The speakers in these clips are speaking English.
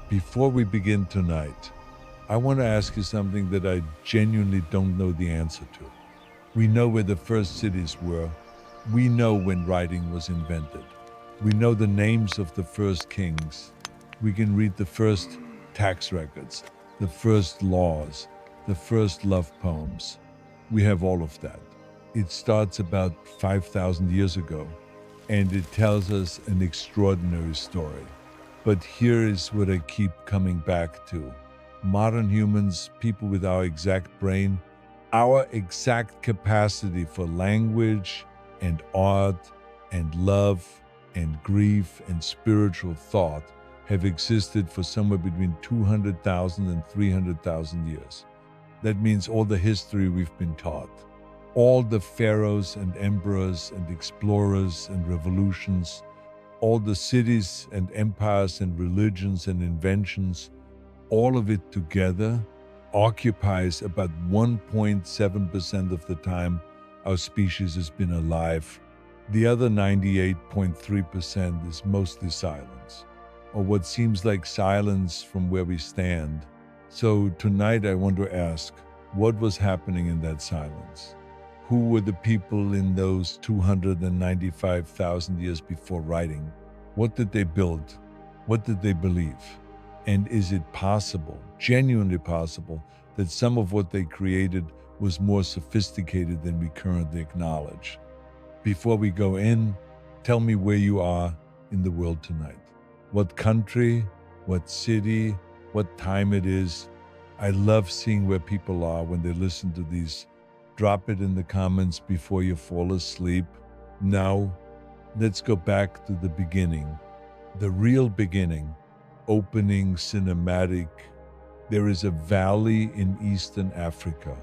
Before we begin tonight, I want to ask you something that I genuinely don't know the answer to. We know where the first cities were. We know when writing was invented. We know the names of the first kings. We can read the first tax records, the first laws, the first love poems. We have all of that. It starts about 5,000 years ago, and it tells us an extraordinary story. But here is what I keep coming back to. Modern humans, people with our exact brain, our exact capacity for language and art and love and grief and spiritual thought have existed for somewhere between 200,000 and 300,000 years. That means all the history we've been taught, all the pharaohs and emperors and explorers and revolutions, all the cities and empires and religions and inventions, all of it together occupies about 1.7% of the time our species has been alive. The other 98.3% is mostly silence, or what seems like silence from where we stand. So tonight I want to ask, what was happening in that silence? Who were the people in those 295,000 years before writing? What did they build? What did they believe? And is it possible, genuinely possible, that some of what they created was more sophisticated than we currently acknowledge? Before we go in, tell me where you are in the world tonight. What country, what city, what time it is. I love seeing where people are when they listen to these. Drop it in the comments before you fall asleep. Now, let's go back to the beginning, the real beginning, opening cinematic. There is a valley in Eastern Africa,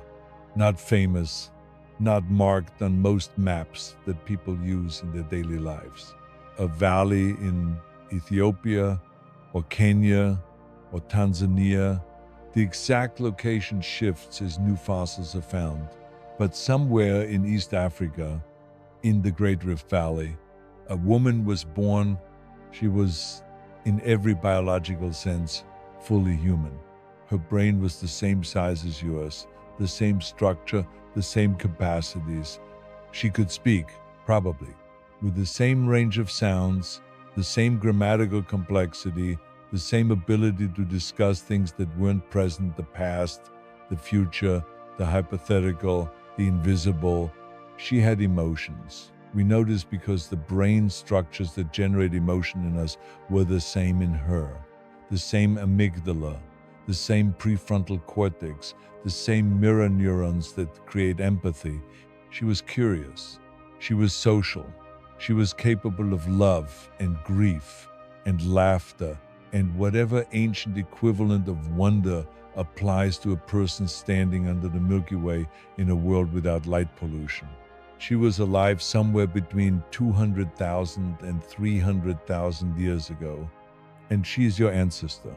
not famous, not marked on most maps that people use in their daily lives. A valley in Ethiopia or Kenya or Tanzania. The exact location shifts as new fossils are found. But somewhere in East Africa, in the Great Rift Valley, a woman was born. She was, in every biological sense, fully human. Her brain was the same size as yours, the same structure, the same capacities. She could speak, probably, with the same range of sounds, the same grammatical complexity, the same ability to discuss things that weren't present, the past, the future, the hypothetical, the invisible. She had emotions. We know this because the brain structures that generate emotion in us were the same in her. The same amygdala, the same prefrontal cortex, the same mirror neurons that create empathy. She was curious. She was social. She was capable of love and grief and laughter and whatever ancient equivalent of wonder applies to a person standing under the Milky Way in a world without light pollution. She was alive somewhere between 200,000 and 300,000 years ago, and she is your ancestor.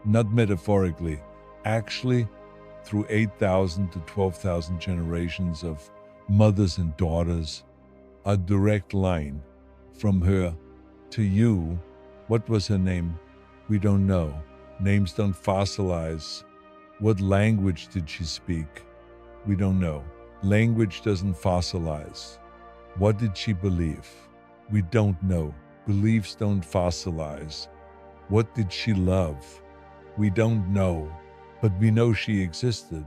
Not metaphorically, actually, through 8,000 to 12,000 generations of mothers and daughters, a direct line from her to you. What was her name? We don't know. Names don't fossilize. What language did she speak? We don't know. Language doesn't fossilize. What did she believe? We don't know. Beliefs don't fossilize. What did she love? We don't know. But we know she existed.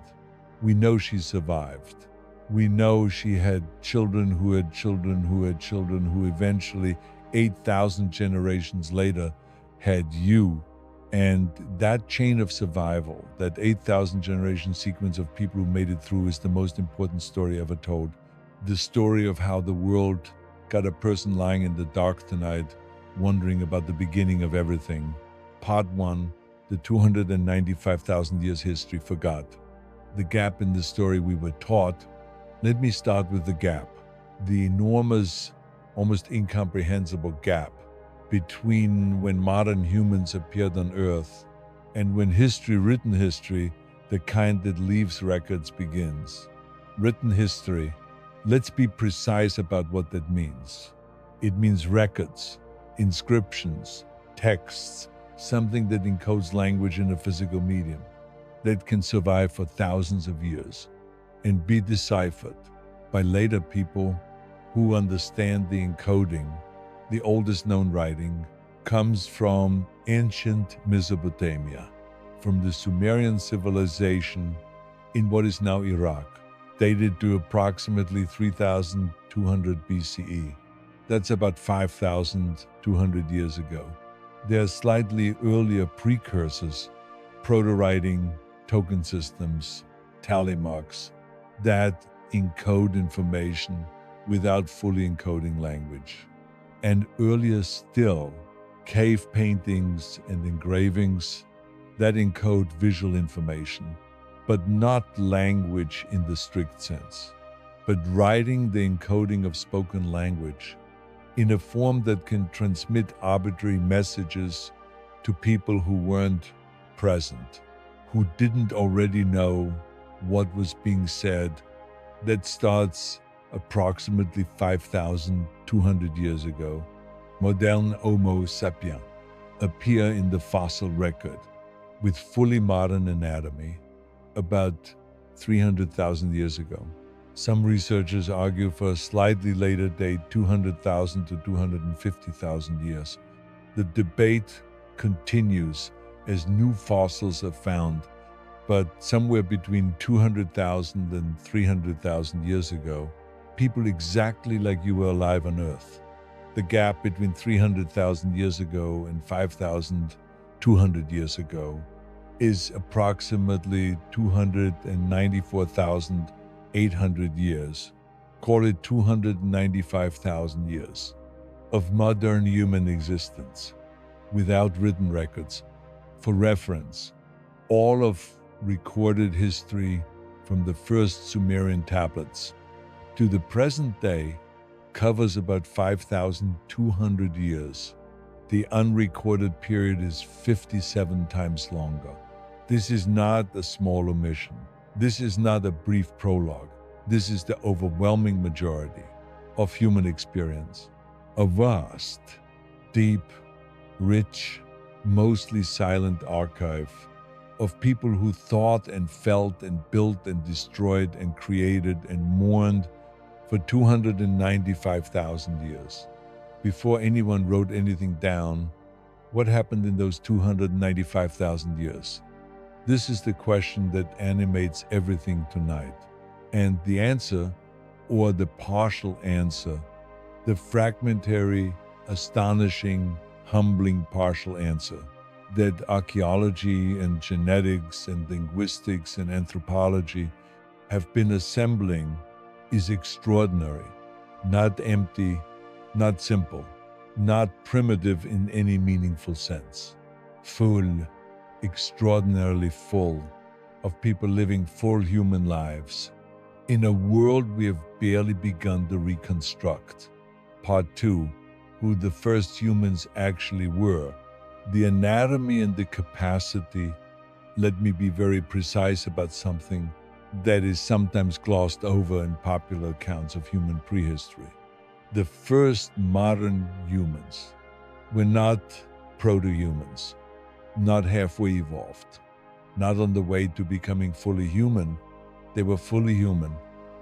We know she survived. We know she had children who had children who had children who eventually, 8,000 generations later, had you. And that chain of survival, that 8,000 generation sequence of people who made it through, is the most important story ever told. The story of how the world got a person lying in the dark tonight, wondering about the beginning of everything. Part 1, the 295,000 years history forgot. The gap in the story we were taught. Let me start with the gap. The enormous, almost incomprehensible gap between when modern humans appeared on Earth and when history, written history, the kind that leaves records, begins. Written history. Let's be precise about what that means. It means records, inscriptions, texts, something that encodes language in a physical medium that can survive for thousands of years and be deciphered by later people who understand the encoding. The oldest known writing comes from ancient Mesopotamia, from the Sumerian civilization in what is now Iraq, dated to approximately 3200 BCE. That's about 5,200 years ago. There are slightly earlier precursors, proto-writing, token systems, tally marks, that encode information without fully encoding language. And earlier still, cave paintings and engravings that encode visual information, but not language in the strict sense, but writing the encoding of spoken language in a form that can transmit arbitrary messages to people who weren't present, who didn't already know what was being said. That starts approximately 5,200 years ago. Modern Homo sapiens appear in the fossil record with fully modern anatomy about 300,000 years ago. Some researchers argue for a slightly later date, 200,000 to 250,000 years. The debate continues as new fossils are found, but somewhere between 200,000 and 300,000 years ago, people exactly like you were alive on Earth. The gap between 300,000 years ago and 5,200 years ago is approximately 294,800 years. Call it 295,000 years of modern human existence without written records. For reference, all of recorded history from the first Sumerian tablets to the present day covers about 5,200 years. The unrecorded period is 57 times longer. This is not a small omission. This is not a brief prologue. This is the overwhelming majority of human experience. A vast, deep, rich, mostly silent archive of people who thought and felt and built and destroyed and created and mourned for 295,000 years. Before anyone wrote anything down, what happened in those 295,000 years? This is the question that animates everything tonight. And the answer, or the partial answer, the fragmentary, astonishing, humbling partial answer that archaeology and genetics and linguistics and anthropology have been assembling is extraordinary, not empty, not simple, not primitive in any meaningful sense. Full, extraordinarily full of people living full human lives in a world we have barely begun to reconstruct. Part 2, who the first humans actually were. The anatomy and the capacity. Let me be very precise about something that is sometimes glossed over in popular accounts of human prehistory. The first modern humans were not proto-humans, not halfway evolved, not on the way to becoming fully human. They were fully human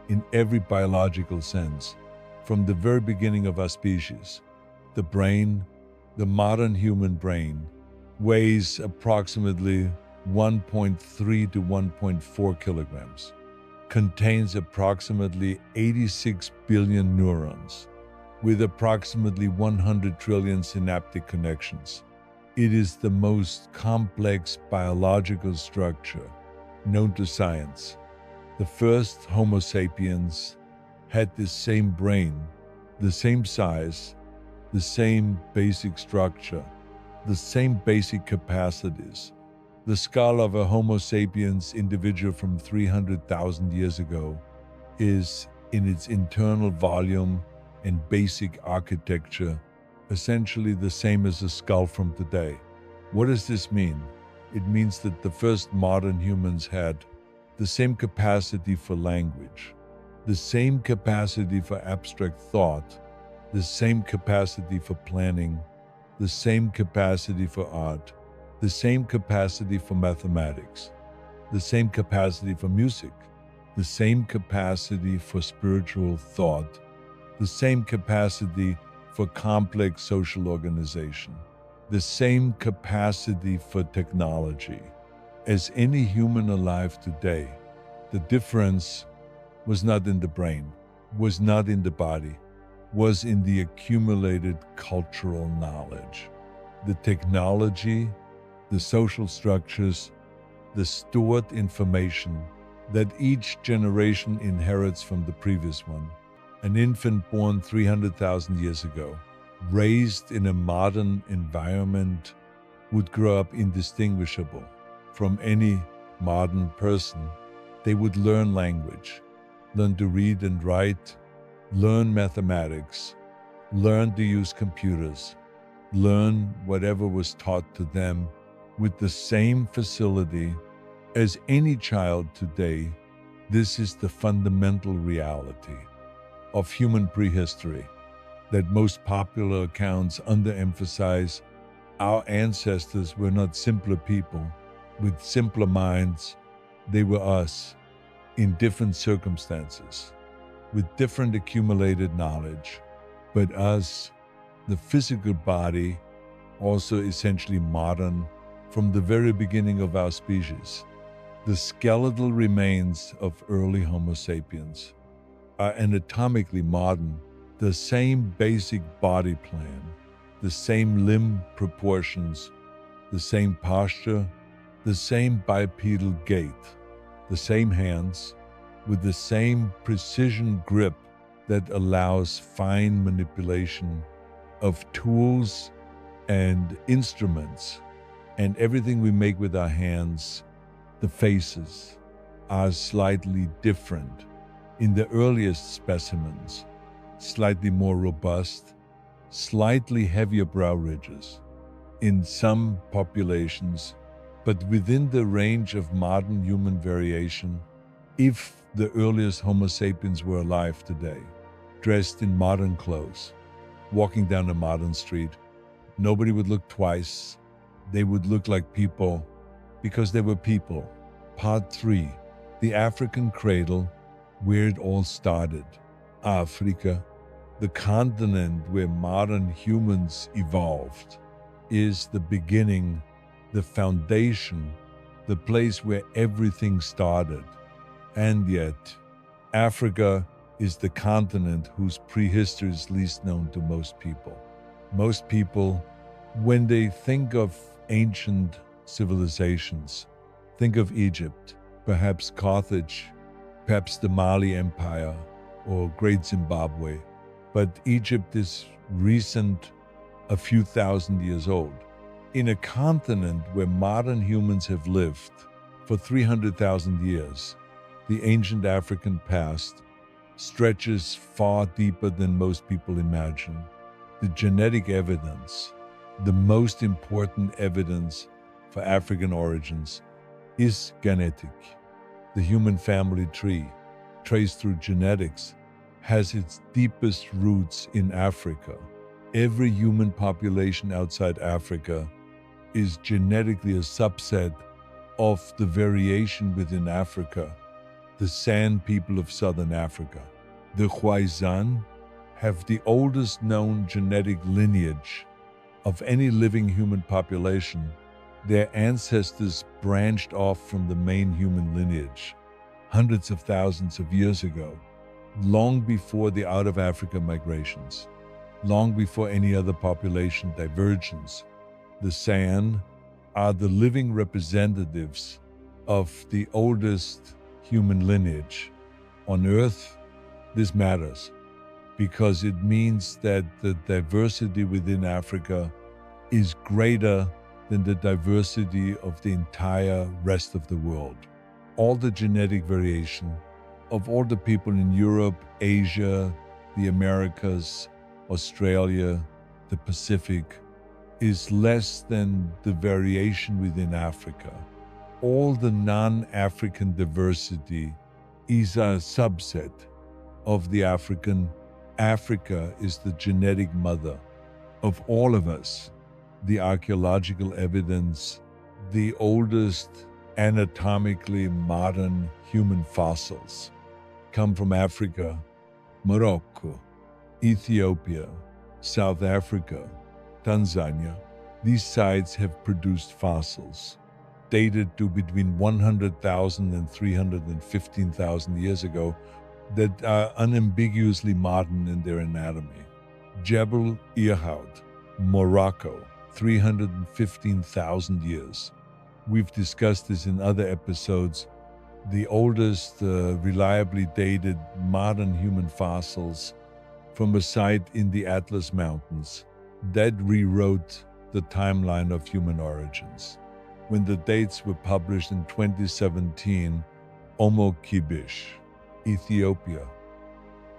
in every biological sense from the very beginning of our species. The brain, the modern human brain, weighs approximately 1.3 to 1.4 kilograms, contains approximately 86 billion neurons, with approximately 100 trillion synaptic connections. It is the most complex biological structure known to science. The first Homo sapiens had the same brain, the same size, the same basic structure, the same basic capacities. The skull of a Homo sapiens individual from 300,000 years ago is, in its internal volume and basic architecture, essentially the same as a skull from today. What does this mean? It means that the first modern humans had the same capacity for language, the same capacity for abstract thought, the same capacity for planning, the same capacity for art, the same capacity for mathematics, the same capacity for music, the same capacity for spiritual thought, the same capacity for complex social organization, the same capacity for technology as any human alive today. The difference was not in the brain, was not in the body, was in the accumulated cultural knowledge. The technology, the social structures, the stored information that each generation inherits from the previous one. An infant born 300,000 years ago, raised in a modern environment, would grow up indistinguishable from any modern person. They would learn language, learn to read and write, learn mathematics, learn to use computers, learn whatever was taught to them with the same facility as any child today. This is the fundamental reality of human prehistory that most popular accounts underemphasize. Our ancestors were not simpler people with simpler minds. They were us in different circumstances, with different accumulated knowledge, but us, the physical body, also essentially modern from the very beginning of our species. The skeletal remains of early Homo sapiens are anatomically modern, the same basic body plan, the same limb proportions, the same posture, the same bipedal gait, the same hands, with the same precision grip that allows fine manipulation of tools and instruments. And everything we make with our hands, the faces, are slightly different. In the earliest specimens, slightly more robust, slightly heavier brow ridges. In some populations, but within the range of modern human variation, if the earliest Homo sapiens were alive today, dressed in modern clothes, walking down a modern street, nobody would look twice. They would look like people because they were people. Part 3, the African cradle, where it all started. Africa, the continent where modern humans evolved, is the beginning, the foundation, the place where everything started. And yet, Africa is the continent whose prehistory is least known to most people. Most people, when they think of ancient civilizations, think of Egypt, perhaps Carthage, perhaps the Mali Empire, or Great Zimbabwe. But Egypt is recent, a few thousand years old. In a continent where modern humans have lived for 300,000 years, the ancient African past stretches far deeper than most people imagine. The genetic evidence, the most important evidence for African origins, is genetic. The human family tree, traced through genetics, has its deepest roots in Africa. Every human population outside Africa is genetically a subset of the variation within Africa. The San people of southern Africa, the Khoisan, have the oldest known genetic lineage of any living human population. Their ancestors branched off from the main human lineage hundreds of thousands of years ago, long before the out of Africa migrations, long before any other population divergence. The San are the living representatives of the oldest human lineage on Earth. This matters because it means that the diversity within Africa is greater than the diversity of the entire rest of the world. All the genetic variation of all the people in Europe, Asia, the Americas, Australia, the Pacific, is less than the variation within Africa. All the non-African diversity is a subset of the African. Africa is the genetic mother of all of us. The archaeological evidence the oldest anatomically modern human fossils come from Africa, Morocco, Ethiopia, South Africa, Tanzania. These sites have produced fossils dated to between 100,000 and 315,000 years ago that are unambiguously modern in their anatomy. Jebel Irhoud, Morocco, 315,000 years. We've discussed this in other episodes. The oldest reliably dated modern human fossils from a site in the Atlas Mountains that rewrote the timeline of human origins. When the dates were published in 2017, Omo Kibish, Ethiopia,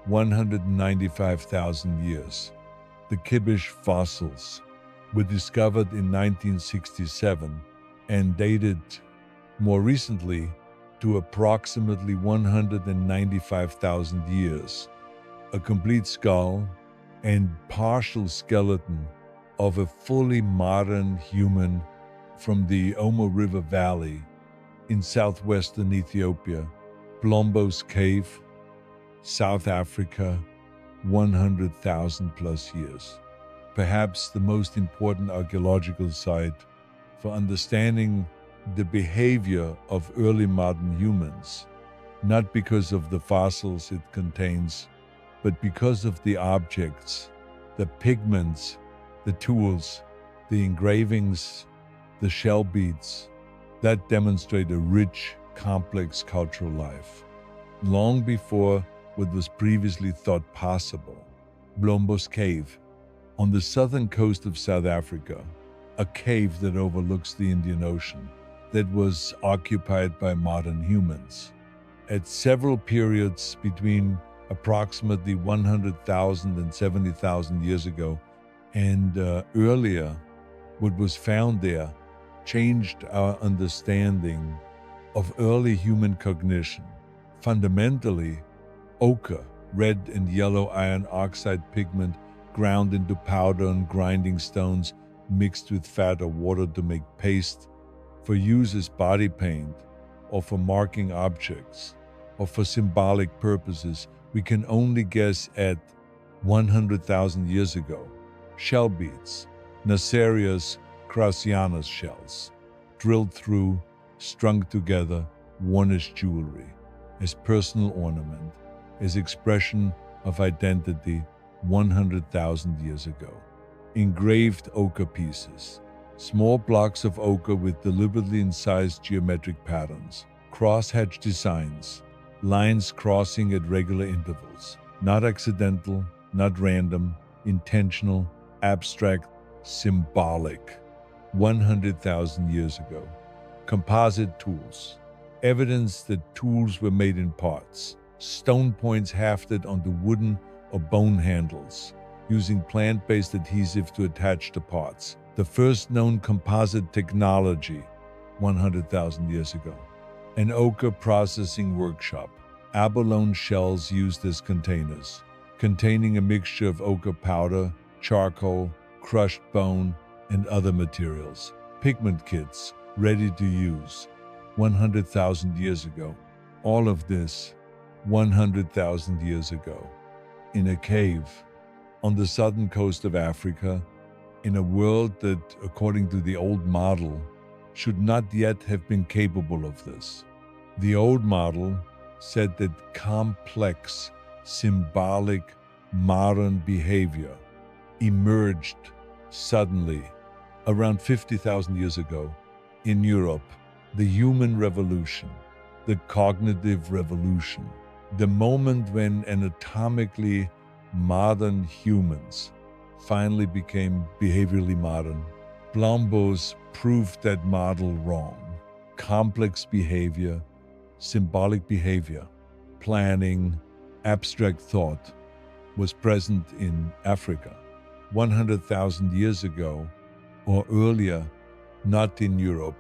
195,000 years. The Kibish fossils were discovered in 1967 and dated more recently to approximately 195,000 years. A complete skull and partial skeleton of a fully modern human from the Omo River Valley in southwestern Ethiopia, Blombos Cave, South Africa, 100,000 plus years. Perhaps the most important archaeological site for understanding the behavior of early modern humans, not because of the fossils it contains, but because of the objects, the pigments, the tools, the engravings, the shell beads that demonstrate a rich, complex cultural life. Long before what was previously thought possible, Blombos Cave, on the southern coast of South Africa, a cave that overlooks the Indian Ocean, that was occupied by modern humans. At several periods between approximately 100,000 and 70,000 years ago and earlier, what was found there changed our understanding of early human cognition. Fundamentally, ochre, red and yellow iron oxide pigment ground into powder on grinding stones mixed with fat or water to make paste for use as body paint or for marking objects or for symbolic purposes, we can only guess at 100,000 years ago. Shell beads, Nacerius crasianus shells, drilled through, strung together, worn as jewelry, as personal ornament, as expression of identity 100,000 years ago. Engraved ochre pieces, small blocks of ochre with deliberately incised geometric patterns, crosshatch designs, lines crossing at regular intervals, not accidental, not random, intentional, abstract, symbolic, 100,000 years ago. Composite tools, evidence that tools were made in parts, stone points hafted onto wooden or bone handles, using plant-based adhesive to attach the parts. The first known composite technology, 100,000 years ago. An ochre processing workshop, abalone shells used as containers, containing a mixture of ochre powder, charcoal, crushed bone, and other materials. Pigment kits, ready to use, 100,000 years ago. All of this, 100,000 years ago. In a cave, on the southern coast of Africa, in a world that, according to the old model, should not yet have been capable of this. The old model said that complex, symbolic, modern behavior emerged suddenly around 50,000 years ago in Europe. The human revolution, the cognitive revolution, the moment when anatomically modern humans finally became behaviorally modern. Blombos proved that model wrong. Complex behavior, symbolic behavior, planning, abstract thought was present in Africa 100,000 years ago or earlier, not in Europe,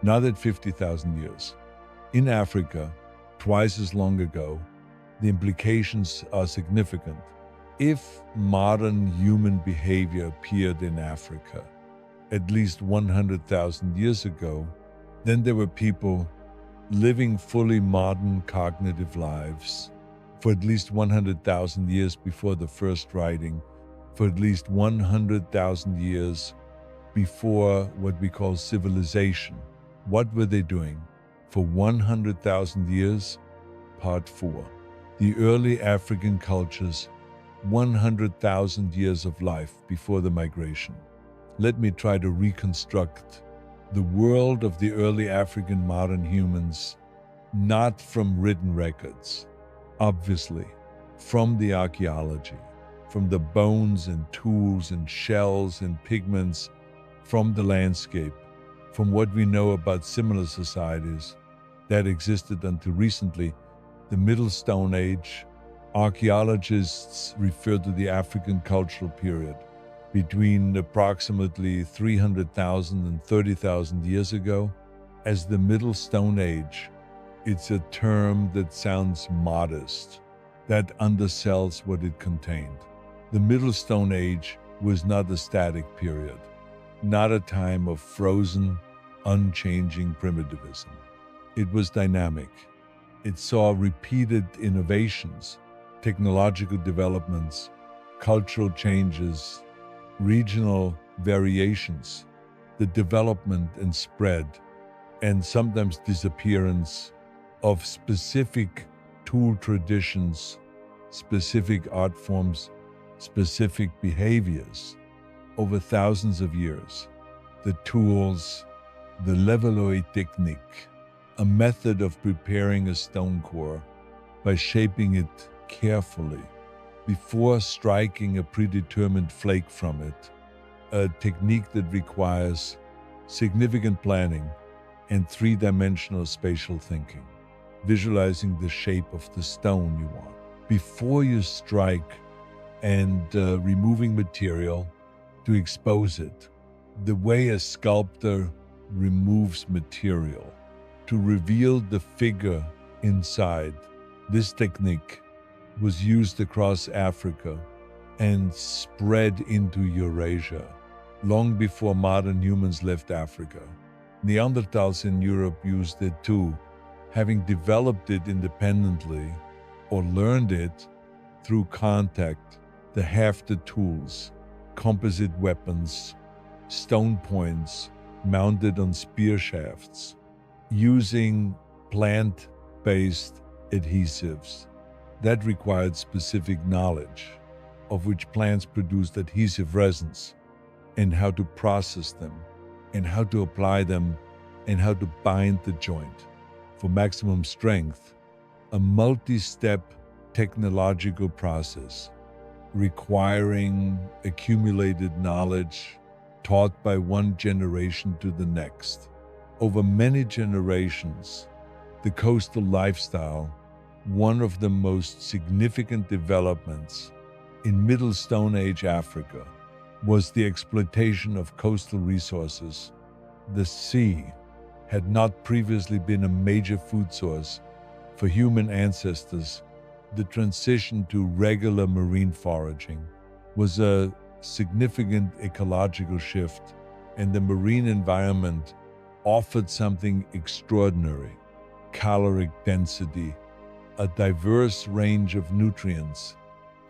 not at 50,000 years. In Africa, twice as long ago, the implications are significant. If modern human behavior appeared in Africa at least 100,000 years ago, then there were people living fully modern cognitive lives for at least 100,000 years before the first writing, for at least 100,000 years before what we call civilization. What were they doing? For 100,000 years, part 4. The early African cultures, 100,000 years of life before the migration. Let me try to reconstruct the world of the early African modern humans, not from written records, obviously, from the archaeology, from the bones and tools and shells and pigments, from the landscape, from what we know about similar societies that existed until recently, the Middle Stone Age. Archaeologists refer to the African cultural period between approximately 300,000 and 30,000 years ago as the Middle Stone Age. It's a term that sounds modest, that undersells what it contained. The Middle Stone Age was not a static period, not a time of frozen, unchanging primitivism. It was dynamic. It saw repeated innovations, technological developments, cultural changes, regional variations, the development and spread, and sometimes disappearance of specific tool traditions, specific art forms, specific behaviors over thousands of years. The tools, the leveloid technique, a method of preparing a stone core by shaping it carefully before striking a predetermined flake from it, a technique that requires significant planning and three-dimensional spatial thinking, visualizing the shape of the stone you want. Before you strike and removing material to expose it, the way a sculptor removes material to reveal the figure inside. This technique was used across Africa and spread into Eurasia long before modern humans left Africa. Neanderthals in Europe used it too, having developed it independently or learned it through contact, the hafted tools, composite weapons, stone points mounted on spear shafts, using plant-based adhesives. That required specific knowledge of which plants produced adhesive resins and how to process them and how to apply them and how to bind the joint for maximum strength. A multi-step technological process requiring accumulated knowledge taught by one generation to the next. Over many generations, the coastal lifestyle, one of the most significant developments in Middle Stone Age Africa, was the exploitation of coastal resources. The sea had not previously been a major food source for human ancestors. The transition to regular marine foraging was a significant ecological shift, and the marine environment offered something extraordinary: caloric density, a diverse range of nutrients,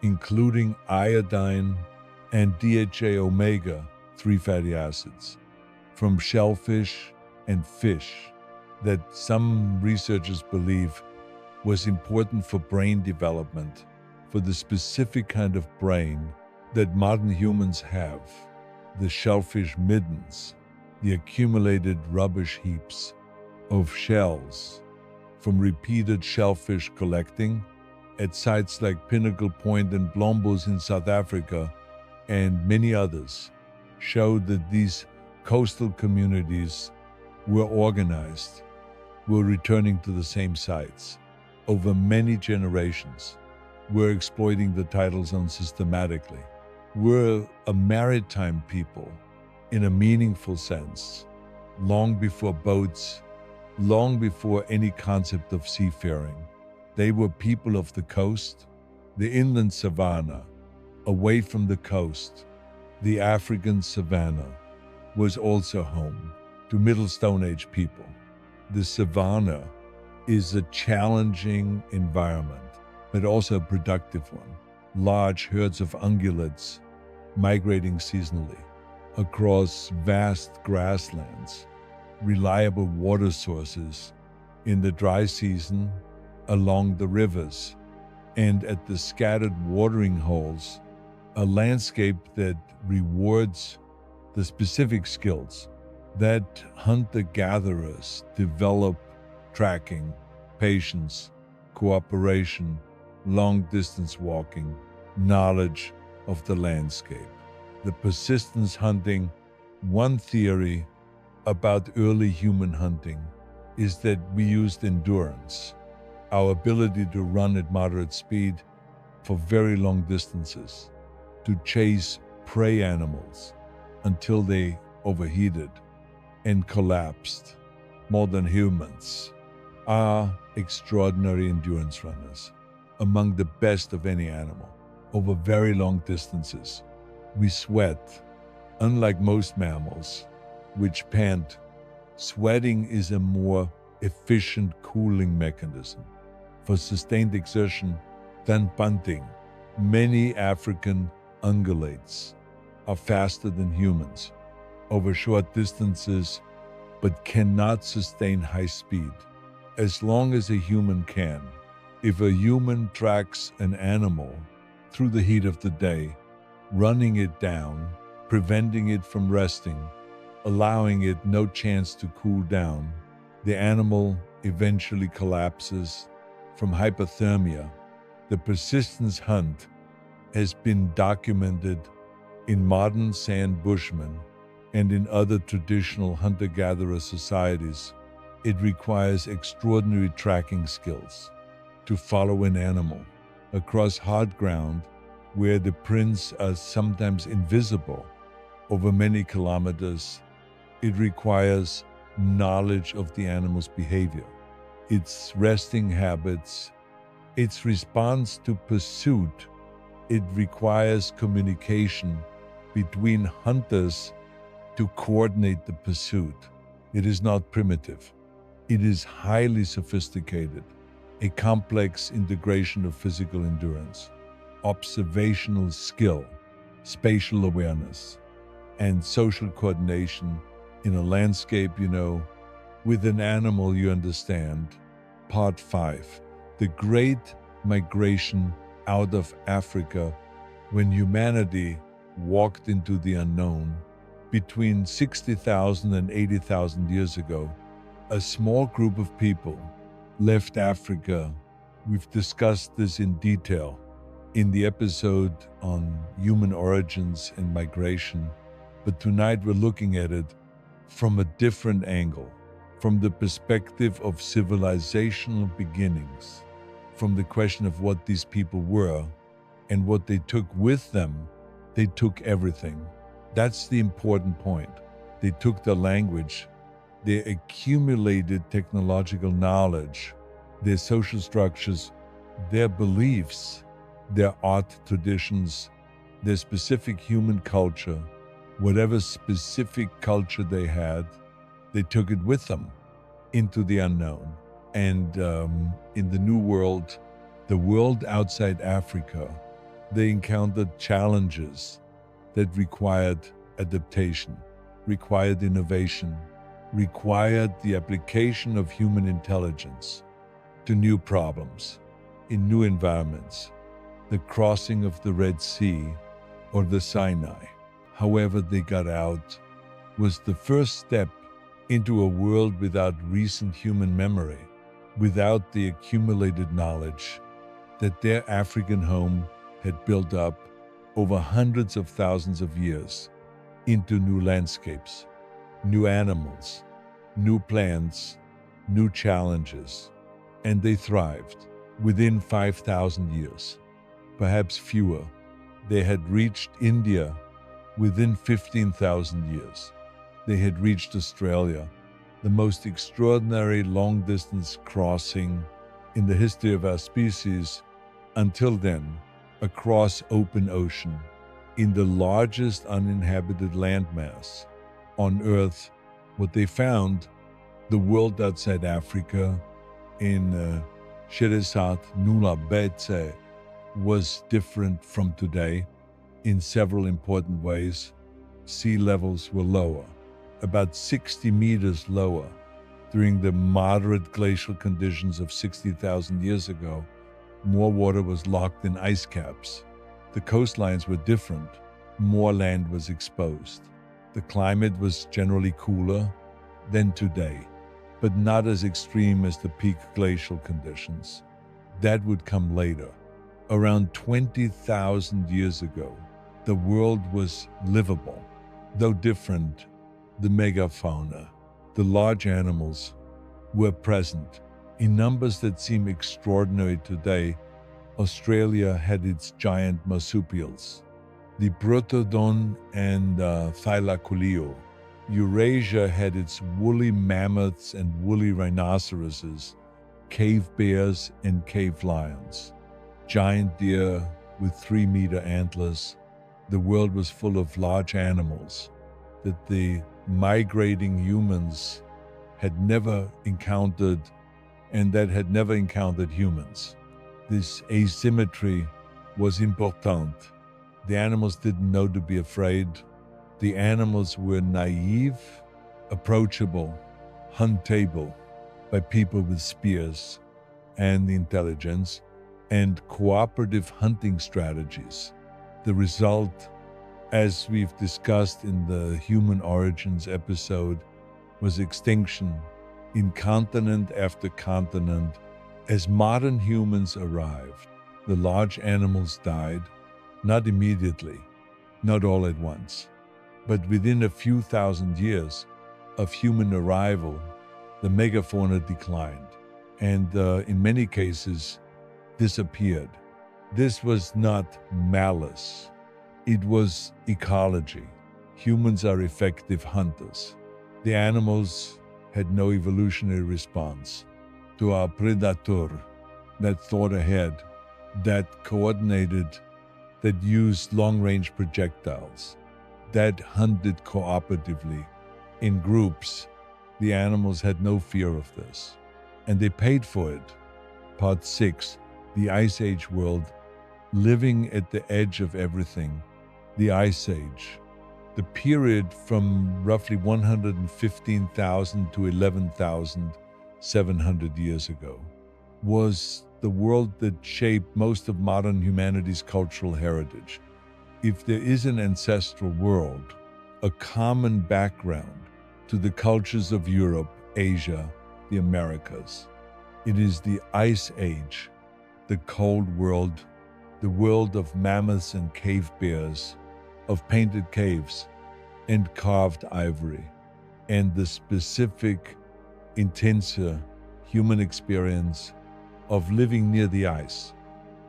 including iodine and DHA omega-3 fatty acids, from shellfish and fish, that some researchers believe was important for brain development, for the specific kind of brain that modern humans have. The shellfish middens, the accumulated rubbish heaps of shells from repeated shellfish collecting at sites like Pinnacle Point and Blombos in South Africa and many others, showed that these coastal communities were organized, were returning to the same sites over many generations, were exploiting the tidal zone systematically. We're a maritime people in a meaningful sense, long before boats, long before any concept of seafaring. They were people of the coast, the inland savanna, away from the coast, the African savanna, was also home to Middle Stone Age people. The savanna is a challenging environment, but also a productive one. Large herds of ungulates migrating seasonally across vast grasslands, reliable water sources in the dry season along the rivers, and at the scattered watering holes, a landscape that rewards the specific skills that hunter-gatherers develop: tracking, patience, cooperation, long-distance walking, knowledge of the landscape. The persistence hunting. One theory about early human hunting is that we used endurance, our ability to run at moderate speed for very long distances, to chase prey animals until they overheated and collapsed. Modern humans are extraordinary endurance runners, among the best of any animal, over very long distances. We sweat. Unlike most mammals, which pant, sweating is a more efficient cooling mechanism for sustained exertion than panting. Many African ungulates are faster than humans over short distances, but cannot sustain high speed as long as a human can. If a human tracks an animal through the heat of the day, running it down, preventing it from resting, allowing it no chance to cool down, the animal eventually collapses from hypothermia. The persistence hunt has been documented in modern sand bushmen and in other traditional hunter-gatherer societies. It requires extraordinary tracking skills to follow an animal across hard ground where the prints are sometimes invisible over many kilometers. It requires knowledge of the animal's behavior, its resting habits, its response to pursuit. It requires communication between hunters to coordinate the pursuit. It is not primitive. It is highly sophisticated, a complex integration of physical endurance, observational skill, spatial awareness, and social coordination in a landscape, with an animal you understand. Part 5. The Great Migration out of Africa, when humanity walked into the unknown. Between 60,000 and 80,000 years ago, a small group of people left Africa. We've discussed this in detail in the episode on human origins and migration, but tonight we're looking at it from a different angle, from the perspective of civilizational beginnings, from the question of what these people were and what they took with them. They took everything. That's the important point. They took the language, they accumulated technological knowledge, their social structures, their beliefs, their art traditions, their specific human culture. Whatever specific culture they had, they took it with them into the unknown. And in the New World, the world outside Africa, they encountered challenges that required adaptation, required innovation, required the application of human intelligence to new problems in new environments, the crossing of the Red Sea or the Sinai. However they got out was the first step into a world without recent human memory, without the accumulated knowledge that their African home had built up over hundreds of thousands of years into new landscapes, new animals, new plants, new challenges. And they thrived. Within 5,000 years, perhaps fewer, they had reached India. Within 15,000 years, they had reached Australia, the most extraordinary long-distance crossing in the history of our species. Until then, across open ocean, in the largest uninhabited landmass on Earth, what they found, the world outside Africa in Sheresat Nulabetse was different from today in several important ways. Sea levels were lower, about 60 meters lower during the moderate glacial conditions of 60,000 years ago. More water was locked in ice caps. The coastlines were different. More land was exposed. The climate was generally cooler than today, but not as extreme as the peak glacial conditions. That would come later. Around 20,000 years ago, the world was livable, though different. The megafauna, the large animals, were present in numbers that seem extraordinary today. Australia had its giant marsupials, the Protodon and Thylacoleo. Eurasia had its woolly mammoths and woolly rhinoceroses, cave bears and cave lions, giant deer with 3-meter antlers. The world was full of large animals that the migrating humans had never encountered and that had never encountered humans. This asymmetry was important. The animals didn't know to be afraid. The animals were naive, approachable, huntable by people with spears and intelligence and cooperative hunting strategies. The result, as we've discussed in the Human Origins episode, was extinction in continent after continent. As modern humans arrived, the large animals died, not immediately, not all at once, but within a few thousand years of human arrival, the megafauna declined and in many cases disappeared. This was not malice. It was ecology. Humans are effective hunters. The animals had no evolutionary response to our predator that thought ahead, that coordinated, that used long-range projectiles, that hunted cooperatively in groups. The animals had no fear of this, and they paid for it. Part 6, the Ice Age world, living at the edge of everything. The Ice Age, the period from roughly 115,000 to 11,700 years ago, was the world that shaped most of modern humanity's cultural heritage. If there is an ancestral world, a common background to the cultures of Europe, Asia, the Americas, it is the Ice Age, the cold world, the world of mammoths and cave bears, of painted caves and carved ivory, and the specific, intenser human experience of living near the ice.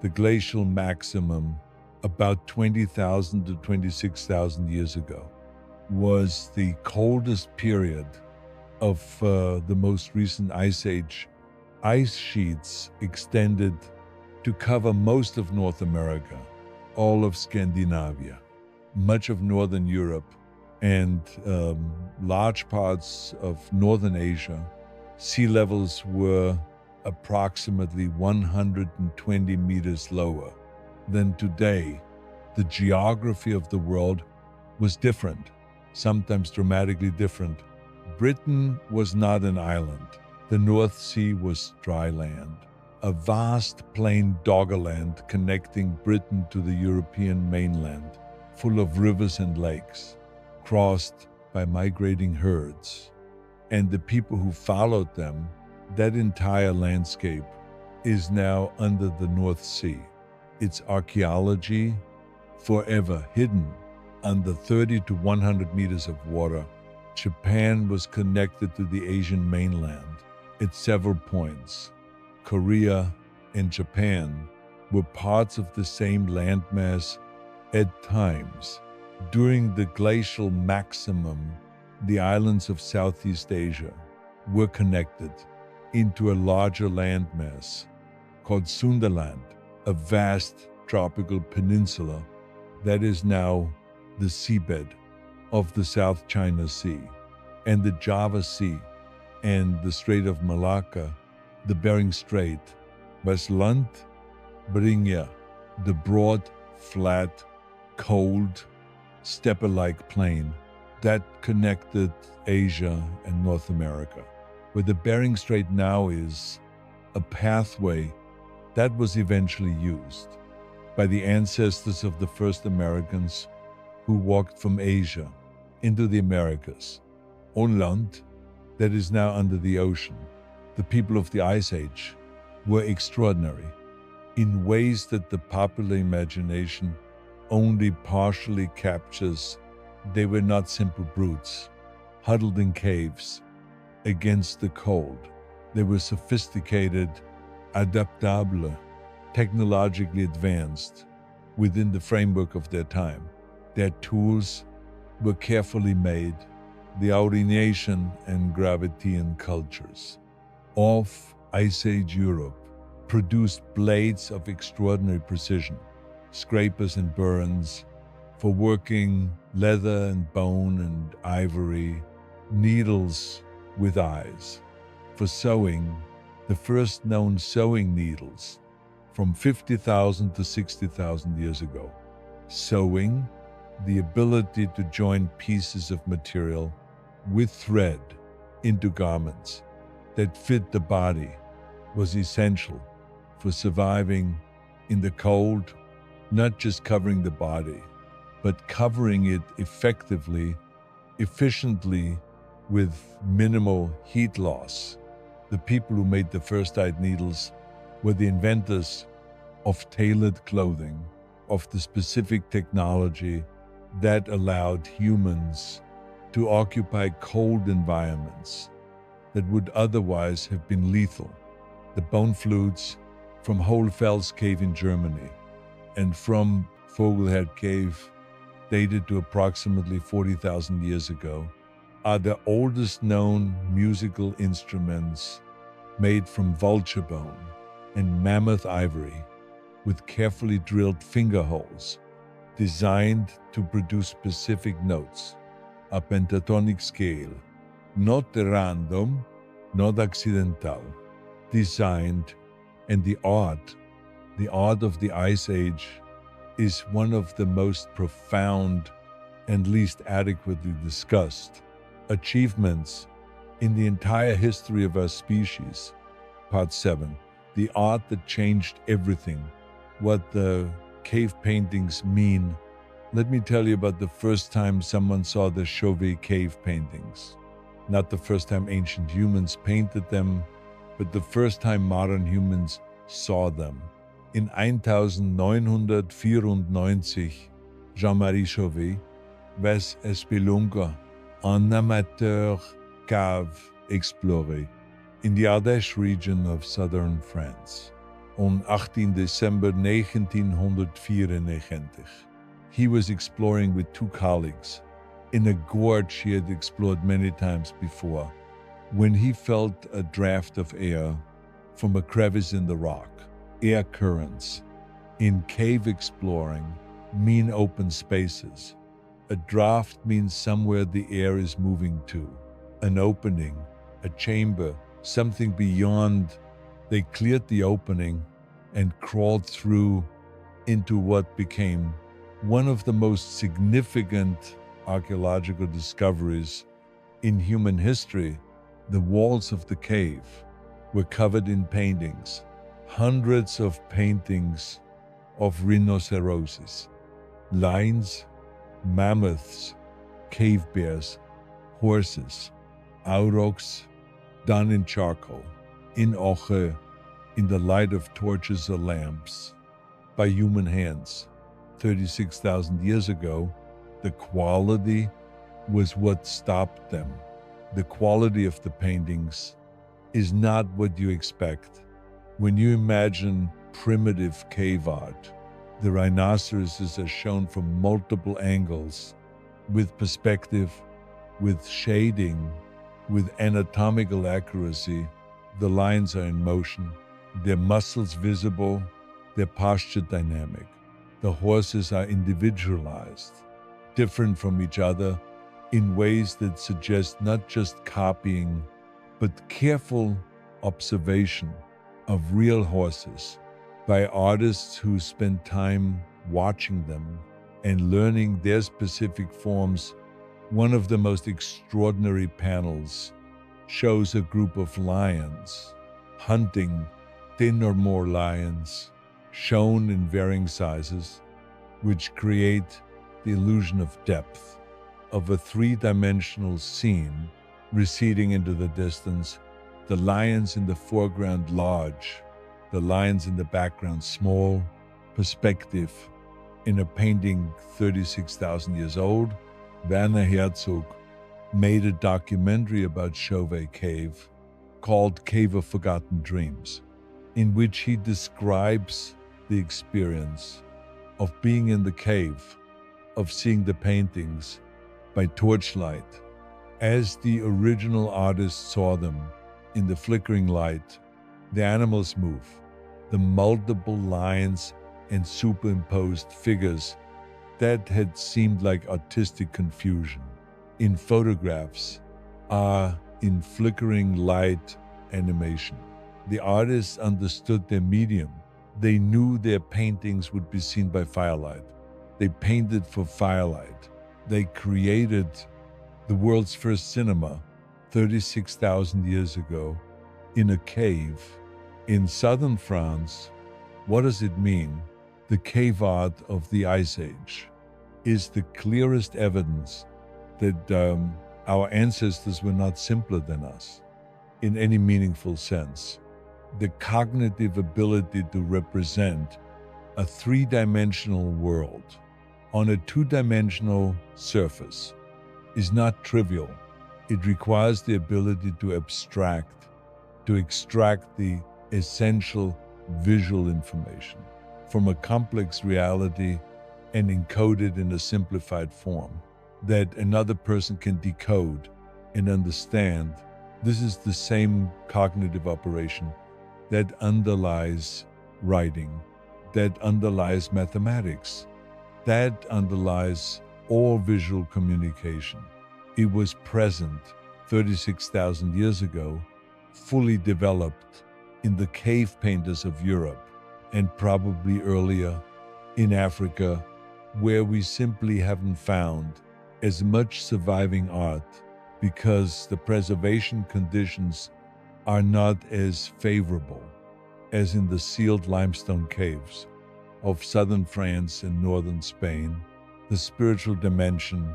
The glacial maximum, about 20,000 to 26,000 years ago, was the coldest period of the most recent Ice Age. Ice sheets extended to cover most of North America, all of Scandinavia, much of Northern Europe, and large parts of Northern Asia. Sea levels were approximately 120 meters lower than today. The geography of the world was different, sometimes dramatically different. Britain was not an island. The North Sea was dry land, a vast plain doggerland connecting Britain to the European mainland, full of rivers and lakes, crossed by migrating herds. And the people who followed them, that entire landscape is now under the North Sea. Its archaeology forever hidden under 30 to 100 meters of water. Japan was connected to the Asian mainland at several points. Korea and Japan were parts of the same landmass at times. During the glacial maximum, the islands of Southeast Asia were connected into a larger landmass called Sundaland, a vast tropical peninsula that is now the seabed of the South China Sea and the Java Sea and the Strait of Malacca, the Bering Strait, was Land, Brinja, the broad, flat, cold, steppe-like plain that connected Asia and North America. Where the Bering Strait now is a pathway that was eventually used by the ancestors of the first Americans who walked from Asia into the Americas, on land that is now under the ocean. The people of the Ice Age were extraordinary in ways that the popular imagination only partially captures. They were not simple brutes, huddled in caves against the cold. They were sophisticated, adaptable, technologically advanced within the framework of their time. Their tools were carefully made, the Aurignacian and Gravettian cultures of Ice Age Europe produced blades of extraordinary precision, scrapers and burns for working leather and bone and ivory, needles with eyes. For sewing, the first known sewing needles from 50,000 to 60,000 years ago. Sewing, the ability to join pieces of material with thread into garments that fit the body, was essential for surviving in the cold, not just covering the body, but covering it effectively, efficiently, with minimal heat loss. The people who made the first dyed needles were the inventors of tailored clothing, of the specific technology that allowed humans to occupy cold environments that would otherwise have been lethal. The bone flutes from Hohlfels Cave in Germany and from Vogelhead Cave, dated to approximately 40,000 years ago, are the oldest known musical instruments made from vulture bone and mammoth ivory with carefully drilled finger holes designed to produce specific notes, a pentatonic scale, not random, not accidental, designed. And the art of the Ice Age is one of the most profound and least adequately discussed achievements in the entire history of our species. Part 7, the art that changed everything. What the cave paintings mean. Let me tell you about the first time someone saw the Chauvet cave paintings. Not the first time ancient humans painted them, but the first time modern humans saw them. In 1994, Jean-Marie Chauvet was a spelunker, un amateur cave explorer in the Ardèche region of southern France. On 18 December 1994, he was exploring with two colleagues in a gorge he had explored many times before, when he felt a draft of air from a crevice in the rock. Air currents in cave exploring mean open spaces. A draft means somewhere the air is moving to, an opening, a chamber, something beyond. They cleared the opening and crawled through into what became one of the most significant archaeological discoveries in human history. The walls of the cave were covered in paintings, hundreds of paintings of rhinoceroses, lions, mammoths, cave bears, horses, aurochs, done in charcoal, in ochre, in the light of torches or lamps, by human hands. 36,000 years ago, the quality was what stopped them. The quality of the paintings is not what you expect. When you imagine primitive cave art, the rhinoceroses are shown from multiple angles, with perspective, with shading, with anatomical accuracy. The lines are in motion, their muscles visible, their posture dynamic. The horses are individualized, different from each other, in ways that suggest not just copying, but careful observation of real horses by artists who spend time watching them and learning their specific forms. One of the most extraordinary panels shows a group of lions hunting 10 or more lions, shown in varying sizes, which create the illusion of depth, of a three-dimensional scene receding into the distance, the lions in the foreground large, the lions in the background small, perspective. In a painting 36,000 years old, Werner Herzog made a documentary about Chauvet Cave called Cave of Forgotten Dreams, in which he describes the experience of being in the cave, of seeing the paintings by torchlight, as the original artist saw them in the flickering light. The animals move, the multiple lines and superimposed figures that had seemed like artistic confusion in photographs are in flickering light animation. The artists understood their medium. They knew their paintings would be seen by firelight. They painted for firelight. They created the world's first cinema 36,000 years ago in a cave in southern France. What does it mean? The cave art of the Ice Age is the clearest evidence that our ancestors were not simpler than us in any meaningful sense. The cognitive ability to represent a three-dimensional world on a two-dimensional surface is not trivial. It requires the ability to abstract, to extract the essential visual information from a complex reality and encode it in a simplified form that another person can decode and understand. This is the same cognitive operation that underlies writing, that underlies mathematics, that underlies all visual communication. It was present 36,000 years ago, fully developed in the cave painters of Europe and probably earlier in Africa, where we simply haven't found as much surviving art because the preservation conditions are not as favorable as in the sealed limestone caves of southern France and northern Spain. The spiritual dimension,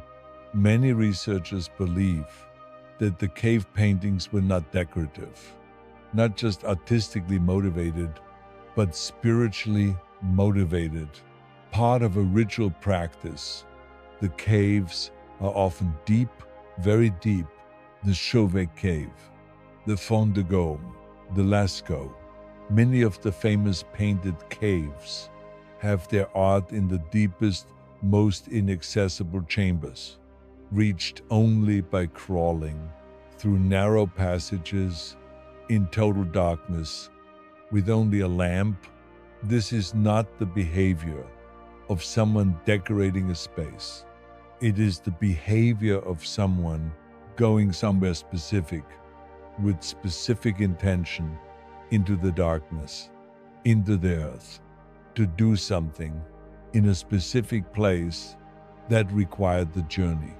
many researchers believe that the cave paintings were not decorative, not just artistically motivated, but spiritually motivated, part of a ritual practice. The caves are often deep, very deep. The Chauvet Cave, the Fond de Gaume, the Lascaux, many of the famous painted caves have their art in the deepest, most inaccessible chambers, reached only by crawling through narrow passages in total darkness with only a lamp. This is not the behavior of someone decorating a space. It is the behavior of someone going somewhere specific with specific intention into the darkness, into the earth, to do something in a specific place that required the journey.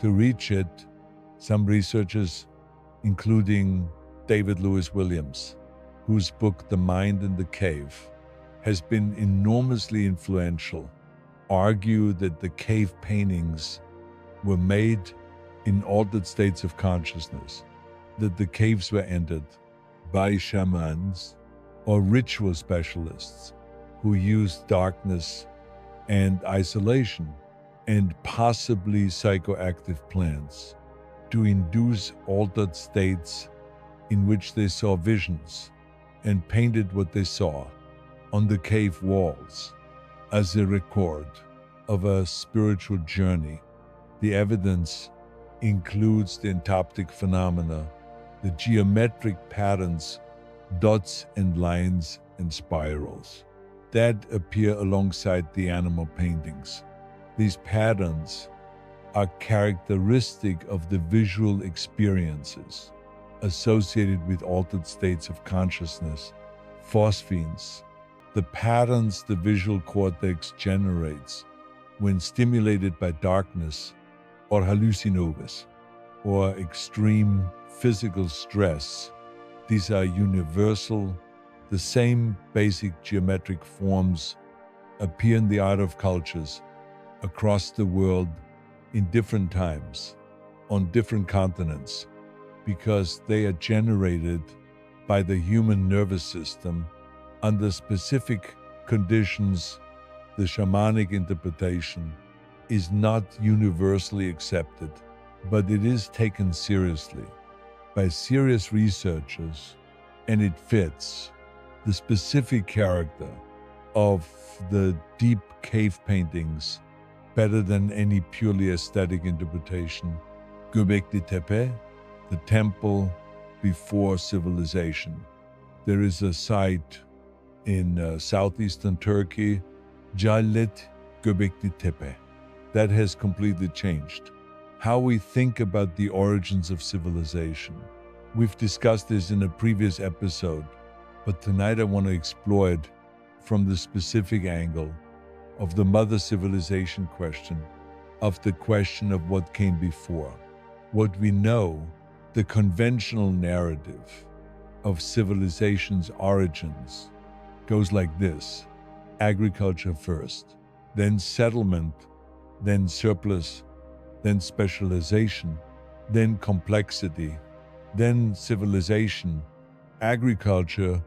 To reach it, some researchers, including David Lewis Williams, whose book The Mind in the Cave has been enormously influential, argue that the cave paintings were made in altered states of consciousness, that the caves were entered by shamans or ritual specialists who used darkness and isolation and possibly psychoactive plants to induce altered states in which they saw visions and painted what they saw on the cave walls as a record of a spiritual journey. The evidence includes the entoptic phenomena, the geometric patterns, dots and lines and spirals that appear alongside the animal paintings. These patterns are characteristic of the visual experiences associated with altered states of consciousness, phosphenes, the patterns the visual cortex generates when stimulated by darkness or hallucinogens or extreme physical stress. These are universal. The same basic geometric forms appear in the art of cultures across the world in different times, on different continents, because they are generated by the human nervous system under specific conditions. The shamanic interpretation is not universally accepted, but it is taken seriously by serious researchers, and it fits the specific character of the deep cave paintings better than any purely aesthetic interpretation. Göbekli Tepe, the temple before civilization. There is a site in southeastern Turkey, Jallet Göbekli Tepe, that has completely changed how we think about the origins of civilization. We've discussed this in a previous episode, but tonight I want to explore it from the specific angle of the mother civilization question, of the question of what came before. What we know, the conventional narrative of civilization's origins goes like this: agriculture first, then settlement, then surplus, then specialization, then complexity, then civilization. Agriculture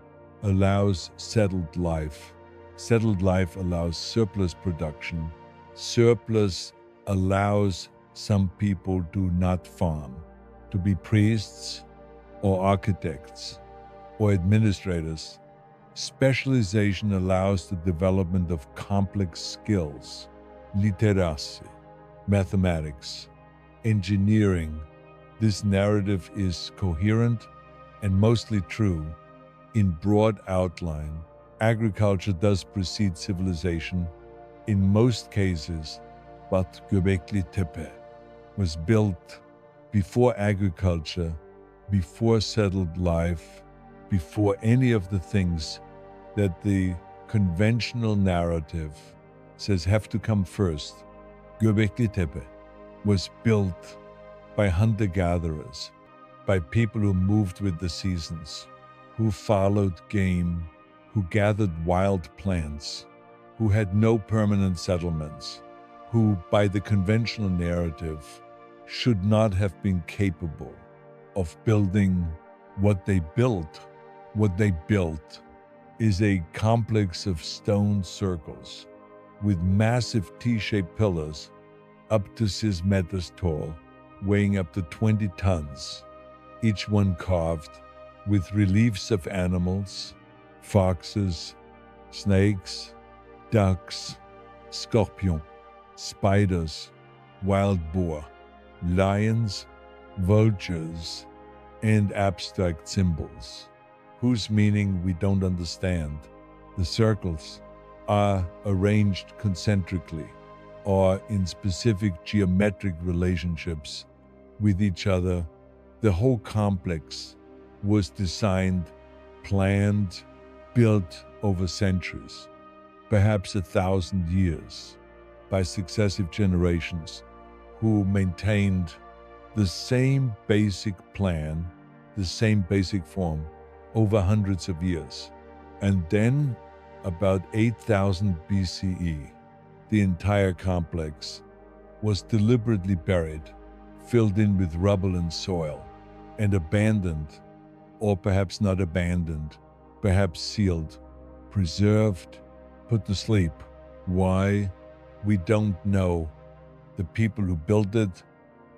allows settled life. Settled life allows surplus production. Surplus allows some people to not farm, to be priests or architects or administrators. Specialization allows the development of complex skills, literacy, mathematics, engineering. This narrative is coherent and mostly true. In broad outline, agriculture does precede civilization in most cases, but Göbekli Tepe was built before agriculture, before settled life, before any of the things that the conventional narrative says have to come first. Göbekli Tepe was built by hunter-gatherers, by people who moved with the seasons, who followed game, who gathered wild plants, who had no permanent settlements, who, by the conventional narrative, should not have been capable of building what they built. What they built is a complex of stone circles with massive T-shaped pillars up to 6 meters tall, weighing up to 20 tons, each one carved with reliefs of animals, foxes, snakes, ducks, scorpion, spiders, wild boar, lions, vultures, and abstract symbols, whose meaning we don't understand. The circles are arranged concentrically or in specific geometric relationships with each other. The whole complex was designed, planned, built over centuries, perhaps 1,000 years, by successive generations who maintained the same basic plan, the same basic form over hundreds of years. And then, about 8,000 BCE, the entire complex was deliberately buried, filled in with rubble and soil, and abandoned, or perhaps not abandoned, perhaps sealed, preserved, put to sleep. Why? We don't know. The people who built it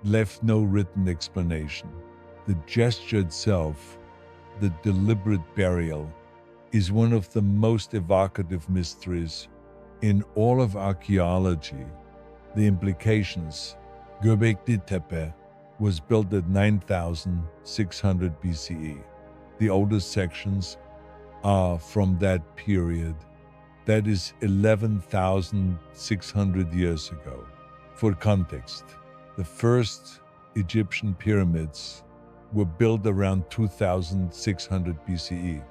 left no written explanation. The gesture itself, the deliberate burial, is one of the most evocative mysteries in all of archaeology. The implications. Göbekli Tepe was built at 9,600 BCE. The oldest sections are from that period. That is 11,600 years ago. For context, The first Egyptian pyramids were built around 2600 BCE.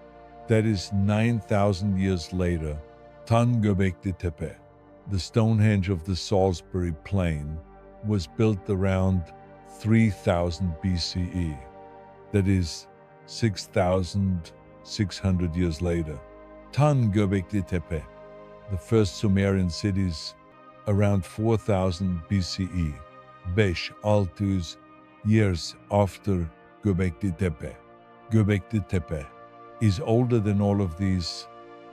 That is 9,000 years later. Tan Göbekli Tepe, the Stonehenge of the Salisbury Plain, was built around 3000 BCE. That is 6,600 years later. Tan Göbekli Tepe, the first Sumerian cities, around 4000 BCE. 5-600 years after Göbekli Tepe. Göbekli Tepe is older than all of these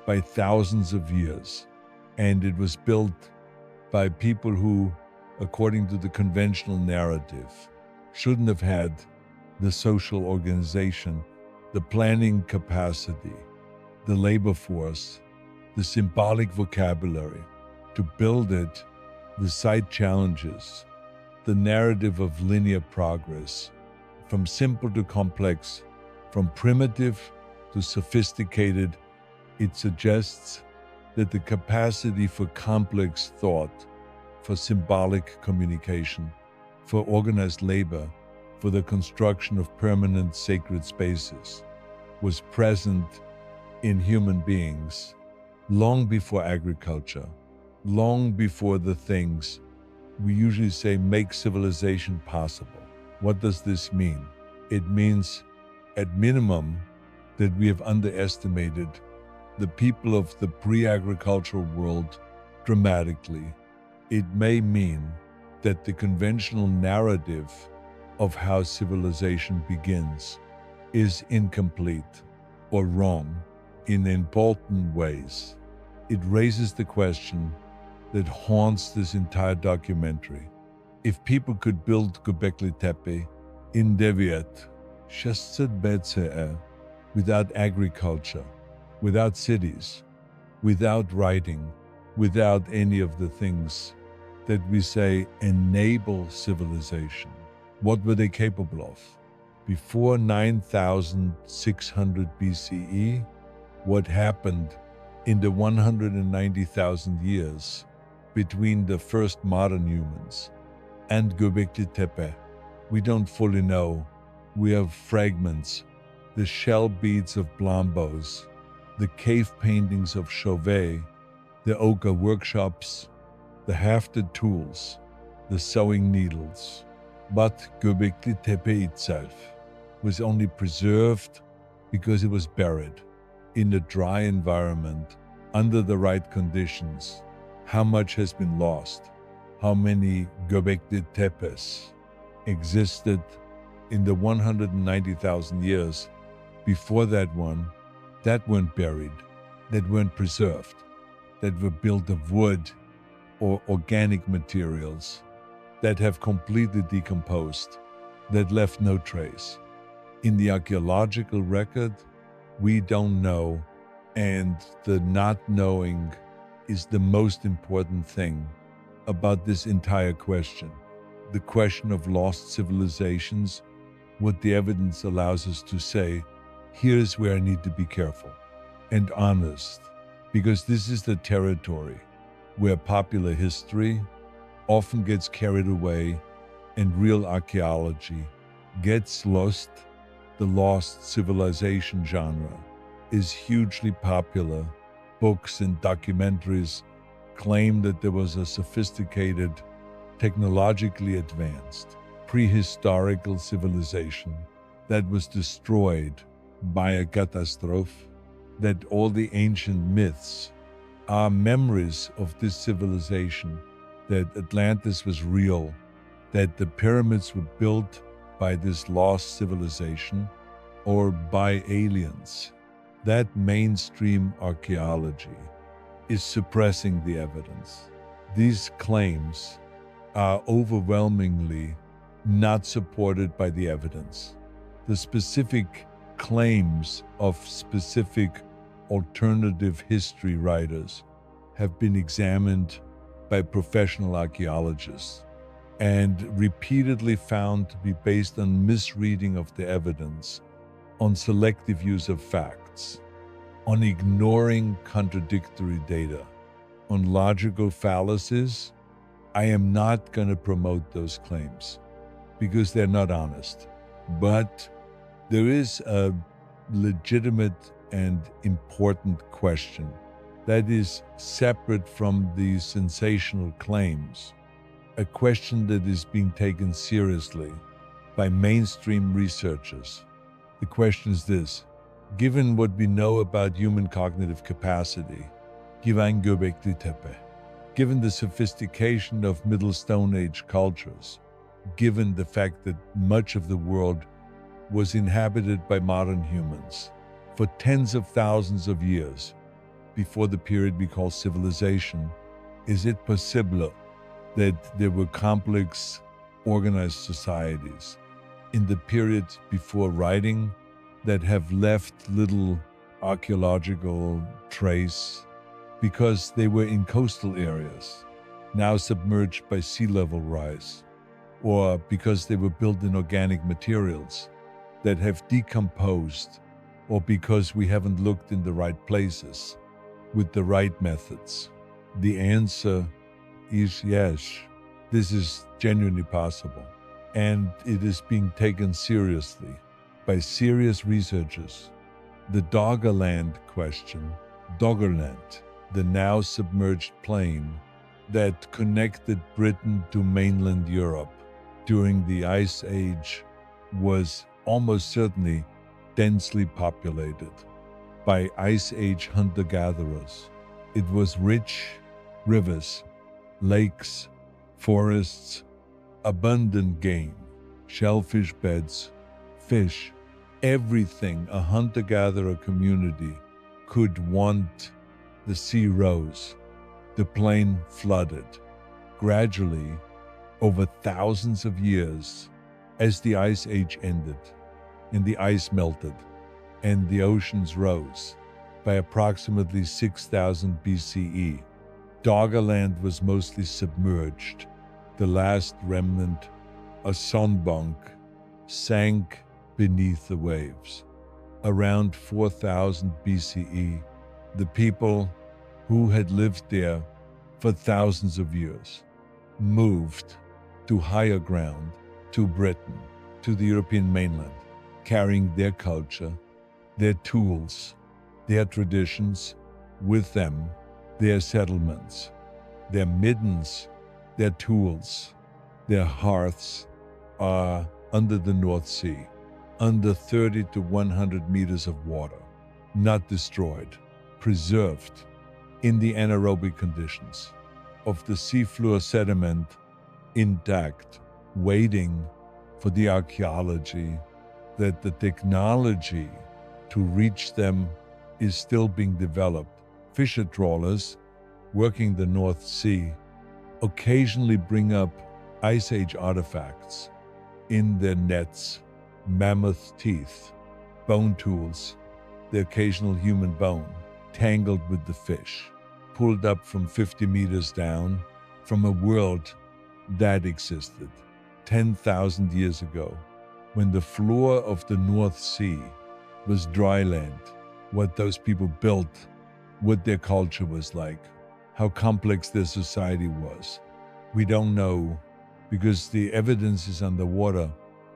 by thousands of years, and it was built by people who, according to the conventional narrative, shouldn't have had the social organization, the planning capacity, the labor force, the symbolic vocabulary to build it, the site challenges, the narrative of linear progress, from simple to complex, from primitive to sophisticated. It suggests that the capacity for complex thought, for symbolic communication, for organized labor, for the construction of permanent sacred spaces, was present in human beings long before agriculture, long before the things we usually say make civilization possible. What does this mean? It means, at minimum, that we have underestimated the people of the pre-agricultural world dramatically. It may mean that the conventional narrative of how civilization begins is incomplete or wrong in important ways. It raises the question that haunts this entire documentary. If people could build Göbekli Tepe in Deviat, Shastsad Betse'e, without agriculture, without cities, without writing, without any of the things that we say enable civilization, what were they capable of? Before 9,600 BCE, what happened in the 190,000 years between the first modern humans and Göbekli Tepe, we don't fully know. We have fragments, the shell beads of Blombos, the cave paintings of Chauvet, the ochre workshops, the hafted tools, the sewing needles. But Göbekli Tepe itself was only preserved because it was buried in a dry environment under the right conditions. How much has been lost? How many Göbekli Tepes existed in the 190,000 years before that one, that weren't buried, that weren't preserved, that were built of wood or organic materials, that have completely decomposed, that left no trace. In the archaeological record, we don't know, and the not knowing is the most important thing about this entire question. The question of lost civilizations, what the evidence allows us to say, here's where I need to be careful and honest, because this is the territory where popular history often gets carried away and real archaeology gets lost. The lost civilization genre is hugely popular. Books and documentaries claim that there was a sophisticated, technologically advanced, prehistorical civilization that was destroyed by a catastrophe, that all the ancient myths are memories of this civilization, that Atlantis was real, that the pyramids were built by this lost civilization or by aliens. That mainstream archaeology is suppressing the evidence. These claims are overwhelmingly not supported by the evidence. The specific claims of specific alternative history writers have been examined by professional archaeologists and repeatedly found to be based on misreading of the evidence, on selective use of facts, on ignoring contradictory data, on logical fallacies, I am not going to promote those claims because they're not honest. But there is a legitimate and important question that is separate from the sensational claims, a question that is being taken seriously by mainstream researchers. The question is this: given what we know about human cognitive capacity, given the sophistication of Middle Stone Age cultures, given the fact that much of the world was inhabited by modern humans for tens of thousands of years before the period we call civilization, is it possible that there were complex, organized societies in the period before writing that have left little archaeological trace because they were in coastal areas, now submerged by sea level rise, or because they were built in organic materials that have decomposed, or because we haven't looked in the right places with the right methods? The answer is yes. This is genuinely possible, and it is being taken seriously by serious researchers. The Doggerland question, Doggerland, the now submerged plain that connected Britain to mainland Europe during the Ice Age, was almost certainly densely populated by Ice Age hunter-gatherers. It was rich rivers, lakes, forests, abundant game, shellfish beds, fish, everything a hunter-gatherer community could want. The sea rose, the plain flooded. Gradually, over thousands of years, as the Ice Age ended, and the ice melted, and the oceans rose, by approximately 6000 BCE, Doggerland was mostly submerged. The last remnant, a Sonbonk, sank beneath the waves. Around 4000 BCE, the people who had lived there for thousands of years moved to higher ground, to Britain, to the European mainland, carrying their culture, their tools, their traditions with them, their settlements, their middens, their tools, their hearths are under the North Sea, under 30 to 100 meters of water, not destroyed, preserved in the anaerobic conditions of the seafloor sediment, intact, waiting for the archaeology that the technology to reach them is still being developed. Fisher trawlers working the North Sea occasionally bring up Ice Age artifacts in their nets, mammoth teeth, bone tools, the occasional human bone, tangled with the fish, pulled up from 50 meters down from a world that existed 10,000 years ago, when the floor of the North Sea was dry land. What those people built, what their culture was like, how complex their society was, we don't know, because the evidence is underwater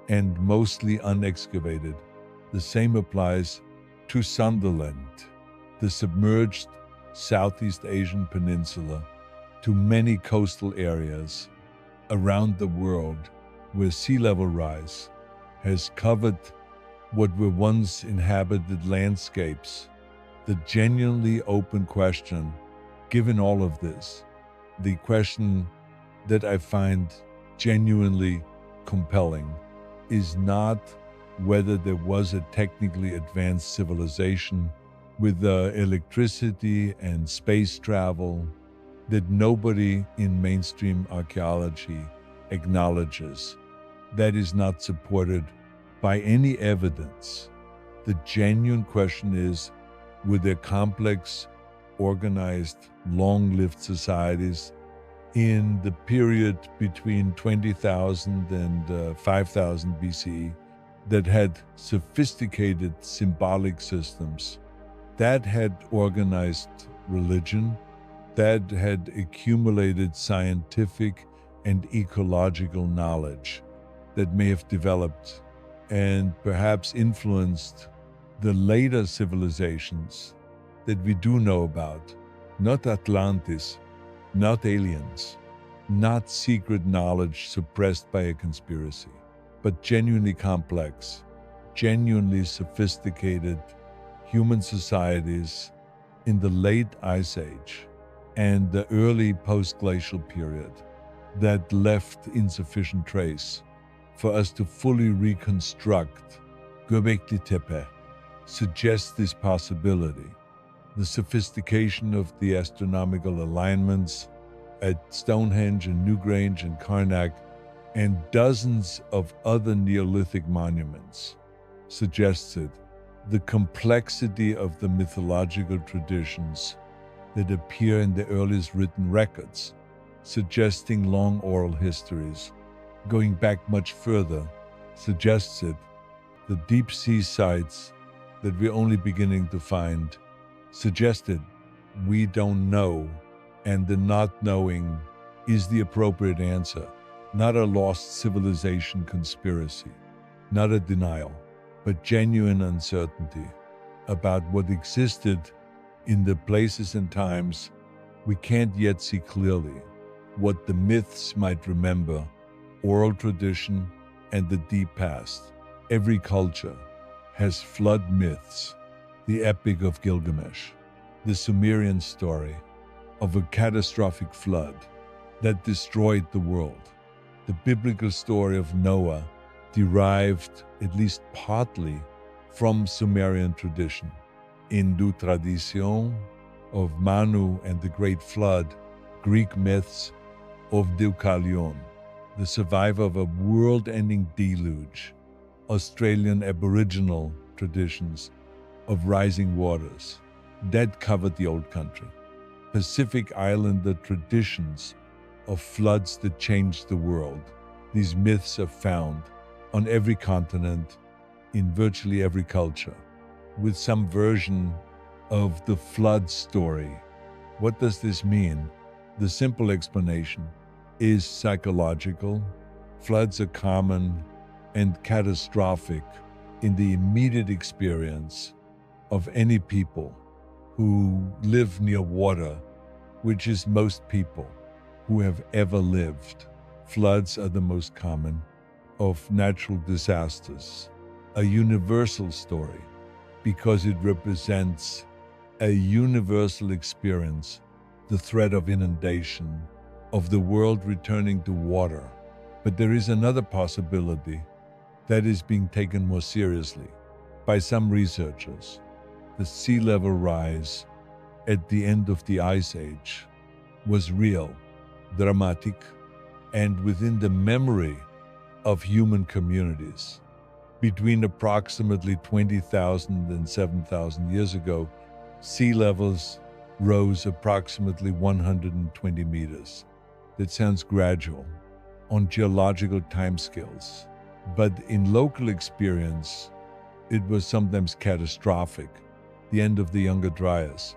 and mostly unexcavated. The same applies to Sunderland, the submerged Southeast Asian peninsula, to many coastal areas around the world where sea level rise has covered what were once inhabited landscapes. The genuinely open question, given all of this, the question that I find genuinely compelling, is not whether there was a technically advanced civilization with electricity and space travel that nobody in mainstream archaeology acknowledges. That is not supported by any evidence. The genuine question is, were there complex, organized, long-lived societies in the period between 20,000 and 5,000 BCE that had sophisticated symbolic systems, that had organized religion, that had accumulated scientific and ecological knowledge that may have developed and perhaps influenced the later civilizations that we do know about. Not Atlantis, not aliens, not secret knowledge suppressed by a conspiracy, but genuinely complex, genuinely sophisticated human societies in the late Ice Age and the early post-glacial period that left insufficient trace for us to fully reconstruct Göbekli Tepe suggests this possibility. The sophistication of the astronomical alignments at Stonehenge and Newgrange and Karnak and dozens of other Neolithic monuments suggested the complexity of the mythological traditions that appear in the earliest written records, suggesting long oral histories. Going back much further, suggested the deep sea sites that we're only beginning to find suggested we don't know, and the not knowing is the appropriate answer, not a lost civilization conspiracy, not a denial, but genuine uncertainty about what existed in the places and times we can't yet see clearly, what the myths might remember, oral tradition, and the deep past. Every culture has flood myths, the Epic of Gilgamesh, the Sumerian story of a catastrophic flood that destroyed the world, the biblical story of Noah derived, at least partly, from Sumerian tradition. Hindu tradition of Manu and the Great Flood, Greek myths of Deucalion, the survivor of a world-ending deluge, Australian Aboriginal traditions of rising waters that covered the old country, Pacific Islander traditions of floods that changed the world. These myths are found on every continent, in virtually every culture, with some version of the flood story. What does this mean? The simple explanation is psychological. Floods are common and catastrophic in the immediate experience of any people who live near water, which is most people who have ever lived. Floods are the most common of natural disasters, a universal story because it represents a universal experience, the threat of inundation, of the world returning to water. But there is another possibility that is being taken more seriously by some researchers. The sea level rise at the end of the Ice Age was real, dramatic, and within the memory of human communities. Between approximately 20,000 and 7,000 years ago, sea levels rose approximately 120 meters. That sounds gradual on geological timescales, but in local experience, it was sometimes catastrophic. The end of the Younger Dryas,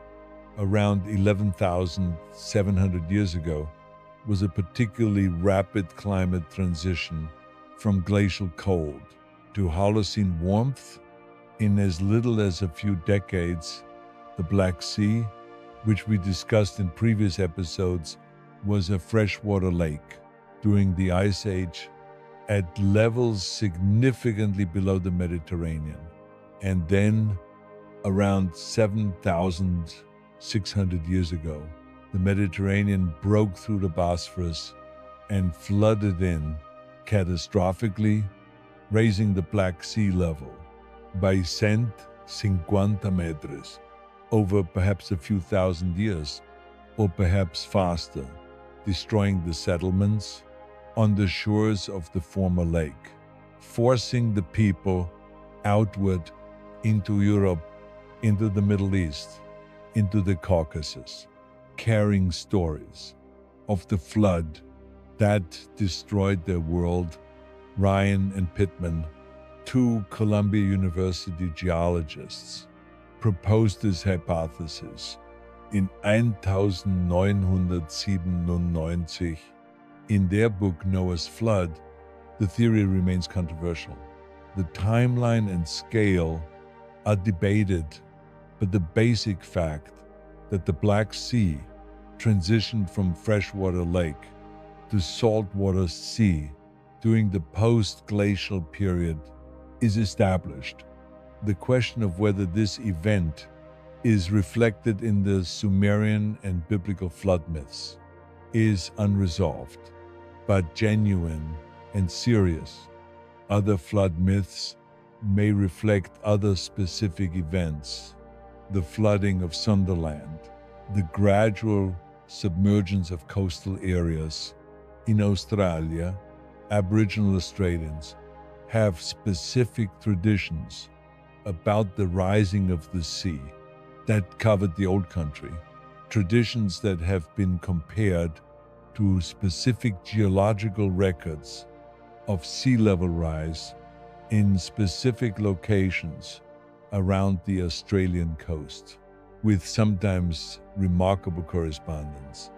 around 11,700 years ago, was a particularly rapid climate transition from glacial cold to Holocene warmth in as little as a few decades. The Black Sea, which we discussed in previous episodes, was a freshwater lake during the Ice Age at levels significantly below the Mediterranean. And then, around 7,600 years ago, the Mediterranean broke through the Bosphorus and flooded in catastrophically, raising the Black Sea level by 150 meters over perhaps a few thousand years, or perhaps faster, destroying the settlements on the shores of the former lake, forcing the people outward into Europe, into the Middle East, into the Caucasus, carrying stories of the flood that destroyed their world. Ryan and Pittman, two Columbia University geologists, proposed this hypothesis in 1997 In their book, Noah's Flood, the theory remains controversial. The timeline and scale are debated, but the basic fact that the Black Sea transitioned from freshwater lake to saltwater sea during the post-glacial period is established. The question of whether this event is reflected in the Sumerian and biblical flood myths is unresolved, but genuine and serious. Other flood myths may reflect other specific events: the flooding of Sunderland, the gradual submergence of coastal areas. In Australia, Aboriginal Australians have specific traditions about the rising of the sea that covered the old country, traditions that have been compared to specific geological records of sea level rise in specific locations around the Australian coast, with sometimes remarkable correspondence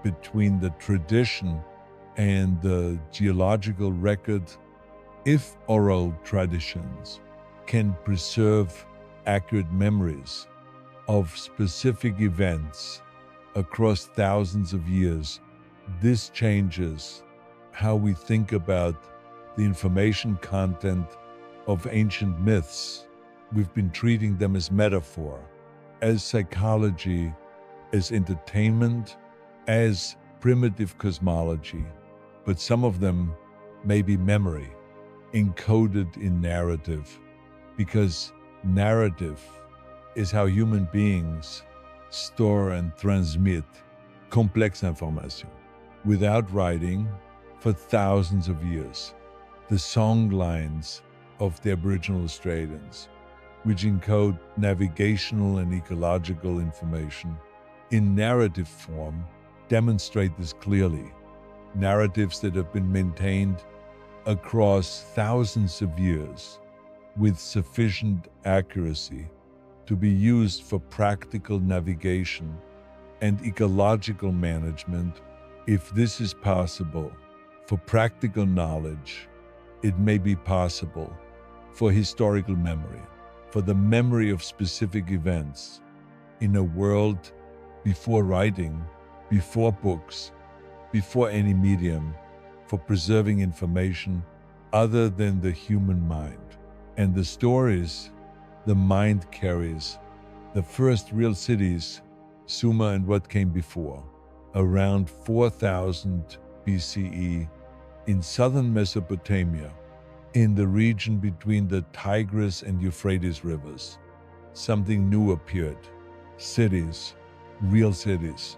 between the tradition and the geological record. If oral traditions can preserve accurate memories of specific events across thousands of years, this changes how we think about the information content of ancient myths. We've been treating them as metaphor, as psychology, as entertainment, as primitive cosmology, but some of them may be memory, encoded in narrative, because narrative is how human beings store and transmit complex information. Without writing, for thousands of years, the song lines of the Aboriginal Australians, which encode navigational and ecological information in narrative form, demonstrate this clearly. Narratives that have been maintained across thousands of years with sufficient accuracy to be used for practical navigation and ecological management. If this is possible for practical knowledge, it may be possible for historical memory, for the memory of specific events in a world before writing, before books, before any medium, for preserving information other than the human mind. And the stories the mind carries, the first real cities, Sumer and what came before, around 4000 BCE in southern Mesopotamia, in the region between the Tigris and Euphrates rivers, something new appeared. Cities, real cities,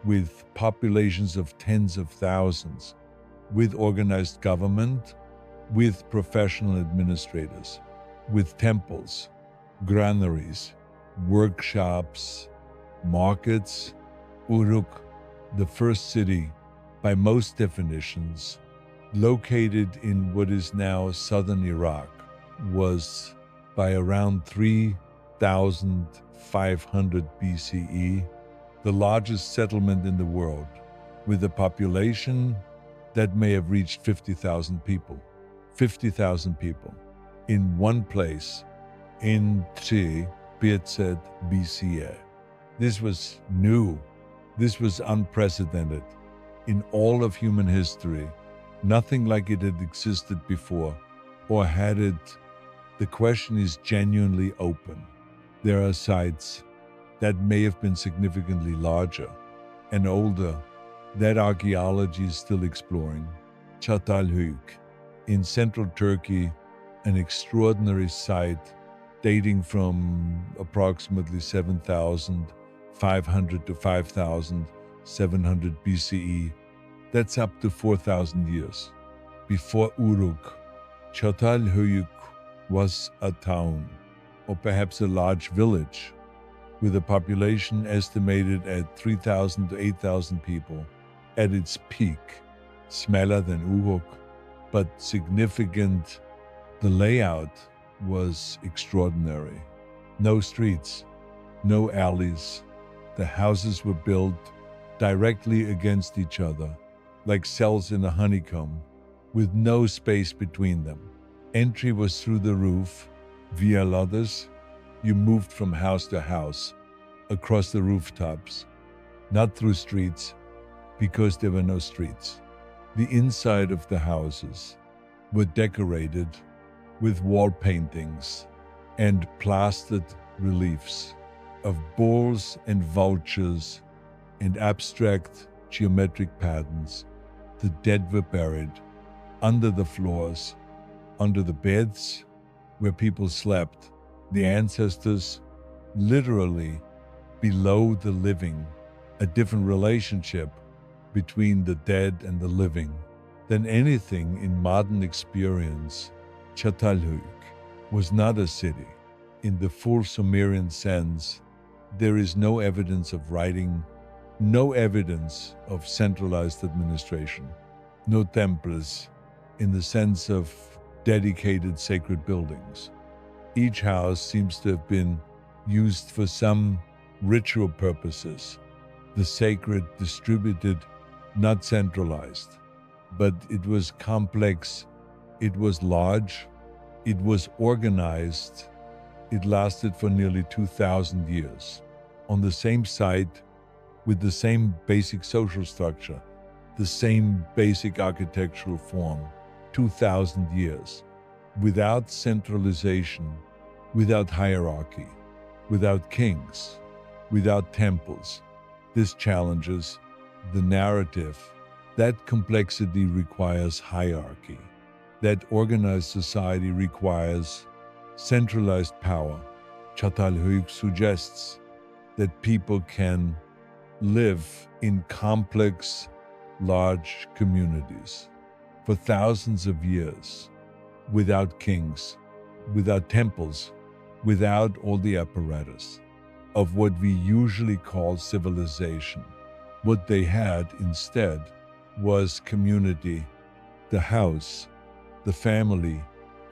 with populations of tens of thousands, with organized government, with professional administrators, with temples, granaries, workshops, markets. Uruk, the first city by most definitions, located in what is now southern Iraq, was by around 3500 BCE the largest settlement in the world, with a population that may have reached 50,000 people. 50,000 people in one place in 500 BCE. This was new. This was unprecedented in all of human history. Nothing like it had existed before, or had it. The question is genuinely open. There are sites that may have been significantly larger and older that archaeology is still exploring. Çatalhöyük, in central Turkey, an extraordinary site dating from approximately 7,500 to 5,700 BCE. That's up to 4,000 years. Before Uruk, Çatalhöyük was a town, or perhaps a large village, with a population estimated at 3,000 to 8,000 people. At its peak, smaller than Uruk, but significant. The layout was extraordinary. No streets, no alleys. The houses were built directly against each other, like cells in a honeycomb, with no space between them. Entry was through the roof, via ladders. You moved from house to house, across the rooftops, not through streets, because there were no streets. The inside of the houses were decorated with wall paintings and plastered reliefs of bulls and vultures and abstract geometric patterns. The dead were buried under the floors, under the beds where people slept. The ancestors literally below the living, a different relationship between the dead and the living than anything in modern experience. Çatalhöyük was not a city. In the full Sumerian sense, there is no evidence of writing, no evidence of centralized administration, no temples in the sense of dedicated sacred buildings. Each house seems to have been used for some ritual purposes, the sacred distributed, not centralized. But it was complex, it was large, it was organized. It lasted for nearly 2,000 years. On the same site, with the same basic social structure, the same basic architectural form, 2,000 years, without centralization, without hierarchy, without kings, without temples. This challenges the narrative. That complexity requires hierarchy. That organized society requires centralized power. Çatalhöyük suggests that people can live in complex, large communities for thousands of years without kings, without temples, without all the apparatus of what we usually call civilization. What they had instead was community, the house, the family,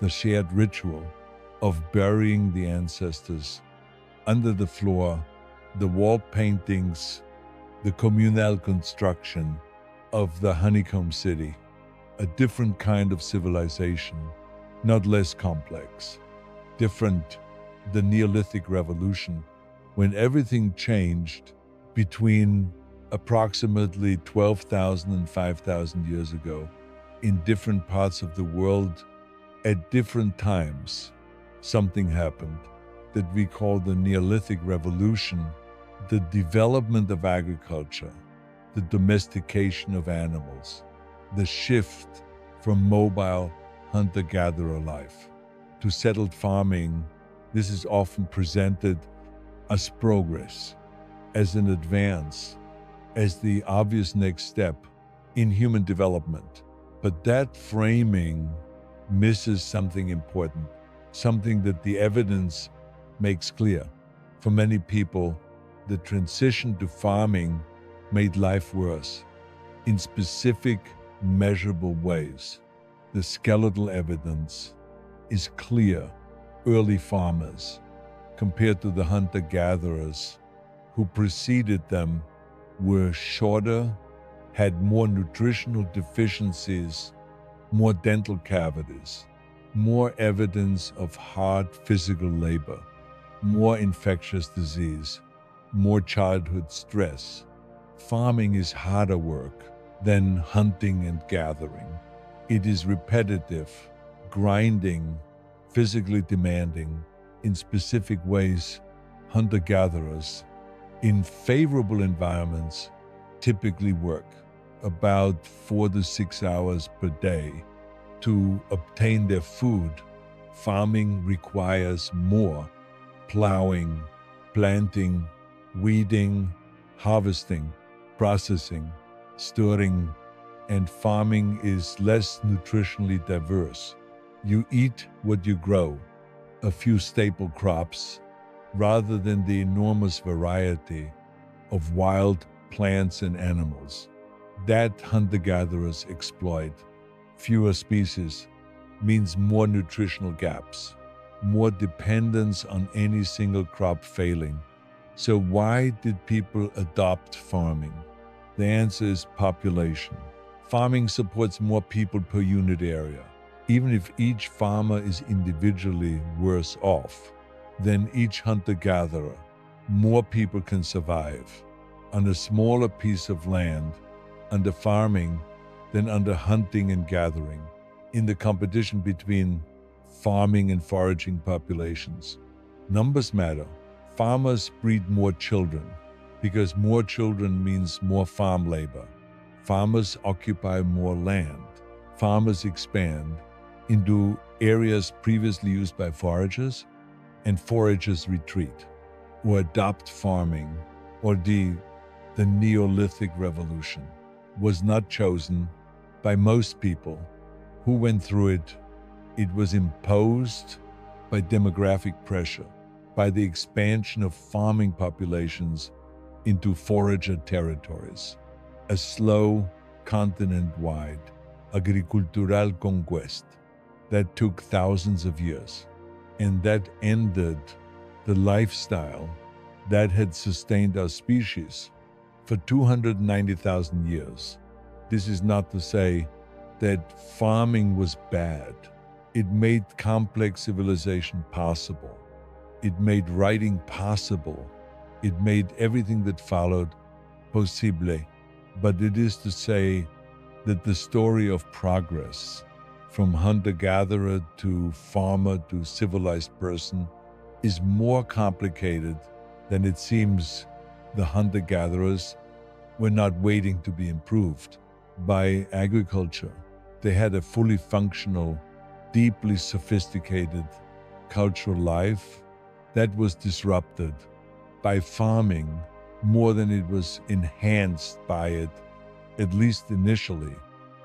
the shared ritual of burying the ancestors under the floor, the wall paintings, the communal construction of the honeycomb city, a different kind of civilization, not less complex, different. The Neolithic Revolution, when everything changed between approximately 12,000 and 5,000 years ago, in different parts of the world, at different times, something happened that we call the Neolithic Revolution, the development of agriculture, the domestication of animals, the shift from mobile hunter-gatherer life to settled farming. This is often presented as progress, as an advance, as the obvious next step in human development. But that framing misses something important, something that the evidence makes clear. For many people, the transition to farming made life worse in specific, measurable ways. The skeletal evidence is clear. Early farmers, compared to the hunter-gatherers who preceded them, were shorter, had more nutritional deficiencies, more dental cavities, more evidence of hard physical labor, more infectious disease, more childhood stress. Farming is harder work than hunting and gathering. It is repetitive, grinding, physically demanding. In specific ways, hunter-gatherers in favorable environments typically work about 4 to 6 hours per day to obtain their food. Farming requires more plowing, planting, weeding, harvesting, processing, storing, and farming is less nutritionally diverse. You eat what you grow, a few staple crops, rather than the enormous variety of wild plants and animals that hunter-gatherers exploit. Fewer species means more nutritional gaps, more dependence on any single crop failing. So why did people adopt farming? The answer is population. Farming supports more people per unit area. Even if each farmer is individually worse off than each hunter-gatherer, more people can survive on a smaller piece of land under farming than under hunting and gathering in the competition between farming and foraging populations. Numbers matter. Farmers breed more children because more children means more farm labor. Farmers occupy more land. Farmers expand into areas previously used by foragers, and foragers retreat or adopt farming. Or the Neolithic Revolution was not chosen by most people who went through it. It was imposed by demographic pressure, by the expansion of farming populations into forager territories, a slow, continent-wide agricultural conquest that took thousands of years, and that ended the lifestyle that had sustained our species for 290,000 years. This is not to say that farming was bad. It made complex civilization possible. It made writing possible. It made everything that followed possible. But it is to say that the story of progress from hunter-gatherer to farmer to civilized person is more complicated than it seems. The hunter-gatherers were not waiting to be improved by agriculture. They had a fully functional, deeply sophisticated cultural life that was disrupted by farming more than it was enhanced by it, at least initially.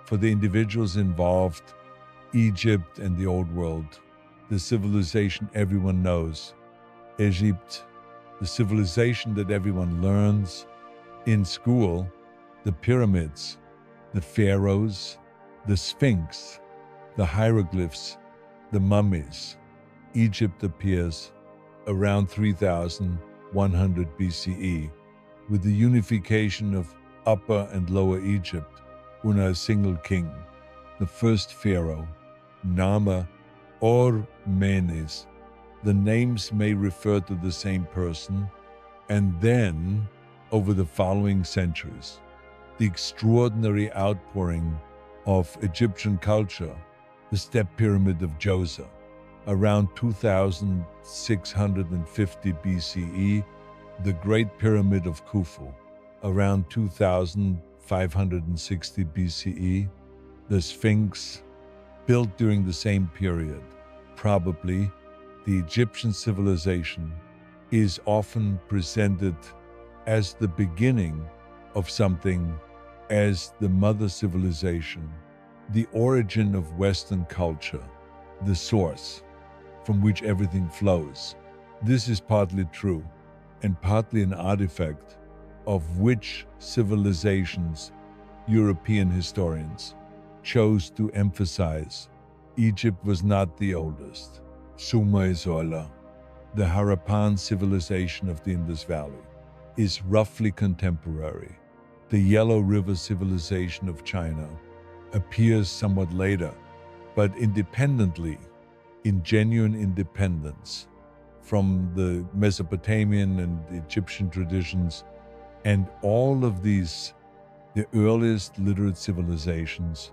For the individuals involved, Egypt and the Old World, the civilization everyone knows, Egypt, the civilization that everyone learns in school, the pyramids, the pharaohs, the Sphinx, the hieroglyphs, the mummies. Egypt appears around 3100 BCE with the unification of Upper and Lower Egypt under a single king. The first pharaoh, Nama or Menes. The names may refer to the same person, and then, over the following centuries, the extraordinary outpouring of Egyptian culture, the Step Pyramid of Djoser, around 2650 BCE, the Great Pyramid of Khufu, around 2560 BCE, the Sphinx, built during the same period. Probably, the Egyptian civilization is often presented as the beginning of something, as the mother civilization, the origin of Western culture, the source from which everything flows. This is partly true, and partly an artifact of which civilizations European historians chose to emphasize. Egypt was not the oldest. Sumer is Zola, the Harappan civilization of the Indus Valley, is roughly contemporary. The Yellow River civilization of China appears somewhat later, but independently, in genuine independence from the Mesopotamian and Egyptian traditions, and all of these, the earliest literate civilizations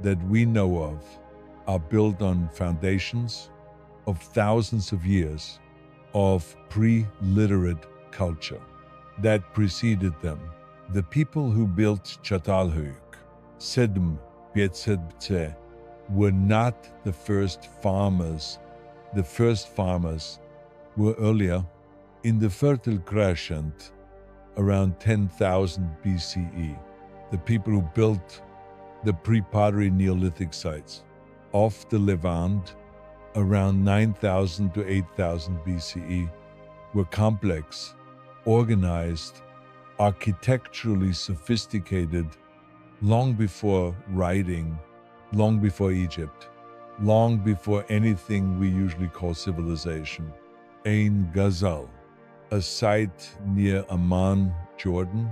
that we know of, are built on foundations of thousands of years of pre-literate culture that preceded them. The people who built Çatalhöyük, Sedm, Pietsebce, were not the first farmers. The first farmers were earlier, in the Fertile Crescent, around 10,000 BCE. The people who built the pre-pottery Neolithic sites off the Levant, around 9,000 to 8,000 BCE, were complex, organized, architecturally sophisticated, long before writing, long before Egypt, long before anything we usually call civilization. Ain Ghazal, a site near Amman, Jordan,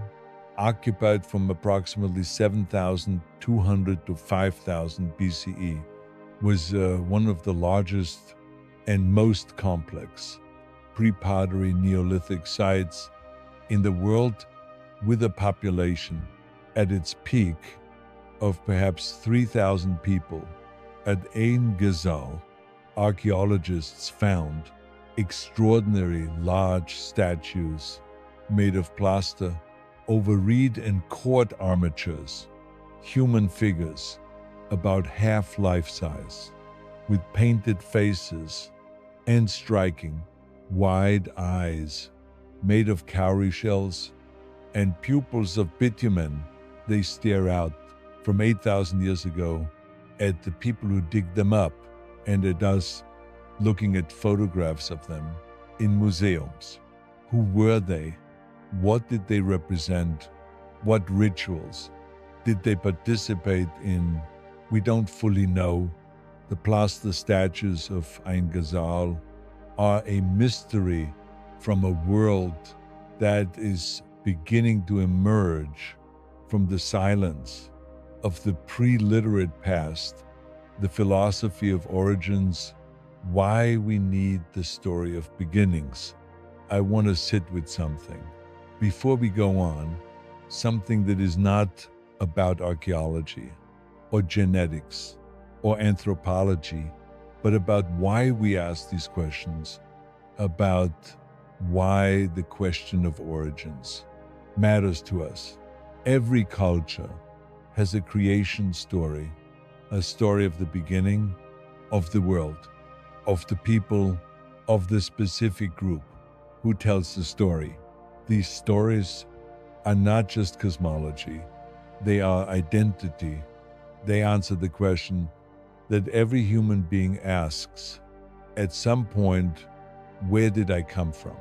occupied from approximately 7,200 to 5,000 BCE, was one of the largest and most complex pre-pottery Neolithic sites in the world, with a population at its peak of perhaps 3,000 people. At Ain Ghazal, archaeologists found extraordinary large statues made of plaster over reed and cord armatures, human figures about half life-size, with painted faces and striking, wide eyes made of cowrie shells and pupils of bitumen. They stare out from 8,000 years ago at the people who dig them up, and at us looking at photographs of them in museums. Who were they? What did they represent? What rituals did they participate in? We don't fully know. The plaster statues of Ain Ghazal are a mystery from a world that is beginning to emerge from the silence of the pre-literate past, the philosophy of origins, why we need the story of beginnings. I want to sit with something. Before we go on, something that is not about archaeology or genetics or anthropology, but about why we ask these questions, about why the question of origins matters to us. Every culture has a creation story, a story of the beginning of the world, of the people, of the specific group who tells the story. These stories are not just cosmology, they are identity. They answer the question that every human being asks at some point: where did I come from?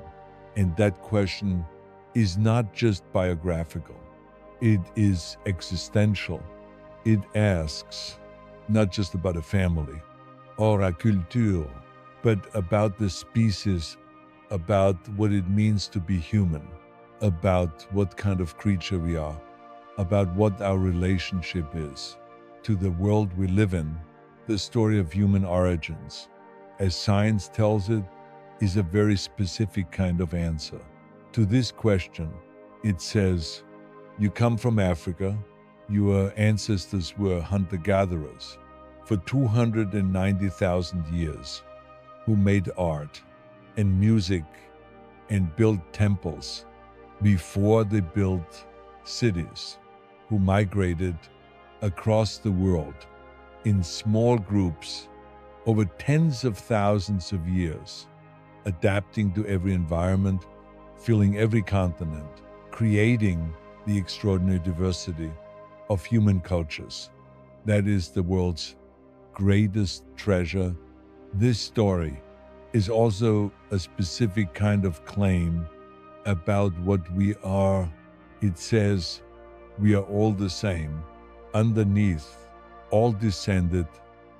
And that question is not just biographical, it is existential. It asks not just about a family or a culture, but about the species, about what it means to be human, about what kind of creature we are, about what our relationship is to the world we live in. The story of human origins, as science tells it, is a very specific kind of answer. To this question, it says, you come from Africa, your ancestors were hunter-gatherers for 290,000 years, who made art and music and built temples before they built cities, who migrated across the world in small groups over tens of thousands of years, adapting to every environment, filling every continent, creating the extraordinary diversity of human cultures. That is the world's greatest treasure. This story is also a specific kind of claim about what we are. It says we are all the same, underneath, all descended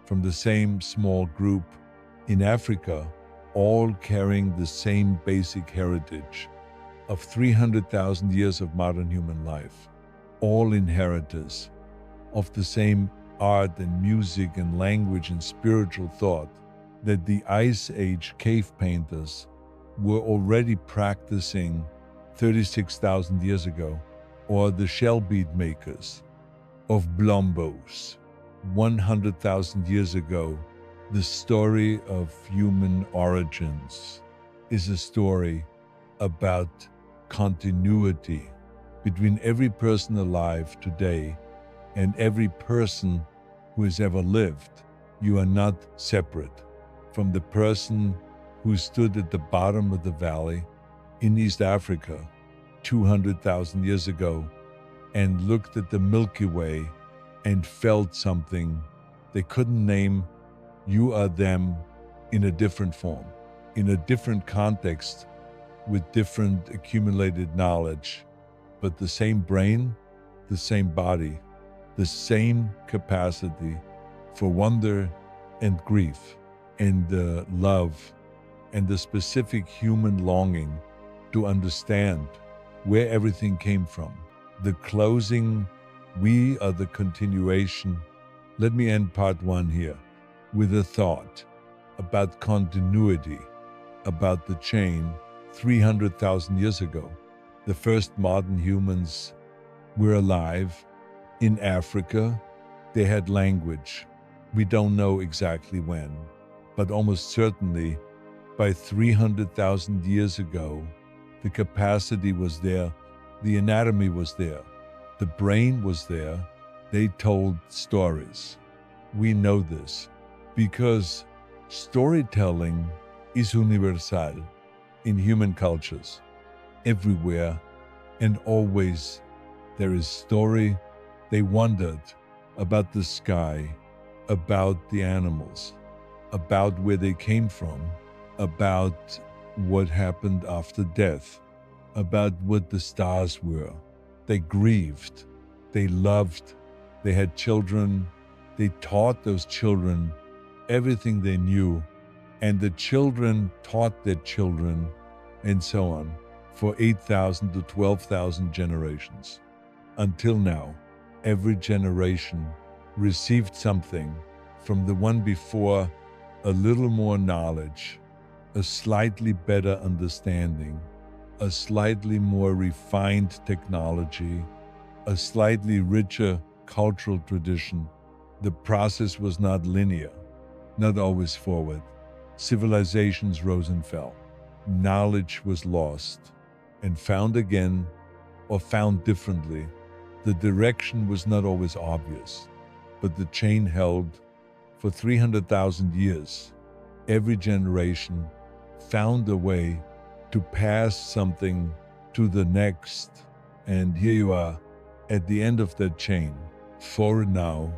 from the same small group in Africa, all carrying the same basic heritage of 300,000 years of modern human life, all inheritors of the same art and music and language and spiritual thought that the Ice Age cave painters were already practicing 36,000 years ago, or the shell bead makers of Blombos 100,000 years ago. The story of human origins is a story about continuity between every person alive today and every person who has ever lived. You are not separate from the person who stood at the bottom of the valley in East Africa 200,000 years ago and looked at the Milky Way and felt something they couldn't name. You are them in a different form, in a different context, with different accumulated knowledge, but the same brain, the same body, the same capacity for wonder and grief and love and the specific human longing to understand where everything came from, the closing, we are the continuation. Let me end part one here with a thought about continuity, about the chain 300,000 years ago. The first modern humans were alive in Africa. They had language. We don't know exactly when, but almost certainly by 300,000 years ago, the capacity was there, the anatomy was there, the brain was there. They told stories. We know this because storytelling is universal in human cultures. Everywhere and always there is story. They wondered about the sky, about the animals, about where they came from, about what happened after death, about what the stars were. They grieved, they loved, they had children, they taught those children everything they knew, and the children taught their children, and so on, for 8,000 to 12,000 generations. Until now, every generation received something from the one before, a little more knowledge, a slightly better understanding, a slightly more refined technology, a slightly richer cultural tradition. The process was not linear, not always forward. Civilizations rose and fell. Knowledge was lost and found again or found differently. The direction was not always obvious, but the chain held for 300,000 years. Every generation found a way to pass something to the next. And here you are at the end of that chain. For now,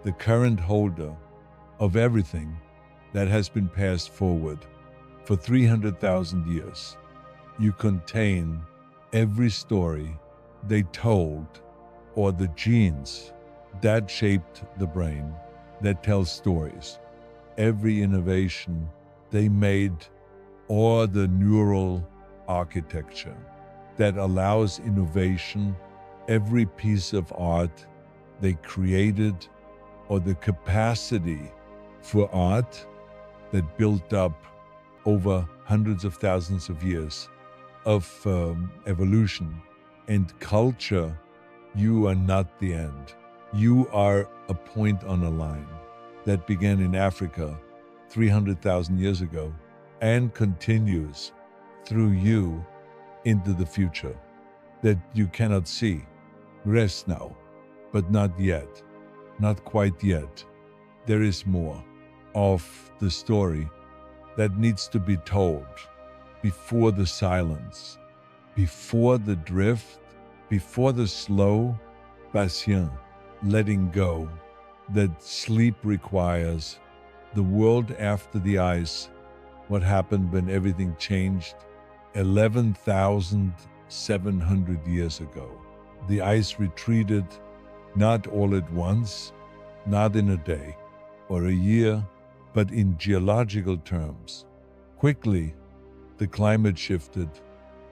the current holder of everything that has been passed forward for 300,000 years. You contain every story they told, or the genes that shaped the brain, that tells stories. Every innovation they made, or the neural architecture that allows innovation, every piece of art they created, or the capacity for art that built up over hundreds of thousands of years of evolution and culture. You are not the end. You are a point on a line that began in Africa 300,000 years ago and continues through you into the future that you cannot see. Rest now, but not yet, not quite yet. There is more of the story that needs to be told before the silence, before the drift, before the slow, patient letting go that sleep requires. The world after the ice, what happened when everything changed 11,700 years ago. The ice retreated, not all at once, not in a day or a year, but in geological terms. Quickly, the climate shifted,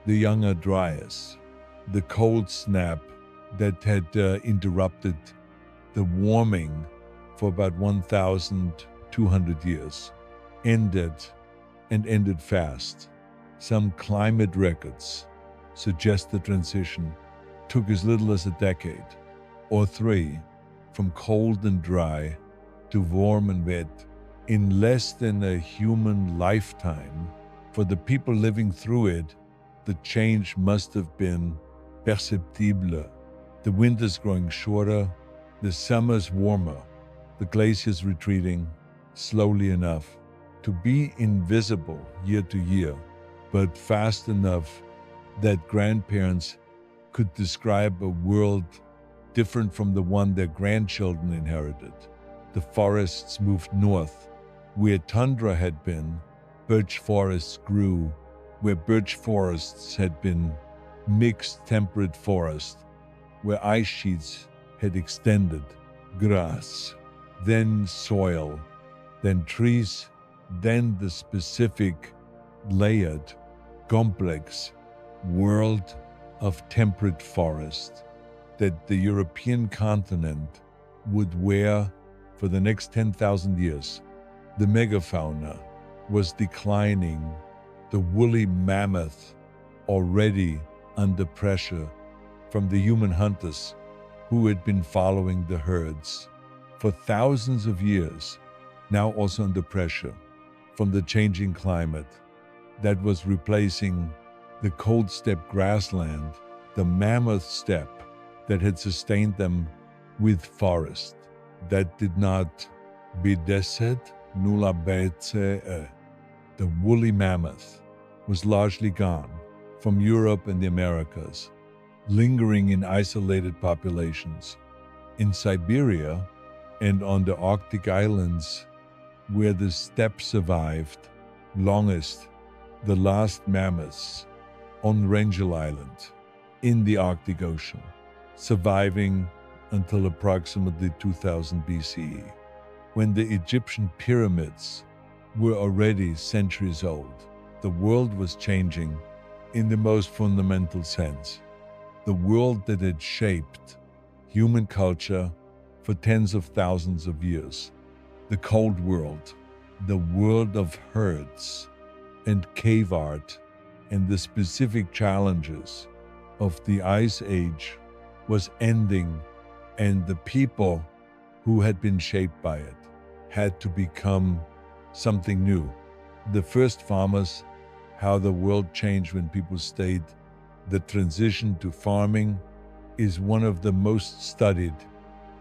the younger dryas, the cold snap that had interrupted the warming for about 1,200 years, ended and ended fast. Some climate records suggest the transition took as little as a decade or three, from cold and dry to warm and wet, in less than a human lifetime. For the people living through it, the change must have been perceptible. The winters growing shorter, the summers warmer, the glaciers retreating slowly enough to be invisible year to year, but fast enough that grandparents could describe a world different from the one their grandchildren inherited. The forests moved north. Where tundra had been, birch forests grew. Where birch forests had been, mixed temperate forest. Where ice sheets had extended, grass, then soil, then trees, then the specific, layered, complex world of temperate forest. that the European continent would wear for the next 10,000 years. The megafauna was declining, the woolly mammoth already under pressure from the human hunters who had been following the herds for thousands of years, now also under pressure from the changing climate that was replacing the cold steppe grassland, the mammoth steppe that had sustained them, with forest that did not bedesset nulla bece. The woolly mammoth was largely gone from Europe and the Americas, lingering in isolated populations. In Siberia and on the Arctic islands, where the steppe survived longest, the last mammoths on Wrangel Island in the Arctic Ocean, surviving until approximately 2000 BCE, when the Egyptian pyramids were already centuries old. The world was changing in the most fundamental sense. The world that had shaped human culture for tens of thousands of years. The cold world, the world of herds and cave art, and the specific challenges of the Ice Age was ending, and the people who had been shaped by it had to become something new. The first farmers, how the world changed when people stayed. The transition to farming is one of the most studied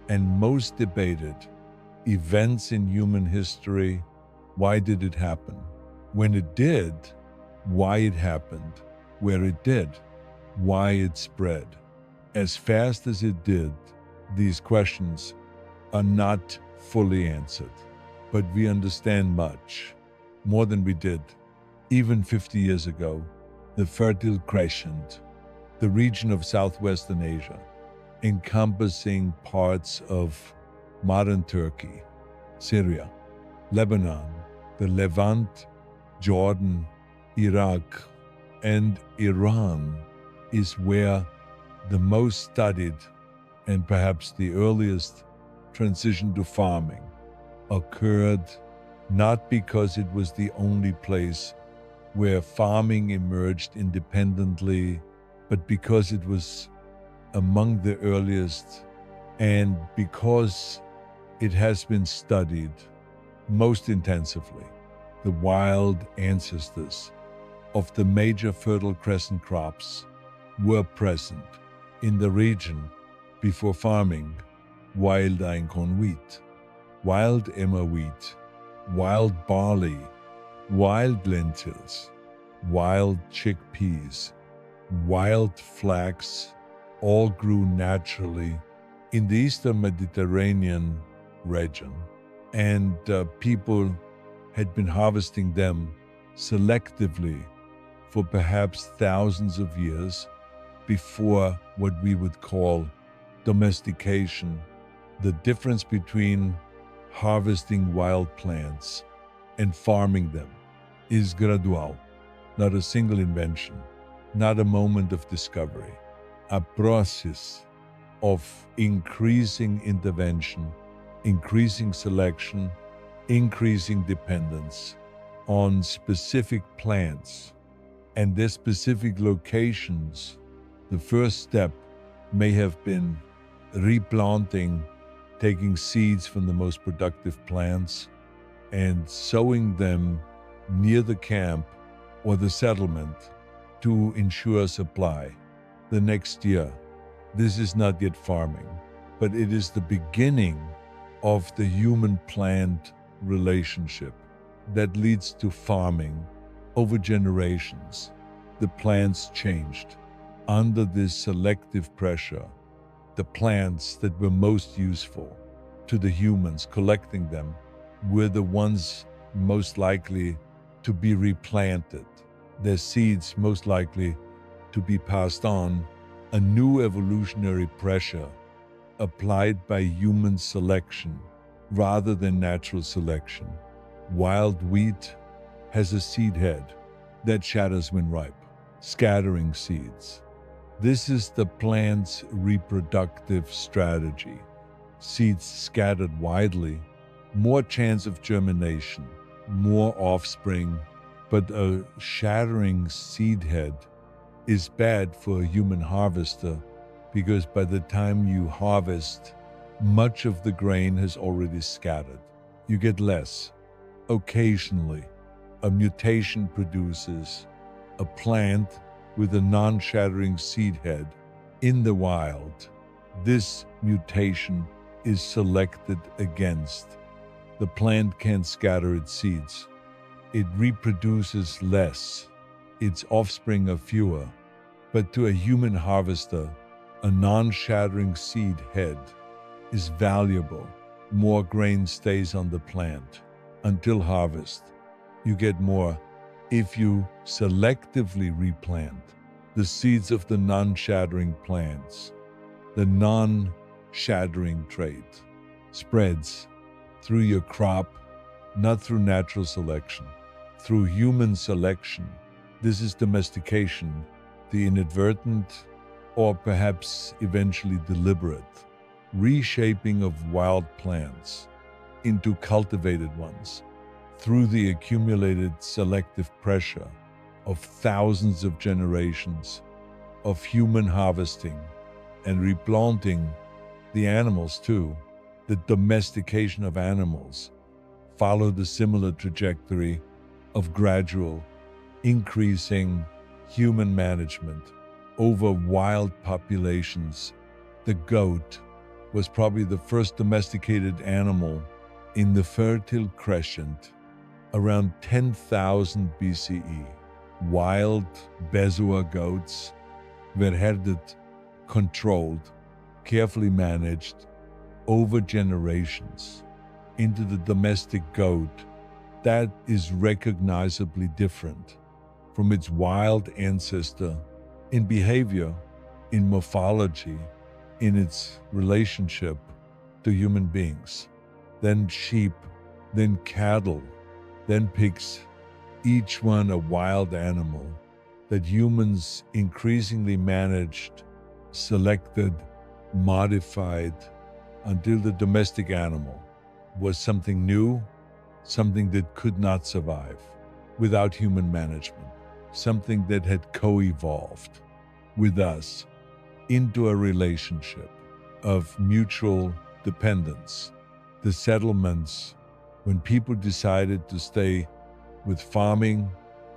and most debated events in human history. Why did it happen? When it did, why it happened? Where it did, why it spread? As fast as it did, these questions are not fully answered. But we understand much, more than we did even 50 years ago. The Fertile Crescent, the region of southwestern Asia, encompassing parts of modern Turkey, Syria, Lebanon, the Levant, Jordan, Iraq, and Iran, is where the most studied and perhaps the earliest transition to farming occurred, not because it was the only place where farming emerged independently, but because it was among the earliest, and because it has been studied most intensively. The wild ancestors of the major Fertile Crescent crops were present in the region before farming: wild einkorn wheat, wild emmer wheat, wild barley, wild lentils, wild chickpeas, wild flax, all grew naturally in the Eastern Mediterranean region, and people had been harvesting them selectively for perhaps thousands of years before what we would call domestication. The difference between harvesting wild plants and farming them is gradual, not a single invention, not a moment of discovery, a process of increasing intervention, increasing selection, increasing dependence on specific plants and their specific locations. The first step may have been replanting, taking seeds from the most productive plants and sowing them near the camp or the settlement to ensure supply the next year. This is not yet farming, but it is the beginning of the human-plant relationship that leads to farming over generations. The plants changed under this selective pressure. The plants that were most useful to the humans, collecting them, were the ones most likely to be replanted, their seeds most likely to be passed on. A new evolutionary pressure applied by human selection rather than natural selection. Wild wheat has a seed head that shatters when ripe, scattering seeds. This is the plant's reproductive strategy. Seeds scattered widely, more chance of germination, more offspring, but a shattering seed head is bad for a human harvester because by the time you harvest, much of the grain has already scattered. You get less. Occasionally, a mutation produces a plant with a non-shattering seed head in the wild. This mutation is selected against. The plant can't scatter its seeds. It reproduces less. Its offspring are fewer. But to a human harvester, a non-shattering seed head is valuable. More grain stays on the plant until harvest. You get more if you selectively replant the seeds of the non-shattering plants. The non-shattering trait spreads through your crop, not through natural selection, through human selection. This is domestication, the inadvertent or perhaps eventually deliberate reshaping of wild plants into cultivated ones through the accumulated selective pressure of thousands of generations of human harvesting and replanting the animals too. The domestication of animals followed a similar trajectory of gradual, increasing human management over wild populations. The goat was probably the first domesticated animal in the Fertile Crescent around 10,000 BCE. Wild Bezoar goats were herded, controlled, carefully managed over generations into the domestic goat that is recognizably different from its wild ancestor in behavior, in morphology, in its relationship to human beings. Then sheep, then cattle, then pigs, each one a wild animal that humans increasingly managed, selected, modified, until the domestic animal was something new, something that could not survive without human management, something that had co-evolved with us into a relationship of mutual dependence. The settlements, when people decided to stay with farming,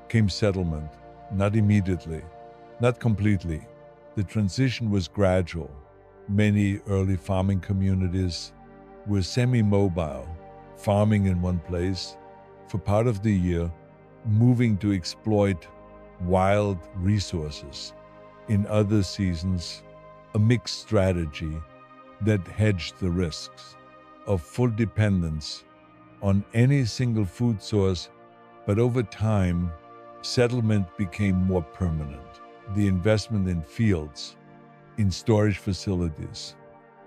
came settlement, not immediately, not completely. The transition was gradual. Many early farming communities were semi-mobile, farming in one place for part of the year, moving to exploit wild resources. In other seasons, a mixed strategy that hedged the risks of full dependence on any single food source, but over time, settlement became more permanent. The investment in fields, in storage facilities,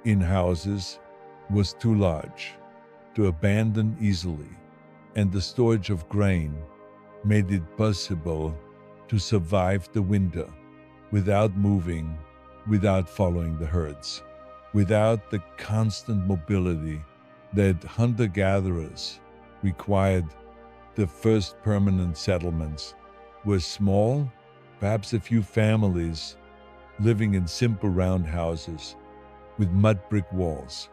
in houses was too large to abandon easily, and the storage of grain made it possible to survive the winter without moving, without following the herds, without the constant mobility that hunter-gatherers required. The first permanent settlements were small, perhaps a few families living in simple round houses with mud brick walls,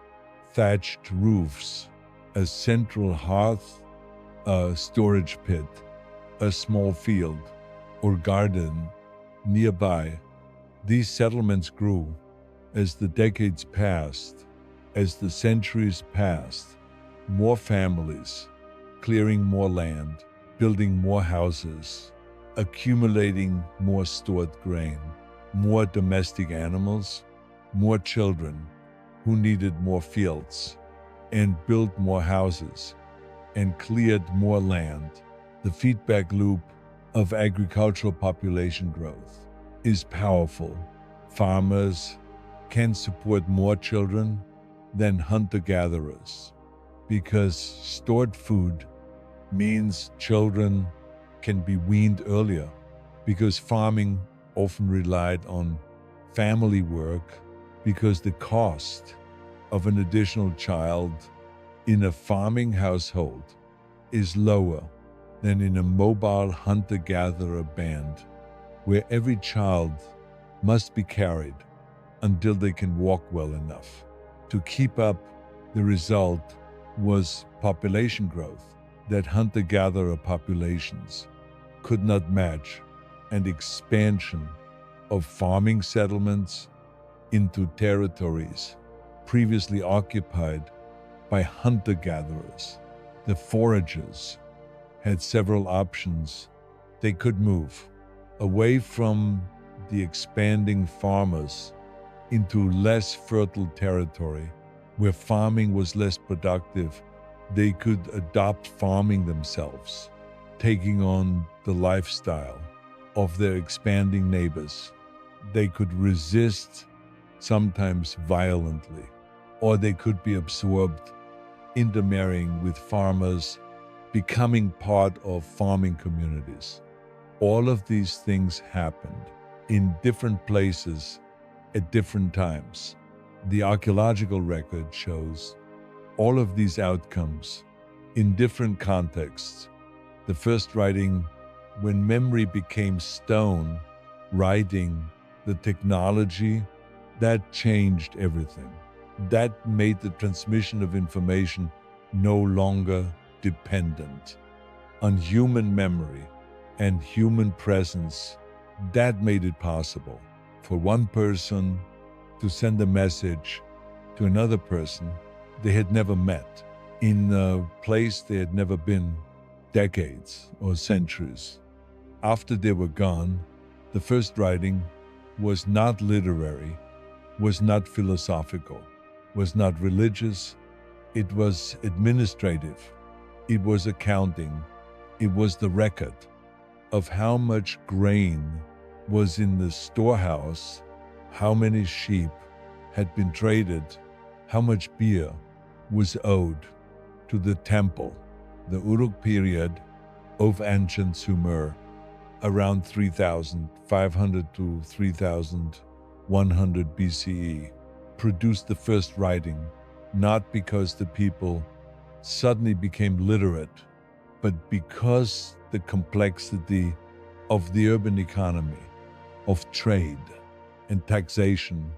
thatched roofs, a central hearth, a storage pit, a small field or garden nearby. These settlements grew as the decades passed, as the centuries passed. More families, clearing more land, building more houses, accumulating more stored grain, more domestic animals, more children who needed more fields, and built more houses, and cleared more land. The feedback loop of agricultural population growth is powerful. Farmers can support more children than hunter-gatherers because stored food means children can be weaned earlier, because farming often relied on family work because the cost of an additional child in a farming household is lower than in a mobile hunter-gatherer band where every child must be carried until they can walk well enough to keep up. The result was population growth that hunter-gatherer populations could not match, and expansion of farming settlements into territories previously occupied by hunter-gatherers. The foragers had several options. They could move away from the expanding farmers into less fertile territory where farming was less productive. They could adopt farming themselves, taking on the lifestyle of their expanding neighbors. They could resist, sometimes violently, or they could be absorbed, intermarrying with farmers, becoming part of farming communities. All of these things happened in different places at different times. The archaeological record shows all of these outcomes in different contexts. The first writing, when memory became stone writing, the technology, that changed everything. That made the transmission of information no longer dependent on human memory and human presence. That made it possible for one person to send a message to another person they had never met in a place they had never been decades or centuries. After they were gone, the first writing was not literary, was not philosophical, was not religious. It was administrative. It was accounting. It was the record of how much grain was in the storehouse, how many sheep had been traded, how much beer was owed to the temple, the Uruk period of ancient Sumer, around 3,500 to 3,100 BCE, produced the first writing, not because the people suddenly became literate, but because the complexity of the urban economy, of trade and taxation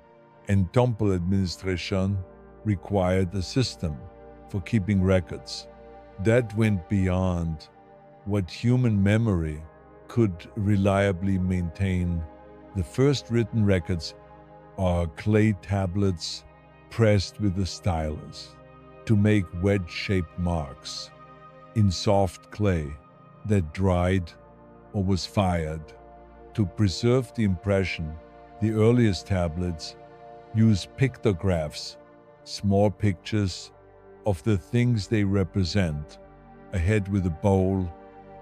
and temple administration required a system for keeping records that went beyond what human memory could reliably maintain. The first written records are clay tablets pressed with a stylus to make wedge-shaped marks in soft clay that dried or was fired. To preserve the impression, the earliest tablets use pictographs, small pictures of the things they represent. A head with a bowl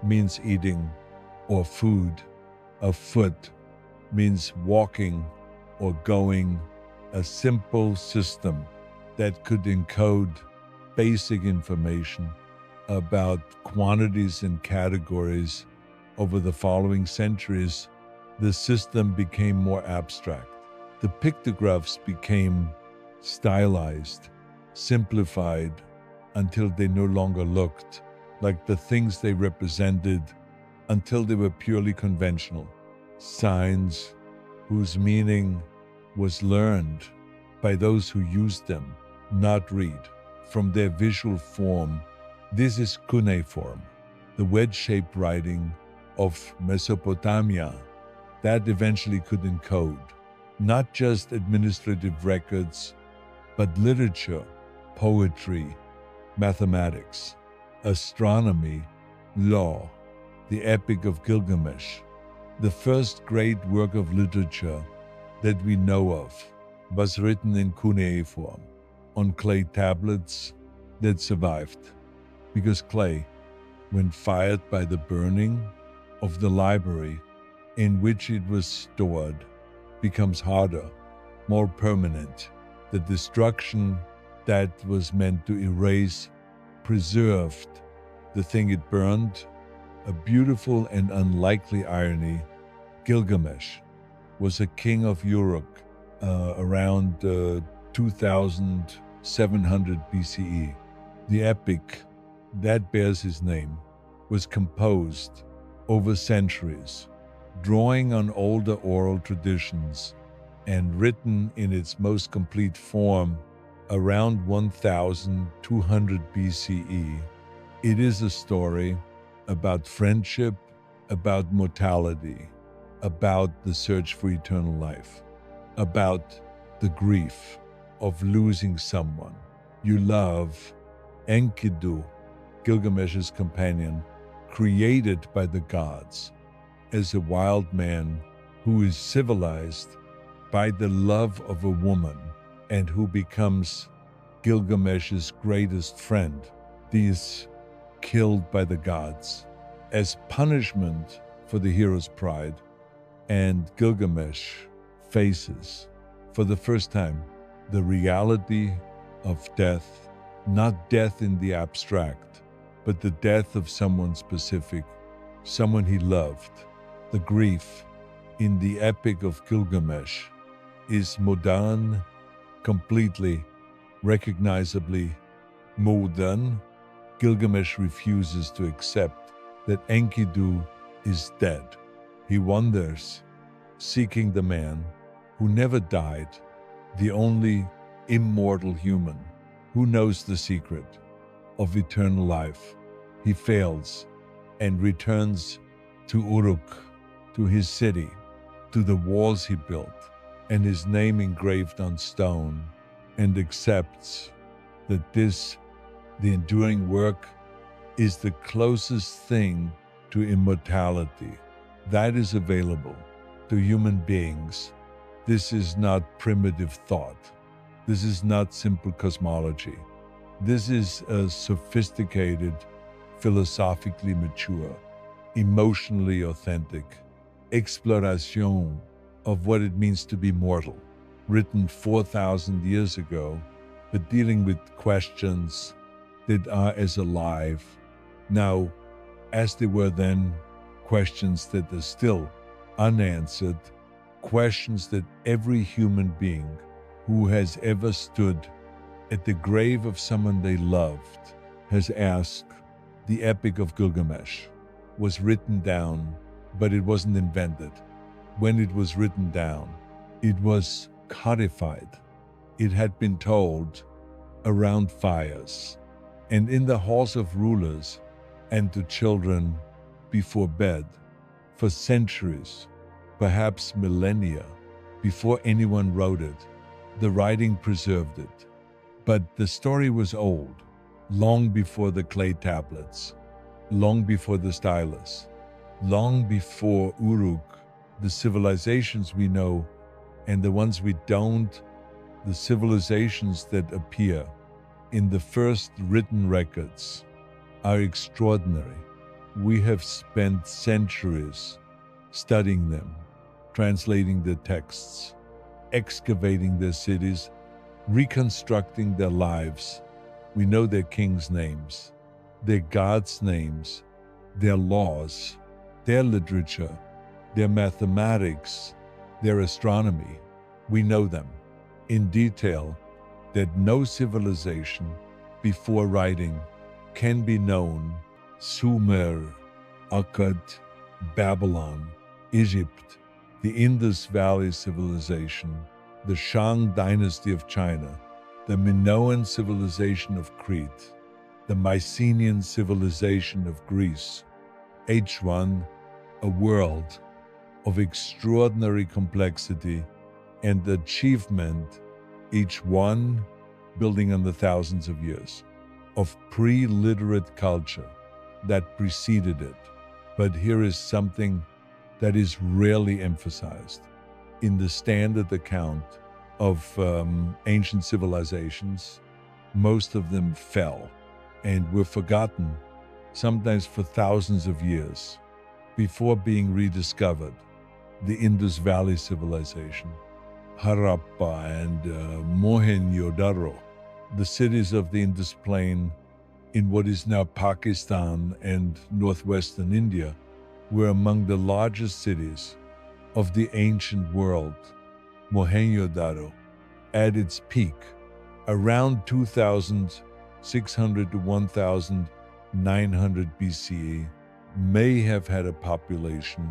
means eating or food. A foot means walking or going. A simple system that could encode basic information about quantities and categories. Over the following centuries, the system became more abstract. The pictographs became stylized, simplified, until they no longer looked like the things they represented, until they were purely conventional signs whose meaning was learned by those who used them, not read. From their visual form, this is cuneiform, the wedge-shaped writing of Mesopotamia that eventually could encode not just administrative records, but literature, poetry, mathematics, astronomy, law. The Epic of Gilgamesh, the first great work of literature that we know of, was written in cuneiform on clay tablets that survived, because clay, when fired by the burning of the library in which it was stored, becomes harder, more permanent. The destruction that was meant to erase preserved the thing it burned. A beautiful and unlikely irony, Gilgamesh was a king of Uruk around 2700 BCE. The epic that bears his name was composed over centuries, drawing on older oral traditions and written in its most complete form around 1200 BCE. It is a story about friendship, about mortality, about the search for eternal life, about the grief of losing someone you love. Enkidu, Gilgamesh's companion, created by the gods as a wild man who is civilized by the love of a woman and who becomes Gilgamesh's greatest friend, is killed by the gods as punishment for the hero's pride. And Gilgamesh faces, for the first time, the reality of death, not death in the abstract, but the death of someone specific, someone he loved. The grief in the epic of Gilgamesh is modern, completely, recognizably modern. Gilgamesh refuses to accept that Enkidu is dead. He wanders, seeking the man who never died, the only immortal human who knows the secret of eternal life. He fails and returns to Uruk, to his city, to the walls he built, and his name engraved on stone, and accepts that this, the enduring work, is the closest thing to immortality that is available to human beings. This is not primitive thought. This is not simple cosmology. This is a sophisticated, philosophically mature, emotionally authentic exploration of what it means to be mortal, written 4,000 years ago, but dealing with questions that are as alive now as they were then, questions that are still unanswered, questions that every human being who has ever stood at the grave of someone they loved has asked. The Epic of Gilgamesh was written down, but it wasn't invented. When it was written down, it was codified. It had been told around fires and in the halls of rulers and to children before bed for centuries, perhaps millennia, before anyone wrote it. The writing preserved it. But the story was old, long before the clay tablets, long before the stylus, long before Uruk, the civilizations we know and the ones we don't, the civilizations that appear in the first written records are extraordinary. We have spent centuries studying them, translating their texts, excavating their cities, reconstructing their lives. We know their kings' names, their gods' names, their laws, their literature, their mathematics, their astronomy. We know them in detail that no civilization before writing can be known. Sumer, Akkad, Babylon, Egypt, the Indus Valley civilization, the Shang dynasty of China, the Minoan civilization of Crete, the Mycenaean civilization of Greece. H1, a world of extraordinary complexity and achievement, each one building on the thousands of years of pre-literate culture that preceded it. But here is something that is rarely emphasized. In the standard account of ancient civilizations, most of them fell and were forgotten, sometimes for thousands of years, before being rediscovered. The Indus Valley civilization, Harappa and Mohenjo-daro, the cities of the Indus Plain in what is now Pakistan and northwestern India, were among the largest cities of the ancient world, Mohenjo-daro, at its peak, around 2600 to 1900 BCE, may have had a population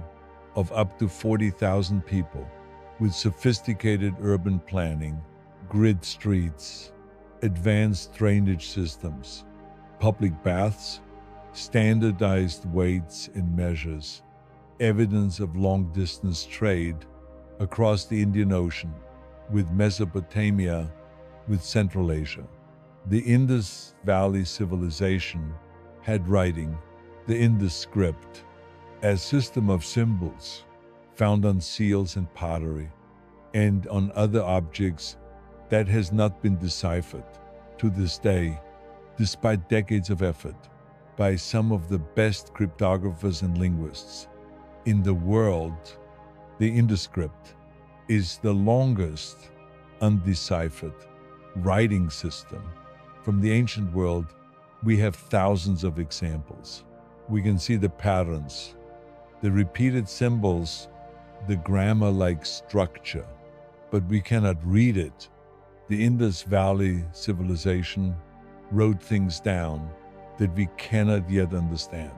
of up to 40,000 people with sophisticated urban planning, grid streets, advanced drainage systems, public baths, standardized weights and measures, evidence of long-distance trade across the Indian Ocean with Mesopotamia, with Central Asia. The Indus Valley civilization had writing, the Indus script, as system of symbols found on seals and pottery and on other objects that has not been deciphered to this day, despite decades of effort by some of the best cryptographers and linguists in the world. The Indus script is the longest undeciphered writing system. From the ancient world, we have thousands of examples. We can see the patterns, the repeated symbols, the grammar-like structure, but we cannot read it. The Indus Valley civilization wrote things down that we cannot yet understand.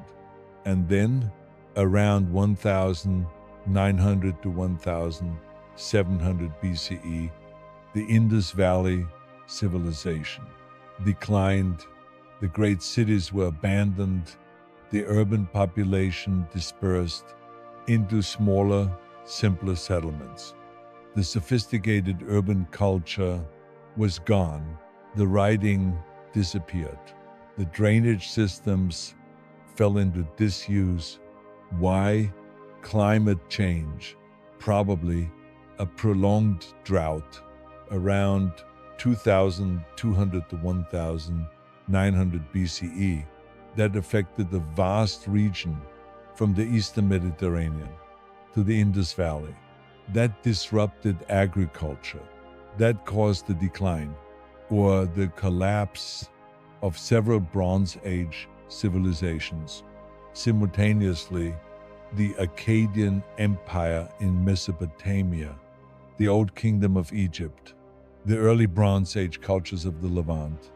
And then, around 1900 to 1700 BCE, the Indus Valley civilization declined, the great cities were abandoned, the urban population dispersed into smaller, simpler settlements. The sophisticated urban culture was gone, the writing disappeared, the drainage systems fell into disuse. Why? Climate change, probably a prolonged drought around 2200 to 1900 BCE that affected the vast region from the eastern Mediterranean to the Indus Valley. That disrupted agriculture, that caused the decline or the collapse of several Bronze Age civilizations. Simultaneously, the Akkadian Empire in Mesopotamia, the Old Kingdom of Egypt, the early Bronze Age cultures of the Levant,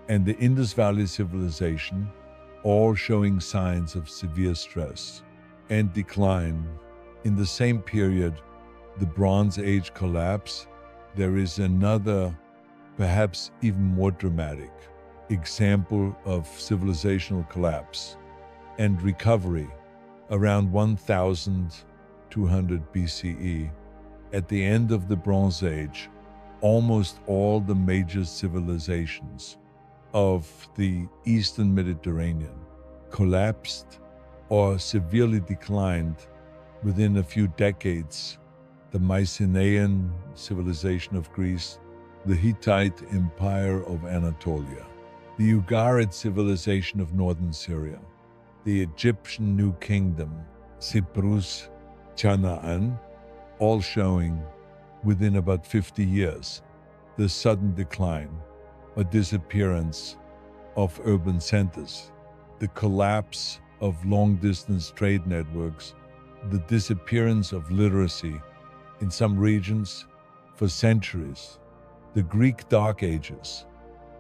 and the Indus Valley civilization, all showing signs of severe stress and decline. In the same period, the Bronze Age collapse, there is another, perhaps even more dramatic, example of civilizational collapse and recovery around 1200 BCE. At the end of the Bronze Age, almost all the major civilizations of the Eastern Mediterranean collapsed or severely declined within a few decades. The Mycenaean civilization of Greece, the Hittite Empire of Anatolia, the Ugarit civilization of northern Syria, the Egyptian New Kingdom, Cyprus, Canaan, all showing within about 50 years the sudden decline or disappearance of urban centers, the collapse of long-distance trade networks, the disappearance of literacy in some regions for centuries, the Greek Dark Ages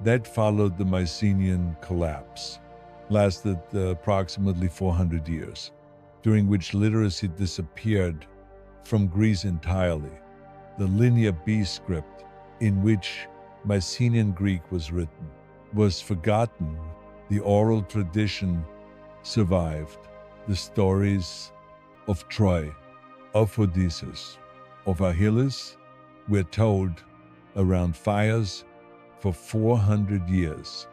that followed the Mycenaean collapse, lasted approximately 400 years, during which literacy disappeared from Greece entirely. The Linear B script, in which Mycenaean Greek was written, was forgotten. The oral tradition survived. The stories of Troy, of Odysseus, of Achilles were told around fires for 400 years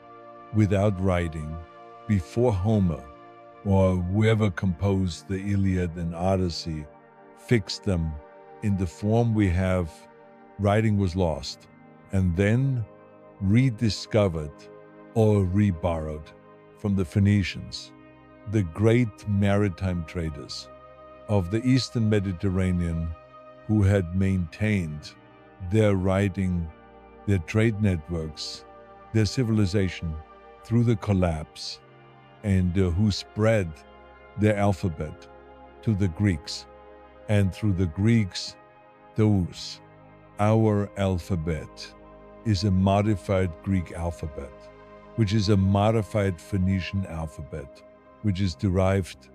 without writing, before Homer or whoever composed the Iliad and Odyssey fixed them in the form we have. Writing was lost and then rediscovered or reborrowed from the Phoenicians, the great maritime traders of the Eastern Mediterranean, who had maintained their writing, their trade networks, their civilization through the collapse, and who spread their alphabet to the Greeks and through the Greeks, thous. Our alphabet is a modified Greek alphabet, which is a modified Phoenician alphabet, which is derived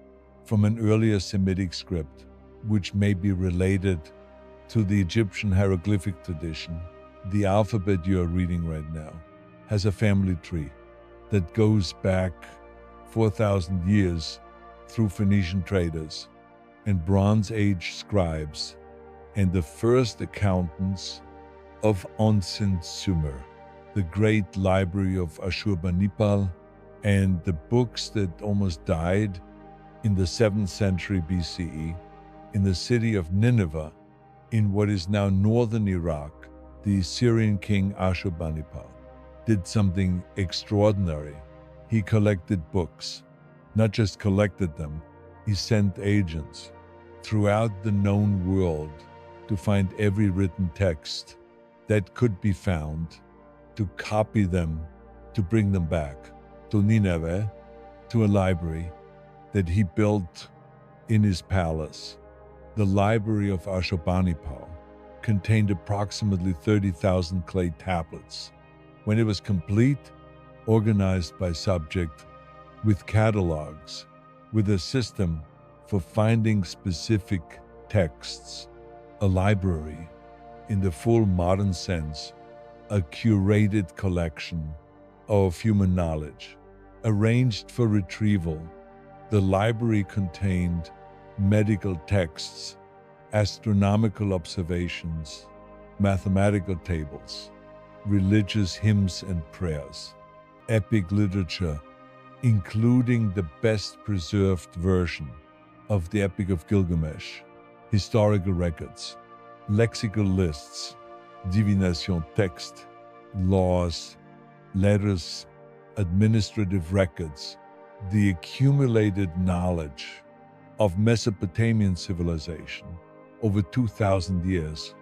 from an earlier Semitic script, which may be related to the Egyptian hieroglyphic tradition. The alphabet you are reading right now has a family tree that goes back 4,000 years through Phoenician traders and Bronze Age scribes and the first accountants of ancient Sumer, the great library of Ashurbanipal, and the books that almost died in the 7th century BCE in the city of Nineveh in what is now northern Iraq. The Syrian king Ashurbanipal did something extraordinary. He collected books, not just collected them, he sent agents throughout the known world to find every written text that could be found, to copy them, to bring them back to Nineveh, to a library that he built in his palace. The library of Ashurbanipal contained approximately 30,000 clay tablets. When it was complete, organized by subject, with catalogs, with a system for finding specific texts, a library, in the full modern sense, a curated collection of human knowledge, arranged for retrieval. The library contained medical texts, astronomical observations, mathematical tables, religious hymns and prayers, epic literature, including the best preserved version of the Epic of Gilgamesh, historical records, lexical lists, divination text, laws, letters, administrative records, the accumulated knowledge of Mesopotamian civilization over 2,000 years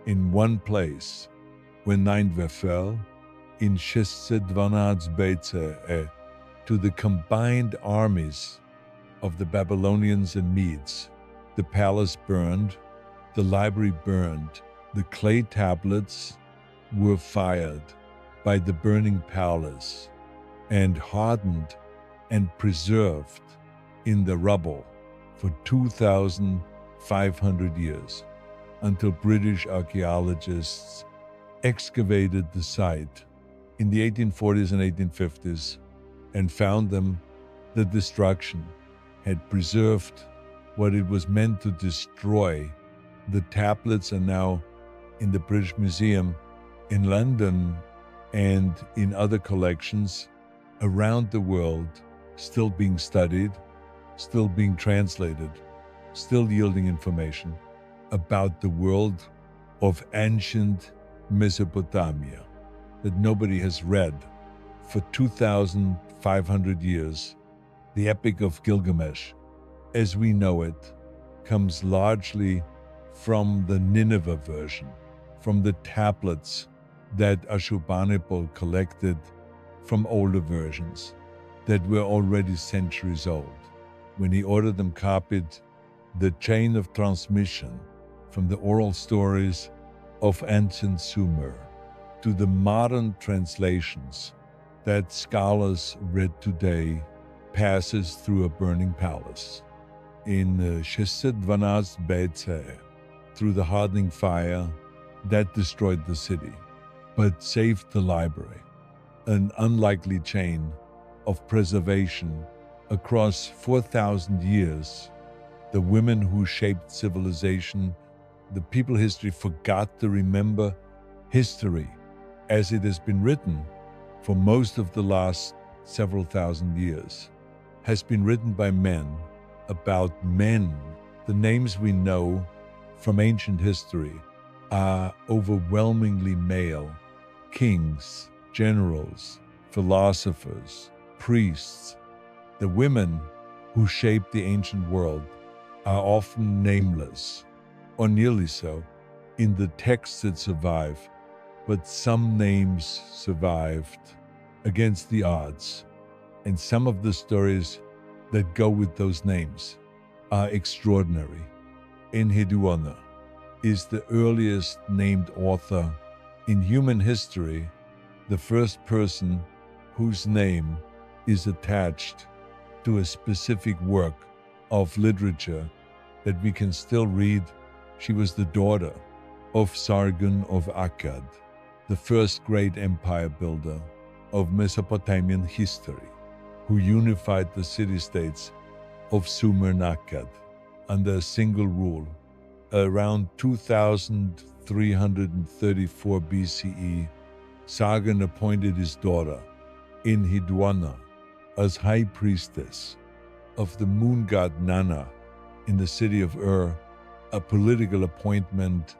in one place. When Nineveh fell in 612 BCE to the combined armies of the Babylonians and Medes, the palace burned, the library burned, the clay tablets were fired by the burning palace and hardened and preserved in the rubble for 2,500 years until British archaeologists excavated the site in the 1840s and 1850s and found them. The destruction had preserved what it was meant to destroy. The tablets are now in the British Museum in London and in other collections around the world, still being studied, still being translated, still yielding information about the world of ancient Mesopotamia that nobody has read for 2,500 years. The Epic of Gilgamesh, as we know it, comes largely from the Nineveh version, from the tablets that Ashurbanipal collected from older versions that were already centuries old. When he ordered them copied, the chain of transmission from the oral stories of ancient Sumer to the modern translations that scholars read today passes through a burning palace. In 612 BCE, through the hardening fire that destroyed the city, but saved the library, an unlikely chain of preservation across 4,000 years. The women who shaped civilization, the people history forgot to remember history as it has been written for most of the last several thousand years, has been written by men about men. The names we know from ancient history are overwhelmingly male: kings, generals, philosophers, priests. The women who shaped the ancient world are often nameless, or nearly so, in the texts that survive, but some names survived against the odds, and some of the stories that go with those names are extraordinary. Enheduanna is the earliest named author in human history, the first person whose name is attached to a specific work of literature that we can still read. She was the daughter of Sargon of Akkad, the first great empire builder of Mesopotamian history, who unified the city-states of Sumer and Akkad under a single rule. Around 2334 BCE, Sargon appointed his daughter, Enheduanna, as high priestess of the moon god Nana in the city of Ur, a political appointment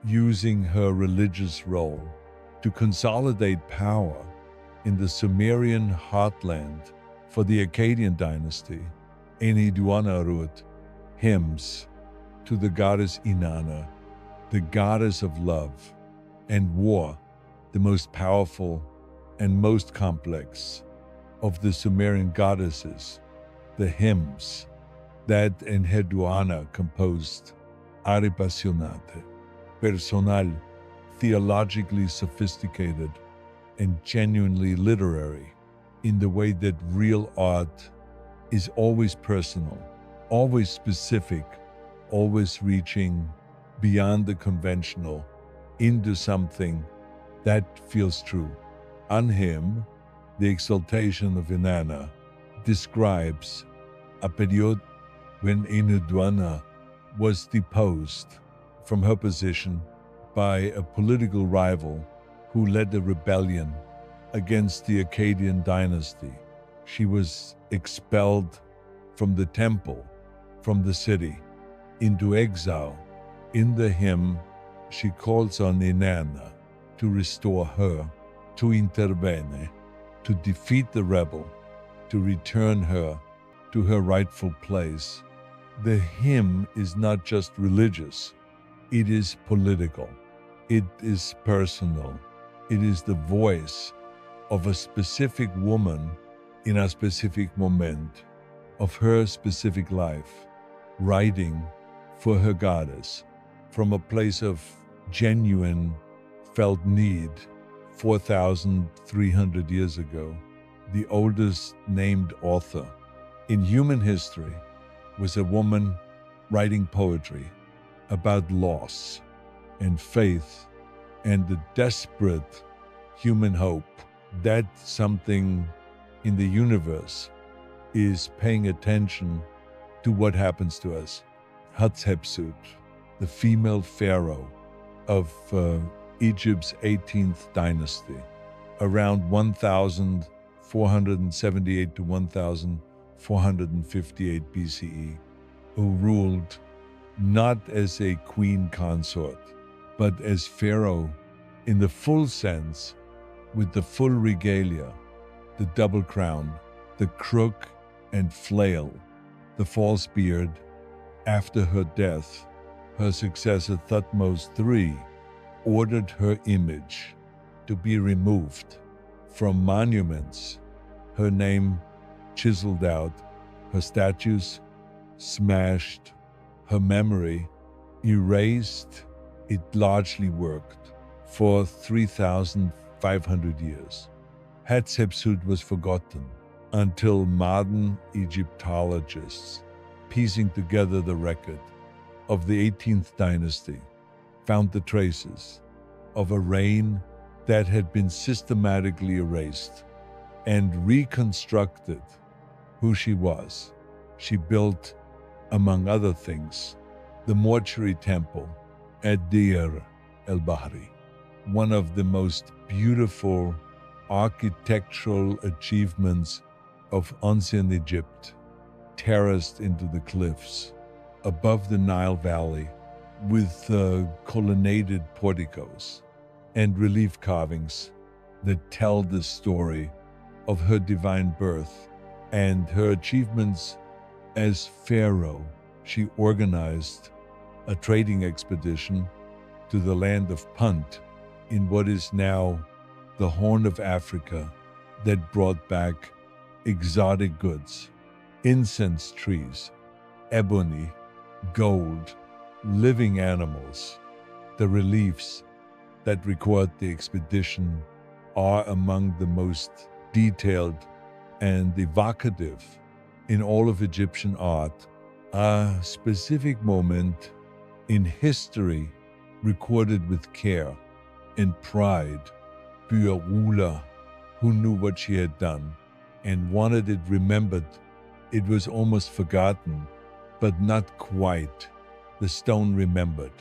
using her religious role to consolidate power in the Sumerian heartland for the Akkadian dynasty. Enheduanna wrote hymns to the goddess Inanna, the goddess of love and war, the most powerful and most complex of the Sumerian goddesses. The hymns that Enheduanna composed are apasionate, personal, theologically sophisticated, and genuinely literary, in the way that real art is always personal, always specific, always reaching beyond the conventional into something that feels true. On him, the exaltation of Inanna describes a period when Enheduanna was deposed from her position by a political rival who led a rebellion against the Akkadian dynasty. She was expelled from the temple, from the city, into exile. In the hymn, she calls on Inanna to restore her, to intervene, to defeat the rebel, to return her to her rightful place. The hymn is not just religious, it is political, it is personal, it is the voice of a specific woman in a specific moment of her specific life, writing for her goddess from a place of genuine felt need 4,300 years ago. The oldest named author in human history was a woman writing poetry about loss and faith and the desperate human hope that something in the universe is paying attention to what happens to us. Hatshepsut, the female pharaoh of Egypt's 18th dynasty, around 1478 to 1458 BCE, who ruled not as a queen consort, but as pharaoh in the full sense, with the full regalia, the double crown, the crook and flail, the false beard. After her death, her successor Thutmose III ordered her image to be removed from monuments, her name chiseled out, her statues smashed, her memory erased. It largely worked for 3,500 years. Hatshepsut was forgotten until modern Egyptologists, piecing together the record of the 18th dynasty, found the traces of a reign that had been systematically erased and reconstructed who she was. She built, among other things, the mortuary temple at Deir el-Bahri, one of the most beautiful architectural achievements of ancient Egypt, terraced into the cliffs above the Nile Valley with colonnaded porticos and relief carvings that tell the story of her divine birth and her achievements as pharaoh. She organized a trading expedition to the land of Punt in what is now the Horn of Africa that brought back exotic goods, incense trees, ebony, gold, living animals. The reliefs that record the expedition are among the most detailed and evocative in all of Egyptian art. A specific moment in history recorded with care and pride by a ruler who knew what she had done and wanted it remembered. It was almost forgotten, but not quite. The stone remembered,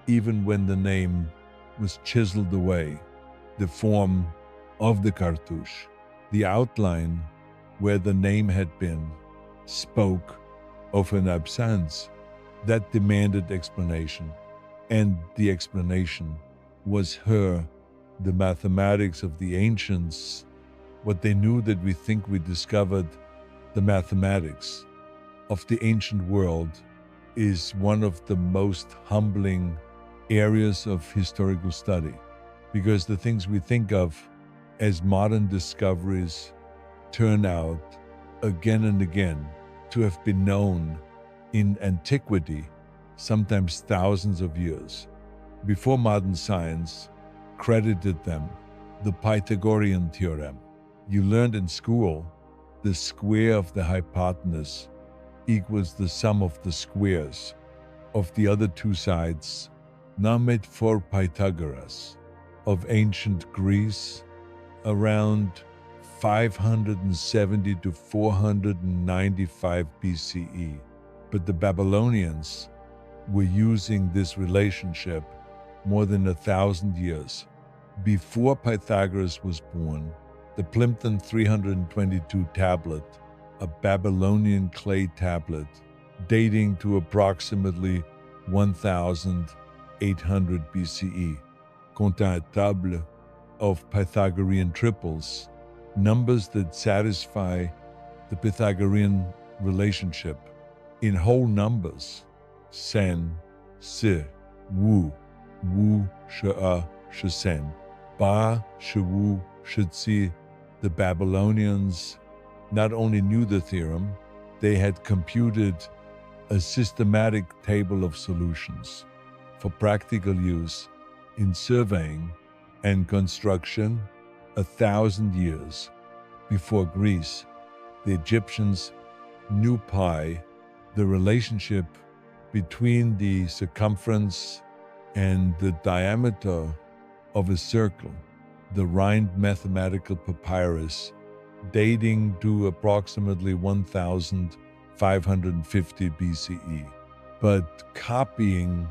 even when the name was chiseled away. The form of the cartouche, the outline where the name had been, spoke of an absence that demanded explanation. And the explanation was her, the mathematics of the ancients, what they knew that we think we discovered. The mathematics of the ancient world is one of the most humbling areas of historical study, because the things we think of as modern discoveries turn out again and again to have been known in antiquity, sometimes thousands of years before modern science credited them. The Pythagorean theorem. You learned in school the square of the hypotenuse equals the sum of the squares of the other two sides. Named for Pythagoras of ancient Greece around 570 to 495 BCE. But the Babylonians were using this relationship more than 1,000 years before Pythagoras was born. The Plimpton 322 tablet, a Babylonian clay tablet dating to approximately 1,800 BCE, contient a table of Pythagorean triples, numbers that satisfy the Pythagorean relationship in whole numbers: sen, si, wu, sha'a, shasen, ba, shawu, shitsi. The Babylonians not only knew the theorem, they had computed a systematic table of solutions for practical use in surveying and construction 1,000 years before Greece. The Egyptians knew pi, the relationship between the circumference and the diameter of a circle. The Rhind mathematical papyrus, dating to approximately 1,550 BCE, but copying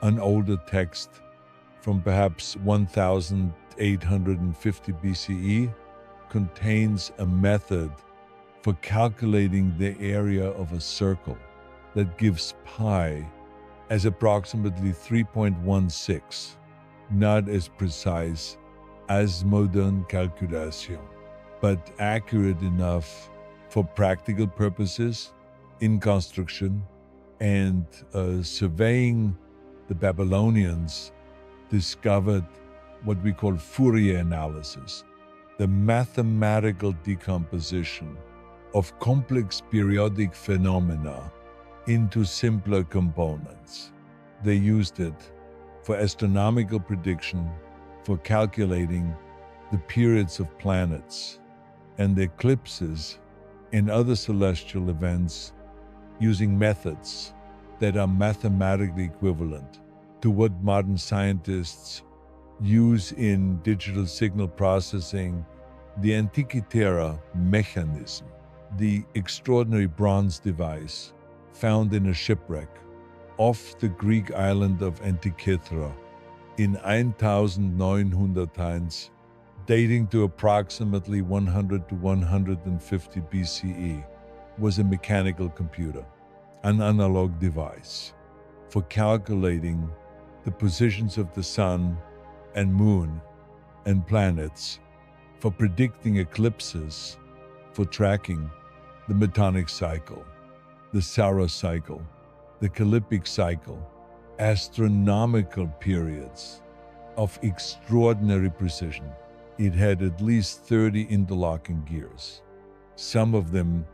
an older text from perhaps 1,850 BCE, contains a method for calculating the area of a circle that gives pi as approximately 3.16, not as precise as modern calculation, but accurate enough for practical purposes in construction and surveying. The Babylonians discovered what we call Fourier analysis, the mathematical decomposition of complex periodic phenomena into simpler components. They used it for astronomical prediction, for calculating the periods of planets and eclipses and other celestial events, using methods that are mathematically equivalent to what modern scientists use in digital signal processing. The Antikythera mechanism, the extraordinary bronze device found in a shipwreck off the Greek island of Antikythera in 1900 dating to approximately 100 to 150 BCE, was a mechanical computer, an analog device for calculating the positions of the sun and moon and planets, for predicting eclipses, for tracking the Metonic cycle, the Saros cycle, the Calippic cycle, astronomical periods of extraordinary precision. It had at least 30 interlocking gears, some of them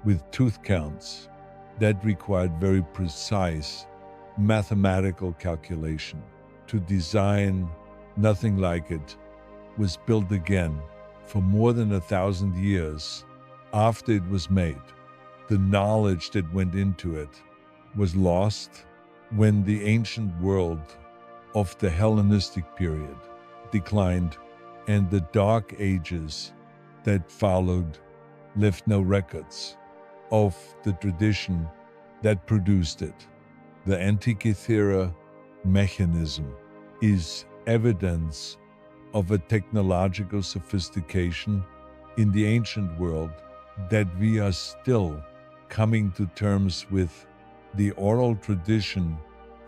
with tooth counts that required very precise mathematical calculation. To design nothing like it was built again for more than 1,000 years after it was made. The knowledge that went into it was lost when the ancient world of the Hellenistic period declined, and the Dark Ages that followed left no records of the tradition that produced it. The Antikythera mechanism is evidence of a technological sophistication in the ancient world that we are still coming to terms with. The oral tradition,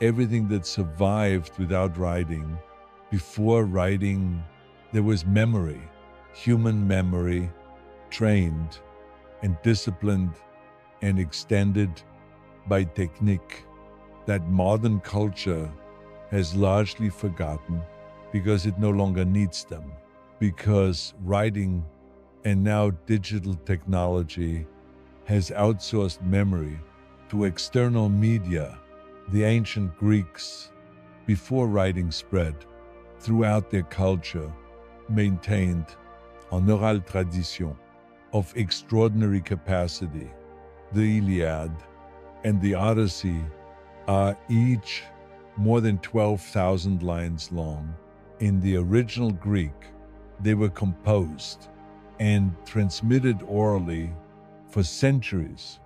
everything that survived without writing. Before writing, there was memory, human memory, trained and disciplined and extended by technique, that modern culture has largely forgotten because it no longer needs them, because writing and now digital technology has outsourced memory to external media. The ancient Greeks, before writing spread throughout their culture, maintained an oral tradition of extraordinary capacity. The Iliad and the Odyssey are each more than 12,000 lines long. In the original Greek, they were composed and transmitted orally for centuries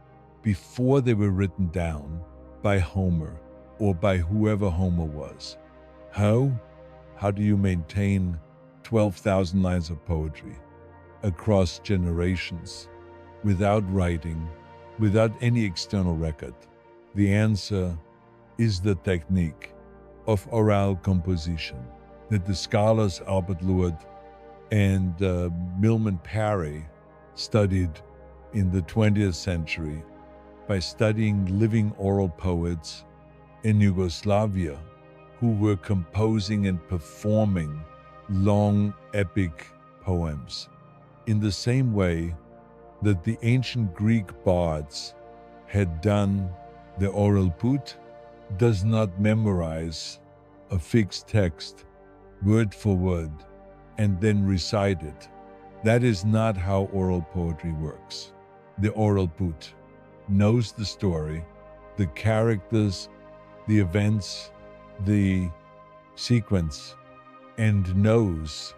before they were written down by Homer or by whoever Homer was. How? How do you maintain 12,000 lines of poetry across generations without writing, without any external record? The answer is the technique of oral composition that the scholars Albert Lourdes and Milman Parry studied in the 20th century by studying living oral poets in Yugoslavia who were composing and performing long epic poems. In the same way that the ancient Greek bards had done, the oral poet does not memorize a fixed text word for word and then recite it. That is not how oral poetry works. The oral poet knows the story, the characters, the events, the sequence, and knows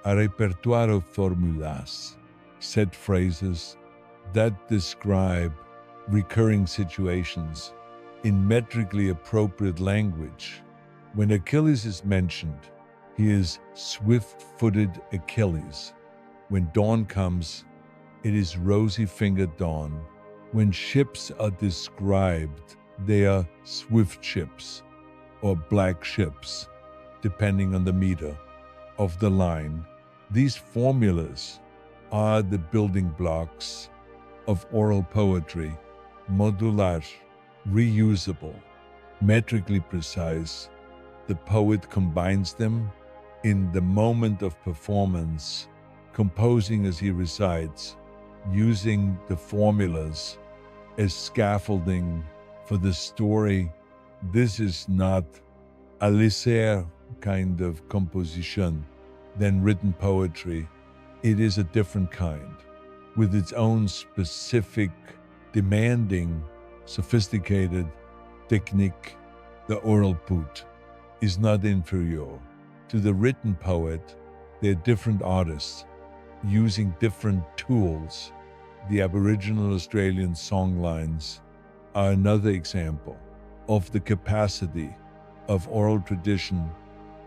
a repertoire of formulas, set phrases that describe recurring situations in metrically appropriate language. When Achilles is mentioned, he is swift-footed Achilles. When dawn comes, it is rosy-fingered dawn. When ships are described, they are swift ships or black ships, depending on the meter of the line. These formulas are the building blocks of oral poetry, modular, reusable, metrically precise. The poet combines them in the moment of performance, composing as he recites, using the formulas as scaffolding for the story. This is not a lesser kind of composition than written poetry. It is a different kind, with its own specific, demanding, sophisticated technique. The oral poet is not inferior to the written poet. They're different artists using different tools. The Aboriginal Australian songlines are another example of the capacity of oral tradition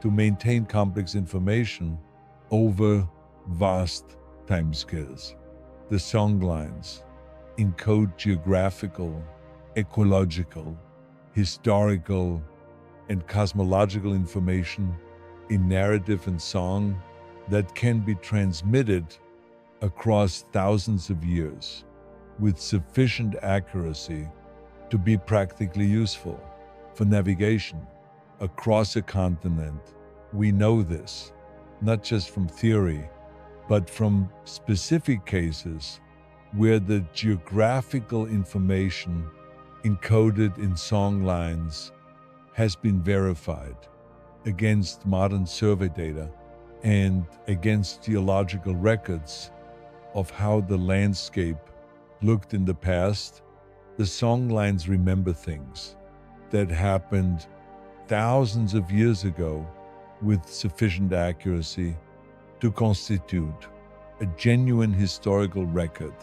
to maintain complex information over vast timescales. The songlines encode geographical, ecological, historical, and cosmological information in narrative and song that can be transmitted across thousands of years with sufficient accuracy to be practically useful for navigation across a continent. We know this, not just from theory, but from specific cases where the geographical information encoded in songlines has been verified against modern survey data and against geological records of how the landscape looked in the past. The songlines remember things that happened thousands of years ago with sufficient accuracy to constitute a genuine historical record.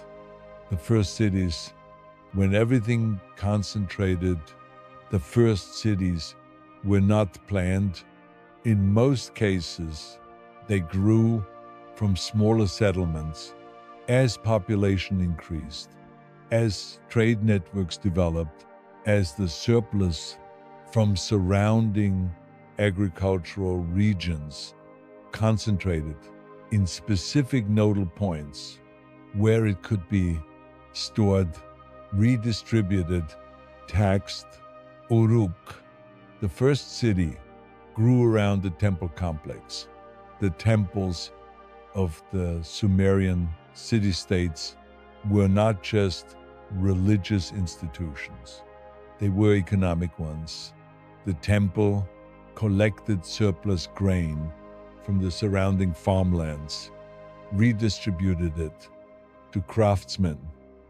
The first cities, when everything concentrated, the first cities were not planned. In most cases, they grew from smaller settlements as population increased, as trade networks developed, as the surplus from surrounding agricultural regions concentrated in specific nodal points where it could be stored, redistributed, taxed. Uruk, the first city, grew around the temple complex. The temples of the Sumerian city-states were not just religious institutions. They were economic ones. The temple collected surplus grain from the surrounding farmlands, redistributed it to craftsmen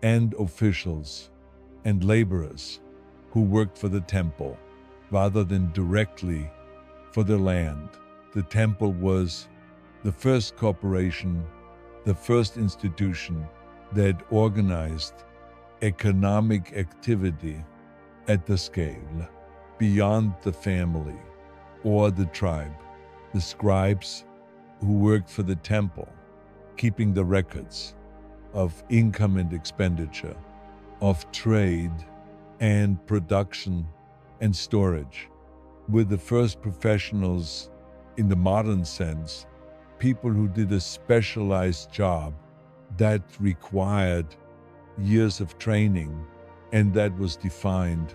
and officials and laborers who worked for the temple rather than directly for the land. The temple was the first corporation, the first institution that organized economic activity at the scale beyond the family or the tribe. The scribes who worked for the temple, keeping the records of income and expenditure, of trade and production and storage, were the first professionals in the modern sense, people who did a specialized job that required years of training and that was defined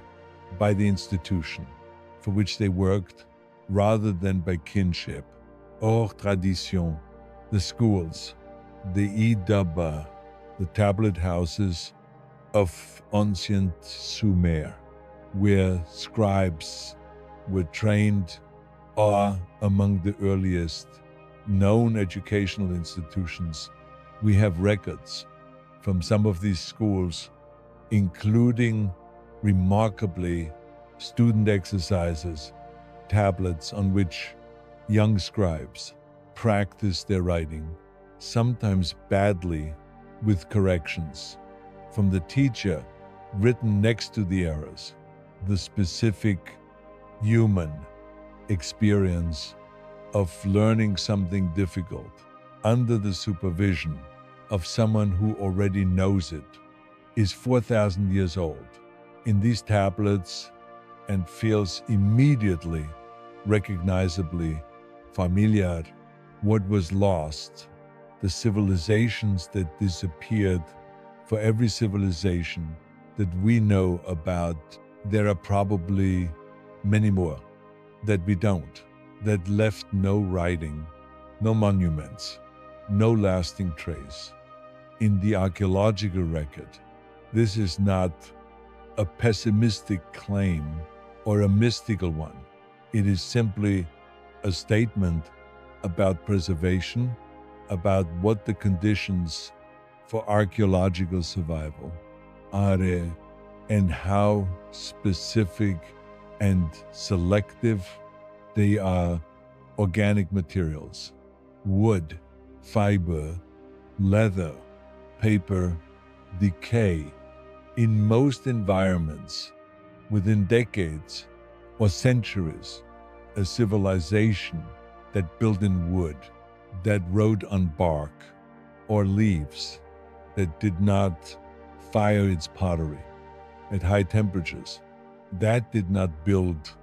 by the institution for which they worked rather than by kinship. Hors tradition, the schools, the idaba, the tablet houses of ancient Sumer, where scribes were trained, are among the earliest known educational institutions. We have records from some of these schools, including remarkably student exercises, tablets on which young scribes practice their writing, sometimes badly with corrections from the teacher written next to the errors, the specific human experience of learning something difficult under the supervision of someone who already knows it is 4,000 years old in these tablets and feels immediately, recognizably familiar. What was lost, the civilizations that disappeared. For every civilization that we know about, there are probably many more that we don't, that left no writing, no monuments, no lasting trace. In the archaeological record, this is not a pessimistic claim or a mystical one. It is simply a statement about preservation, about what the conditions for archaeological survival are and how specific and selective they are. Organic materials, wood, fiber, leather, paper, decay. In most environments, within decades or centuries, a civilization that built in wood, that wrote on bark or leaves, that did not fire its pottery at high temperatures, that did not build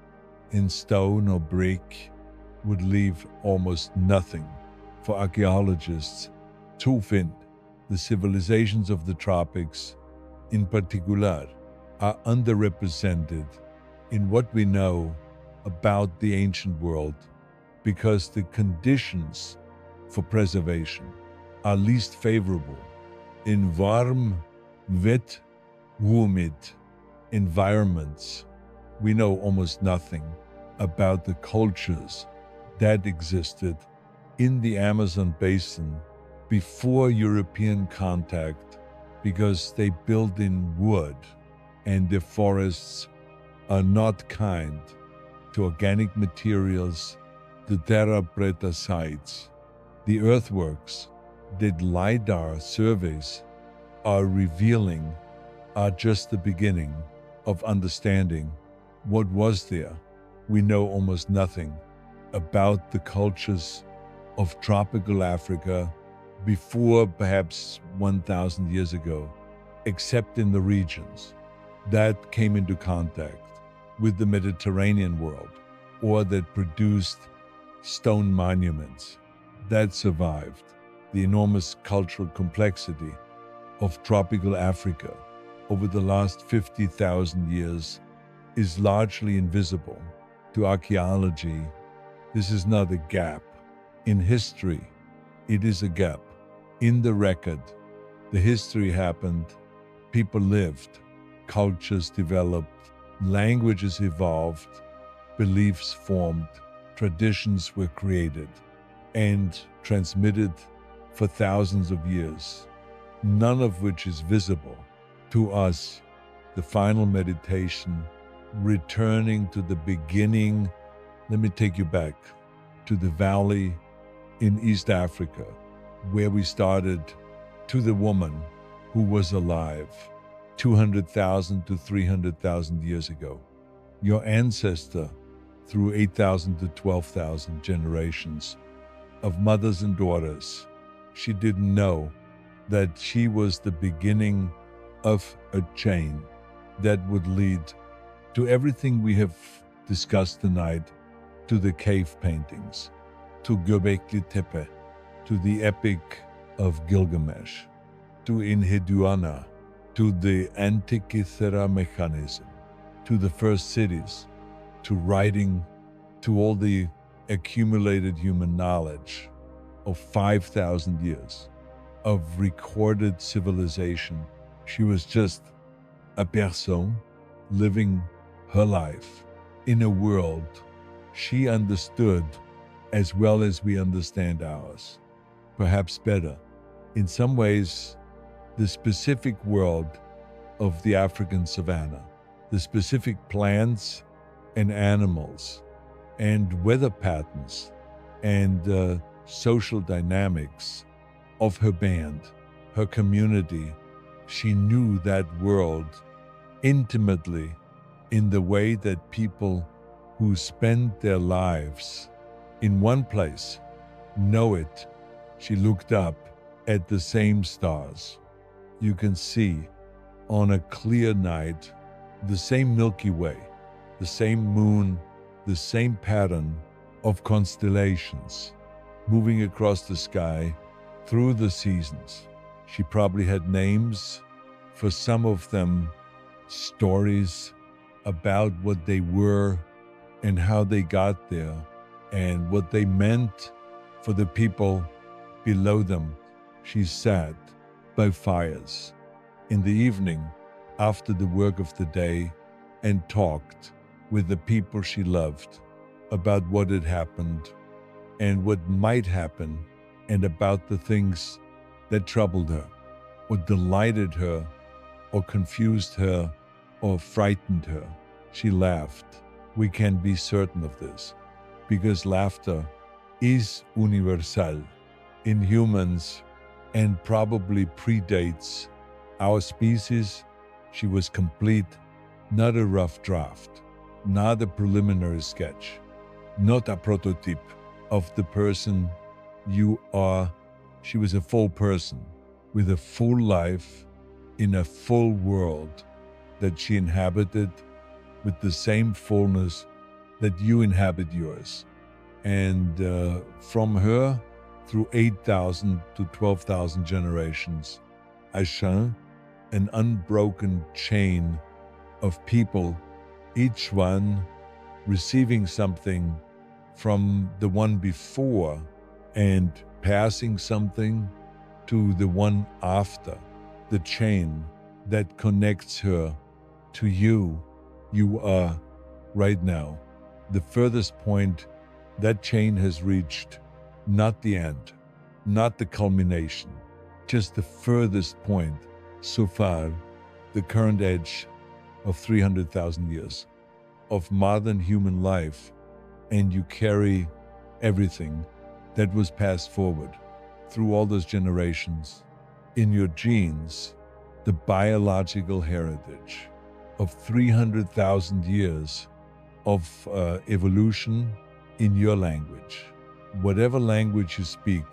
in stone or brick, would leave almost nothing for archaeologists to find. The civilizations of the tropics, in particular, are underrepresented in what we know about the ancient world because the conditions for preservation are least favorable in warm, wet, humid environments We know almost nothing about the cultures that existed in the Amazon basin before European contact, because they build in wood and the forests are not kind to organic materials, the terra preta sites. The earthworks that LiDAR surveys are revealing are just the beginning of understanding what was there. We know almost nothing about the cultures of tropical Africa before perhaps 1,000 years ago, except in the regions that came into contact with the Mediterranean world or that produced stone monuments that survived. The enormous cultural complexity of tropical Africa over the last 50,000 years is largely invisible to archaeology. This is not a gap in history, it is a gap in the record. The history happened, people lived, cultures developed, languages evolved, beliefs formed, traditions were created and transmitted for thousands of years, none of which is visible to us. The final meditation, returning to the beginning. Let me take you back to the valley in East Africa, where we started, to the woman who was alive 200,000 to 300,000 years ago. Your ancestor, through 8,000 to 12,000 generations of mothers and daughters, she didn't know that she was the beginning of a chain that would lead to everything we have discussed tonight, to the cave paintings, to Göbekli Tepe, to the Epic of Gilgamesh, to Enheduanna, to the Antikythera mechanism, to the first cities, to writing, to all the accumulated human knowledge of 5,000 years of recorded civilization. She was just a person living her life in a world she understood as well as we understand ours, perhaps better. In some ways, the specific world of the African savanna, the specific plants and animals and weather patterns and social dynamics of her band, her community. She knew that world intimately in the way that people who spend their lives in one place know it. She looked up at the same stars. You can see on a clear night the same Milky Way, the same moon, the same pattern of constellations moving across the sky through the seasons. She probably had names for some of them, stories about what they were and how they got there and what they meant for the people below them. She sat by fires in the evening after the work of the day and talked with the people she loved about what had happened and what might happen, and about the things that troubled her or delighted her or confused her or frightened her. She laughed. We can be certain of this because laughter is universal in humans and probably predates our species. She was complete, not a rough draft, not a preliminary sketch, not a prototype of the person you are. She was a full person with a full life in a full world that she inhabited with the same fullness that you inhabit yours. And from her, through 8,000 to 12,000 generations, I shone an unbroken chain of people, each one receiving something from the one before and passing something to the one after, the chain that connects her to you. You are right now, the furthest point that chain has reached, not the end, not the culmination, just the furthest point so far, the current edge of 300,000 years of modern human life, and you carry everything that was passed forward through all those generations in your genes, the biological heritage of 300,000 years of evolution in your language. Whatever language you speak,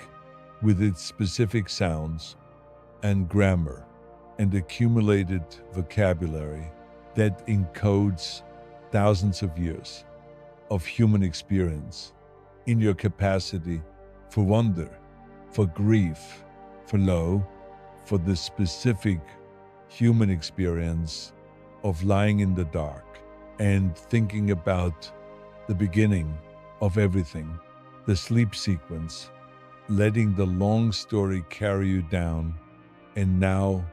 with its specific sounds and grammar and accumulated vocabulary that encodes thousands of years of human experience in your capacity for wonder, for grief, for the specific human experience of lying in the dark and thinking about the beginning of everything, the sleep sequence, letting the long story carry you down. And now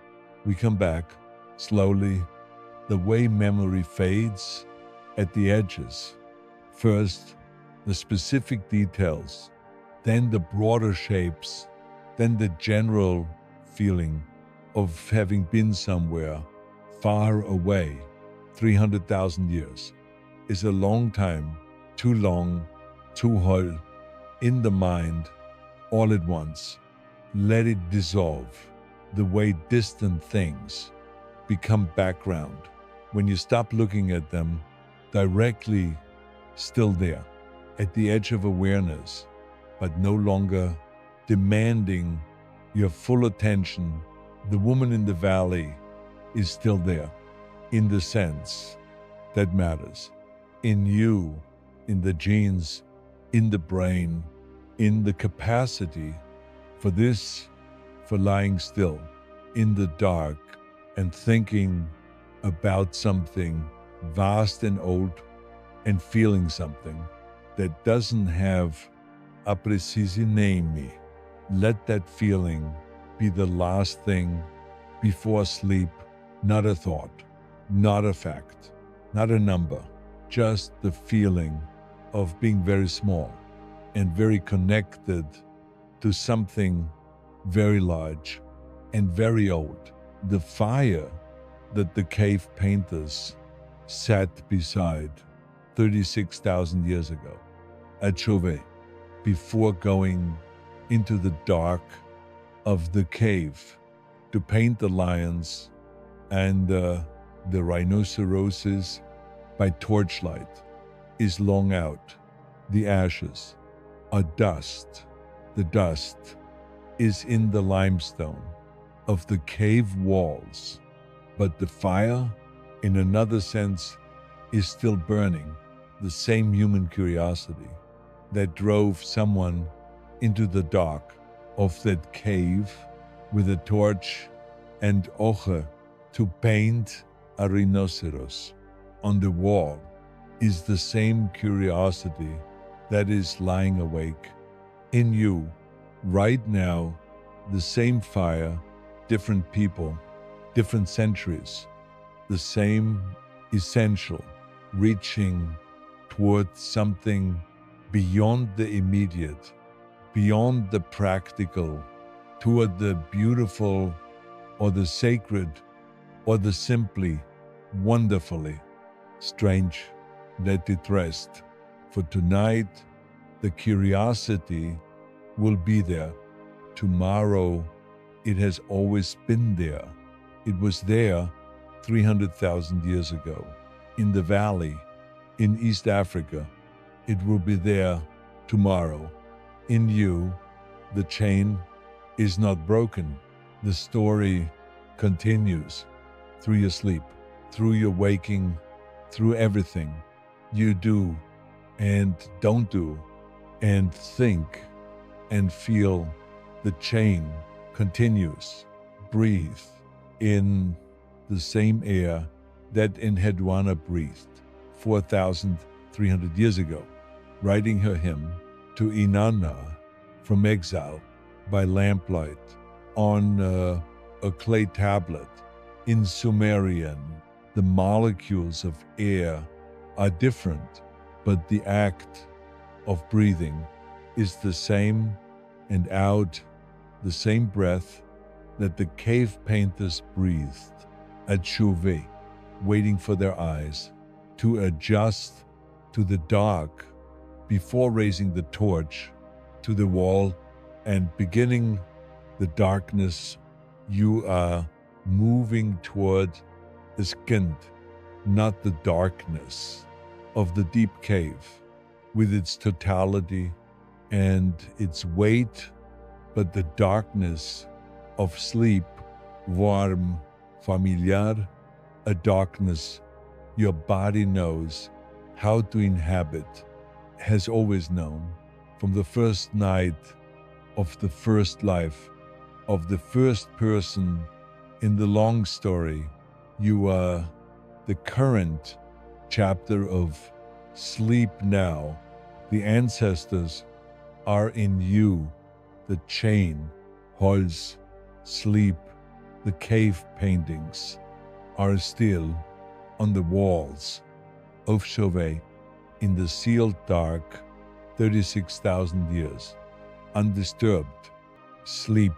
we come back slowly, the way memory fades at the edges. First, the specific details, then the broader shapes, then the general feeling of having been somewhere far away. 300,000 years is a long time, too long, too whole, in the mind, all at once. Let it dissolve, the way distant things become background when you stop looking at them directly, still there, at the edge of awareness, but no longer demanding your full attention. The woman in the valley is still there, in the sense that matters, in you, in the genes, in the brain, in the capacity for this, for lying still in the dark and thinking about something vast and old and feeling something that doesn't have a precise name. Let that feeling be the last thing before sleep, not a thought, not a fact, not a number, just the feeling of being very small and very connected to something very large and very old. The fire that the cave painters sat beside 36,000 years ago at Chauvet, before going into the dark of the cave to paint the lions and the rhinoceroses by torchlight, is long out. The ashes are dust. The dust is in the limestone of the cave walls, but the fire, in another sense, is still burning. The same human curiosity that drove someone into the dark of that cave with a torch and ochre to paint a rhinoceros on the wall is the same curiosity that is lying awake in you right now. The same fire, different people, different centuries, the same essential, reaching towards something beyond the immediate, beyond the practical, toward the beautiful or the sacred or the simply wonderfully strange. Let it rest. For tonight, the curiosity will be there. Tomorrow, it has always been there. It was there 300,000 years ago in the valley in East Africa. It will be there tomorrow. In you, the chain is not broken. The story continues through your sleep, through your waking, through everything you do and don't do and think and feel. The chain continues. Breathe in the same air that Enheduanna breathed 4,300 years ago, writing her hymn to Inanna from exile by lamplight on a clay tablet in Sumerian. The molecules of air are different, but the act of breathing is the same, and out the same breath that the cave painters breathed at Chauvet, waiting for their eyes to adjust to the dark before raising the torch to the wall and beginning the darkness. You are moving toward the skin, not the darkness of the deep cave with its totality and its weight, but the darkness of sleep, warm, familiar, a darkness your body knows how to inhabit, has always known from the first night of the first life, of the first person in the long story. You are the current chapter of sleep now. The ancestors are in you. The chain, holds, sleep, the cave paintings are still on the walls of Chauvet in the sealed dark 36,000 years, undisturbed. Sleep,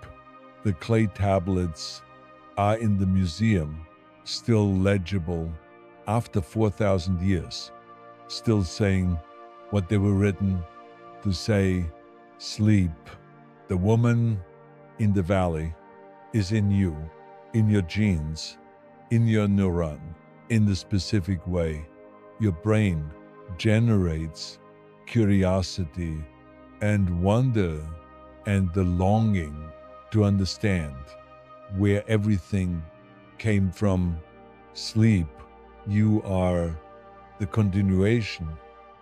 the clay tablets are in the museum, still legible after 4,000 years, still saying what they were written to say. Sleep, the woman in the valley is in you, in your genes, in your neuron, in the specific way. Your brain generates curiosity and wonder and the longing to understand where everything came from. Sleep, you are the continuation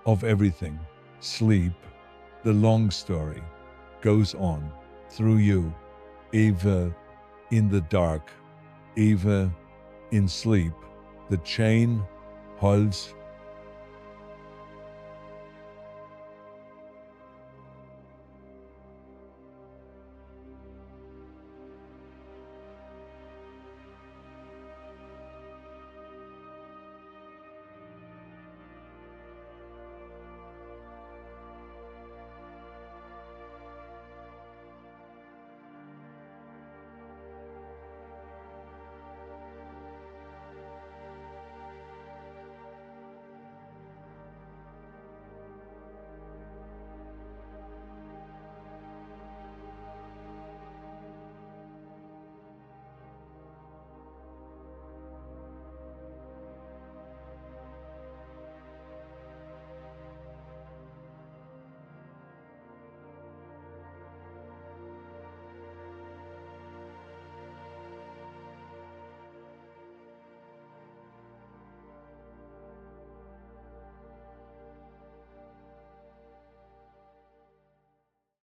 of everything. Sleep, the long story goes on through you, ever in the dark, ever in sleep. The chain holds